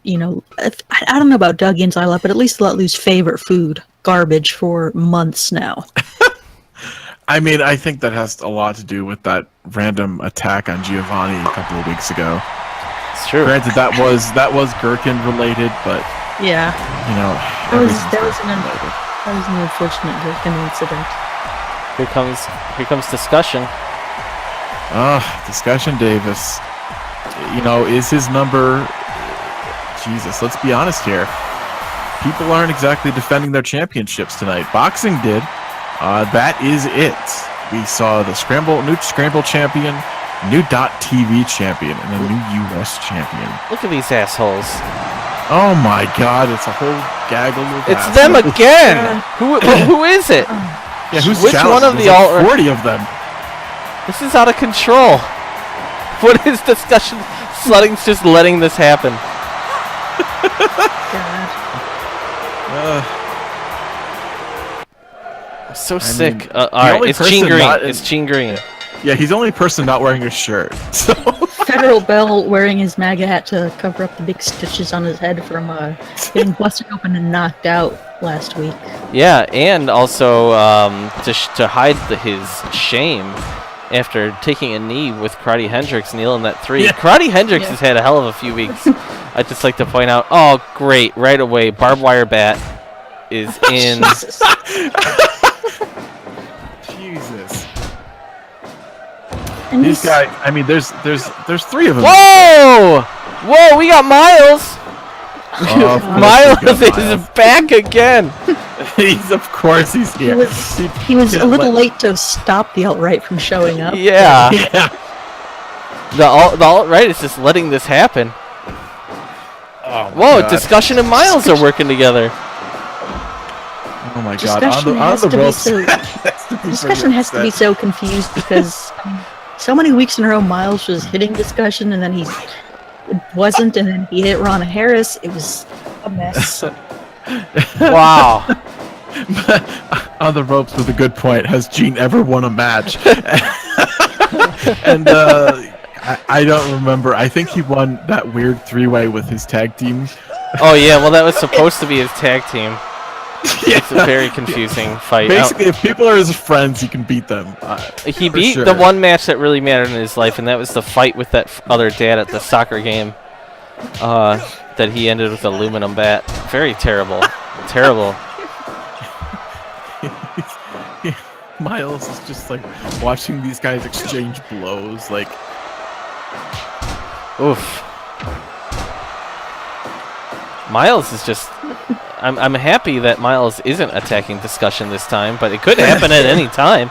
I don't know about Doug In's I Love, but at least Let Loose favorite food garbage for months now. I mean, I think that has a lot to do with that random attack on Giovanni a couple of weeks ago. It's true. Granted, that was Gherkin related, but Yeah, that was an unfortunate incident. Here comes discussion. Discussion Davis. Is his number... Jesus, let's be honest here. People aren't exactly defending their championships tonight. Boxing did. That is it. We saw the new Scramble champion, new .TV champion, and a new US champion. Look at these assholes. Oh my god, it's a whole gaggle of It's assholes. them again! Who is it? Yeah, who's Which one of There's the like alt- 40 of them. This is out of control. What is discussion? Slutting's just letting this happen. God. I'm so I sick. mean, Alright, only it's Gene person Green. not in- It's Gene Green. Yeah, he's the only person not wearing a shirt. So Federal Bell wearing his MAGA hat to cover up the big stitches on his head from getting busted open and knocked out last week. Yeah, and also to hide his shame after taking a knee with Karate Hendricks nailing that 3. Yeah. Karate Hendricks has had a hell of a few weeks. I'd just like to point out, oh great, right away, barbed wire bat is in. Jesus. Jesus. And These he's- guys, I mean, there's 3 of them. Whoa! Whoa, we got Miles! Oh, of course Miles we got is Miles. back again! Of course he's He here. was a little late to stop the alt-right from showing up. Yeah. Yeah. The alt-right is just letting this happen. Oh my Whoa, God. Discussion and Miles are working together. Oh my God. Discussion On the ropes. Discussion has to be so confused because so many weeks in a row Miles was hitting Discussion and then he wasn't, and then he hit Ron Harris. It was a mess. Wow. On the ropes with a good point. Has Gene ever won a match? And I don't remember. I think he won that weird 3-way with his tag team. Oh yeah, well that was supposed to be his tag team. It's a very confusing fight. Basically, if people are his friends, he can beat them. He for beat sure. the one match that really mattered in his life, and that was the fight with that other dad at the soccer game. That he ended with an aluminum bat. Very terrible. Terrible. Miles is just like watching these guys exchange blows. Like, Oof. Miles is just. I'm happy that Miles isn't attacking Discussion this time, but it could happen at any time.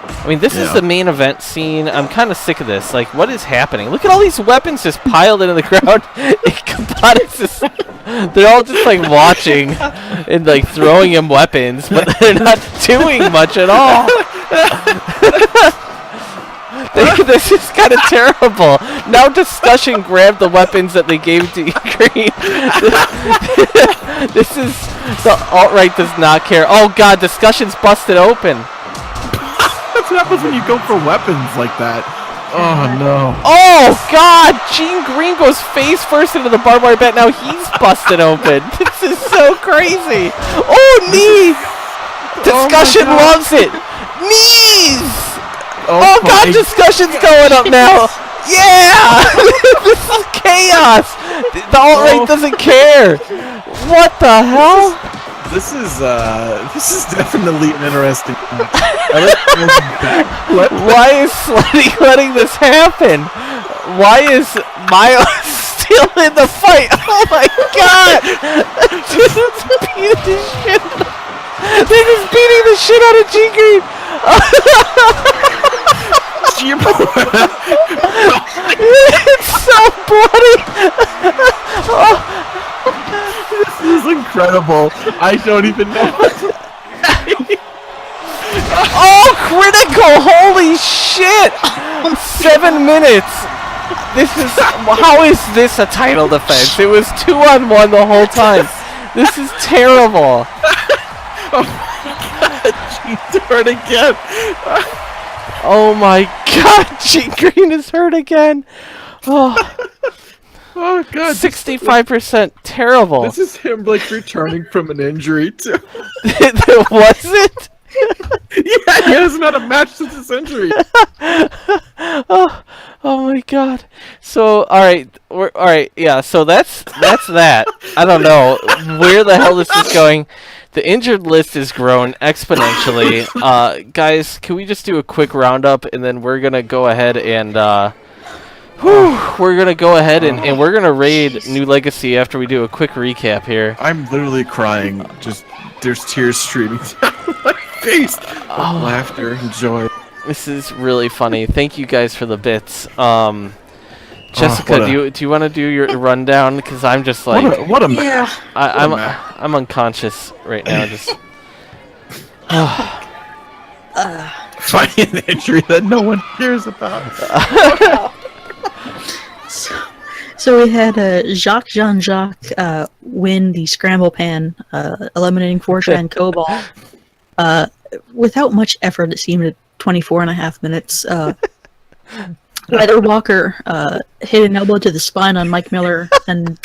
I mean, this is Yeah. the main event scene. I'm kind of sick of this. Like, what is happening? Look at all these weapons just piled into the ground. They're all just like watching and like throwing him weapons, but they're not doing much at all. This is kind of terrible. Now Discussion grabbed the weapons that they gave to Green. This is the alt-right does not care. Oh God, Discussion's busted open. that's what happens when you go for weapons like that. Oh no. Oh God, Gene Green goes face first into the barbed wire bat. Now he's busted open. This is so crazy. Oh, knee. Discussion loves it. Knees. Oh God, my- Discussion's going up now. Yeah! This is chaos! The alt-right doesn't care! What the hell? This is definitely an interesting. Why is Sleddy letting this happen? Why is Miles still in the fight? Oh my god! They're just beating the shit. They're just beating the shit out of G-Green. It's so bloody. This is incredible. I don't even know. Oh, critical! Holy shit! 7 minutes. This is how is this a title defense? It was 2-on-1 the whole time. This is terrible. Oh my god, she's hurt again. Oh my god, G-Green is hurt again. Oh, Oh god, 65% terrible. this is him like returning from an injury too. Was it? Yeah, he hasn't had a match since his injury. Oh my god. So all right, yeah, so that's that. I don't know where the hell this is going. The injured list has grown exponentially. Guys, can we just do a quick roundup and then we're gonna go ahead and we're gonna raid New Legacy after we do a quick recap here. I'm literally crying. Just there's tears streaming down my face. Laughter and joy. This is really funny. Thank you guys for the bits. Jessica, do you want to do your rundown? Because I'm just like what a Yeah. I'm unconscious right now. Just fighting an injury that no one cares about. So we had Jacques Jean-Jacques win the Scramble Pan, eliminating Forsha and Cobalt without much effort. It seemed at 24.5 minutes. Leather Walker hit an elbow to the spine on Mike Miller and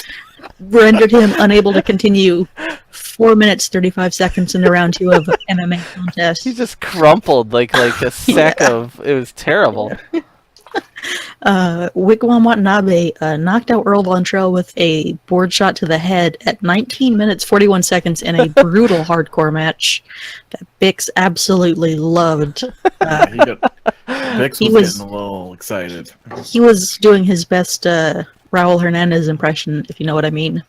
rendered him unable to continue 4 minutes 35 seconds into round 2 of MMA contest. he just crumpled like a sack of. It was terrible. Wigwam Watanabe knocked out Earl Von Trail with a board shot to the head at 19 minutes 41 seconds in a brutal hardcore match that Bix absolutely loved. Bix was getting a little excited. He was doing his best Raul Hernandez impression, if you know what I mean.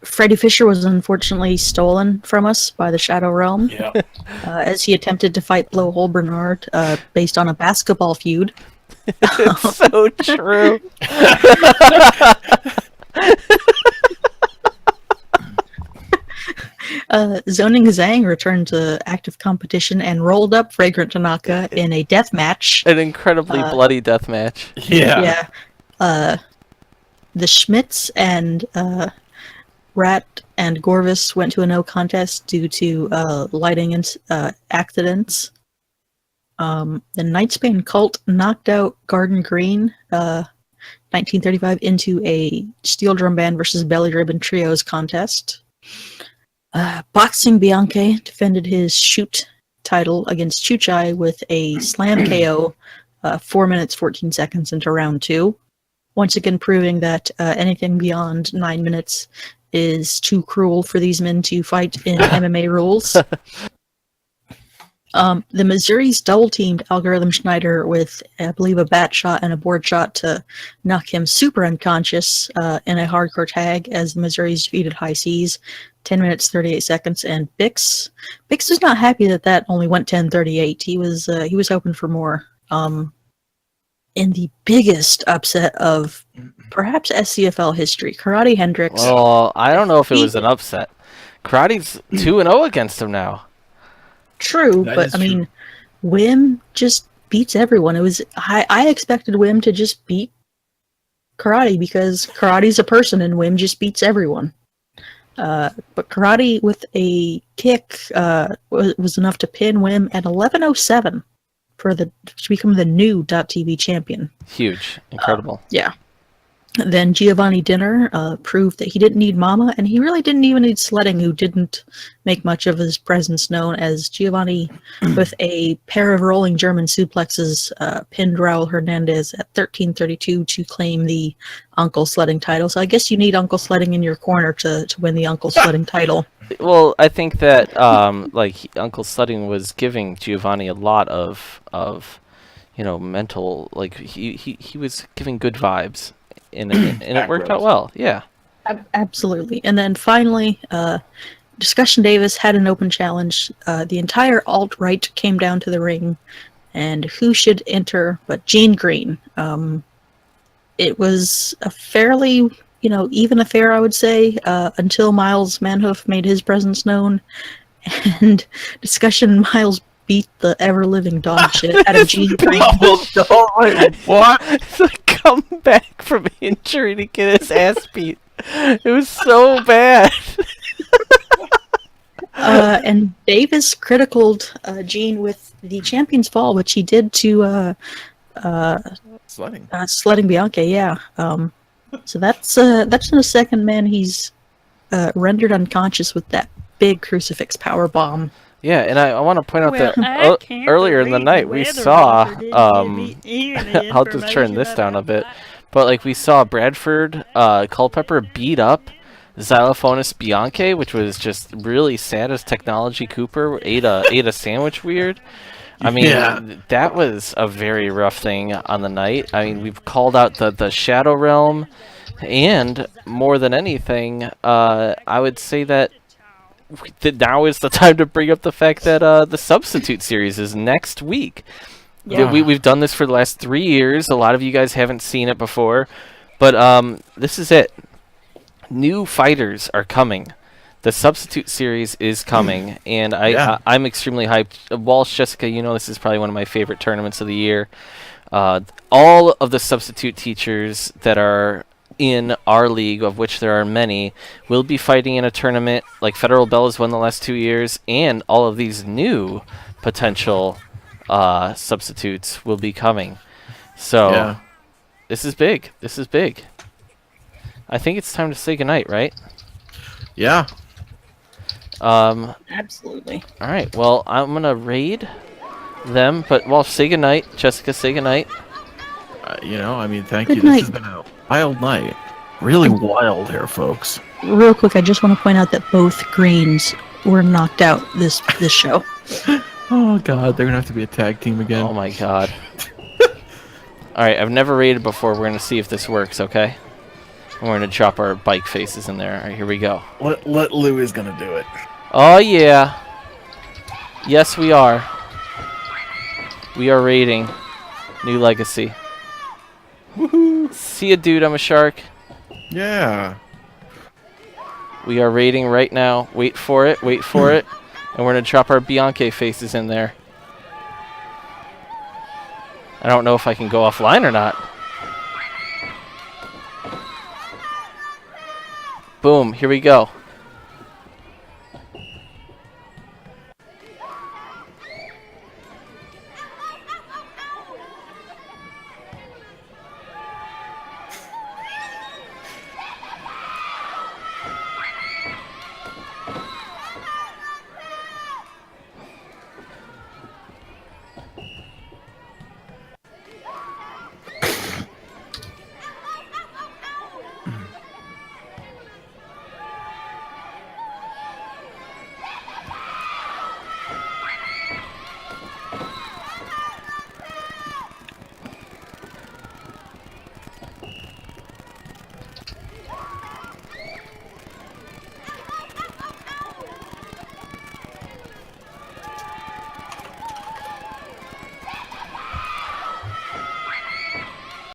Freddie Fisher was unfortunately stolen from us by the Shadow Realm. Yeah. As he attempted to fight Blowhole Bernard based on a basketball feud. It's so true. Zoning Zhang returned to active competition and rolled up Fragrant Tanaka in a death match. An incredibly bloody death match. Yeah. The Schmitz and Rat and Gorvis went to a no contest due to lighting accidents. The Nightspan Cult knocked out Garden Green 1935 into a Steel Drum Band versus Belly Ribbon Trios contest. Boxing Bianche defended his shoot title against Chuchai with a slam KO 4 minutes 14 seconds into round 2. Once again proving that anything beyond 9 minutes is too cruel for these men to fight in MMA rules. The Missouris double-teamed Algorithm Schneider with, I believe, a bat shot and a board shot to knock him super unconscious in a hardcore tag as the Missouris defeated High Seas, 10 minutes 38 seconds, and Bix is not happy that only went 10:38. He was hoping for more. In the biggest upset of perhaps SCFL history, Karate Hendricks. Well, I don't know if it was an upset. Karate's 2-0 against him now. True, That but is I mean, Wim just beats everyone. I expected Wim to just beat Karate because Karate's a person and Wim just beats everyone. But Karate with a kick was enough to pin Wim at 11:07 to become the new .TV champion. Huge. Incredible. Yeah. Then Giovanni Dinner proved that he didn't need Mama, and he really didn't even need Sledding, who didn't make much of his presence known, as Giovanni, with a pair of rolling German suplexes, pinned Raul Hernandez at 13:32 to claim the Uncle Sledding title. So I guess you need Uncle Sledding in your corner to win the Uncle Sledding title. Well, I think that Uncle Sledding was giving Giovanni a lot of mental, like he was giving good vibes. And it worked out well, yeah. Absolutely. And then finally, Discussion Davis had an open challenge. The entire alt-right came down to the ring, and who should enter but Gene Green. It was a fairly, even affair, I would say, until Miles Manhoof made his presence known, and Discussion Miles beat the ever-living dog shit out of Gene Green. What? It's a comeback from injury to get his ass beat. It was so bad. And Davis criticaled Gene with the Champion's Fall, which he did to Sledding Bianca, yeah. So that's the second man he's rendered unconscious with that big crucifix power bomb. Yeah, and I want to point out that earlier in the night we saw, I'll just turn this down a bit, but like we saw Bradford Culpepper beat up Xylophonist Bianche, which was just really sad as Technology Cooper ate a sandwich weird. I mean, that was a very rough thing on the night. I mean, we've called out the Shadow Realm, and more than anything, I would say that now is the time to bring up the fact that the Substitute Series is next week. Yeah. We've done this for the last 3 years. A lot of you guys haven't seen it before, but this is it. New fighters are coming. The Substitute Series is coming, and I'm extremely hyped. Walsh, Jessica, this is probably one of my favorite tournaments of the year. All of the Substitute teachers that are in our league, of which there are many, will be fighting in a tournament like Federal Bell has won the last 2 years, and all of these new potential substitutes will be coming. So this is big. This is big. I think it's time to say goodnight, right? Yeah. Absolutely. All right. Well, I'm gonna raid them, but Walsh, say goodnight. Jessica, say goodnight. Thank Good you. night. This has been a wild night. Really wild here, folks. Real quick, I just want to point out that both Greens were knocked out this show. Oh god, they're gonna have to be a tag team again. Oh my god. All right, I've never raided before. We're gonna see if this works, okay? And we're gonna drop our bike faces in there. All right, here we go. Let Lou is gonna do it. Oh yeah. Yes, we are. We are raiding New Legacy. Woohoo! See ya, dude. I'm a shark. Yeah. We are raiding right now. Wait for it. Wait for it. And we're going to drop our Bianche faces in there. I don't know if I can go offline or not. Boom. Here we go.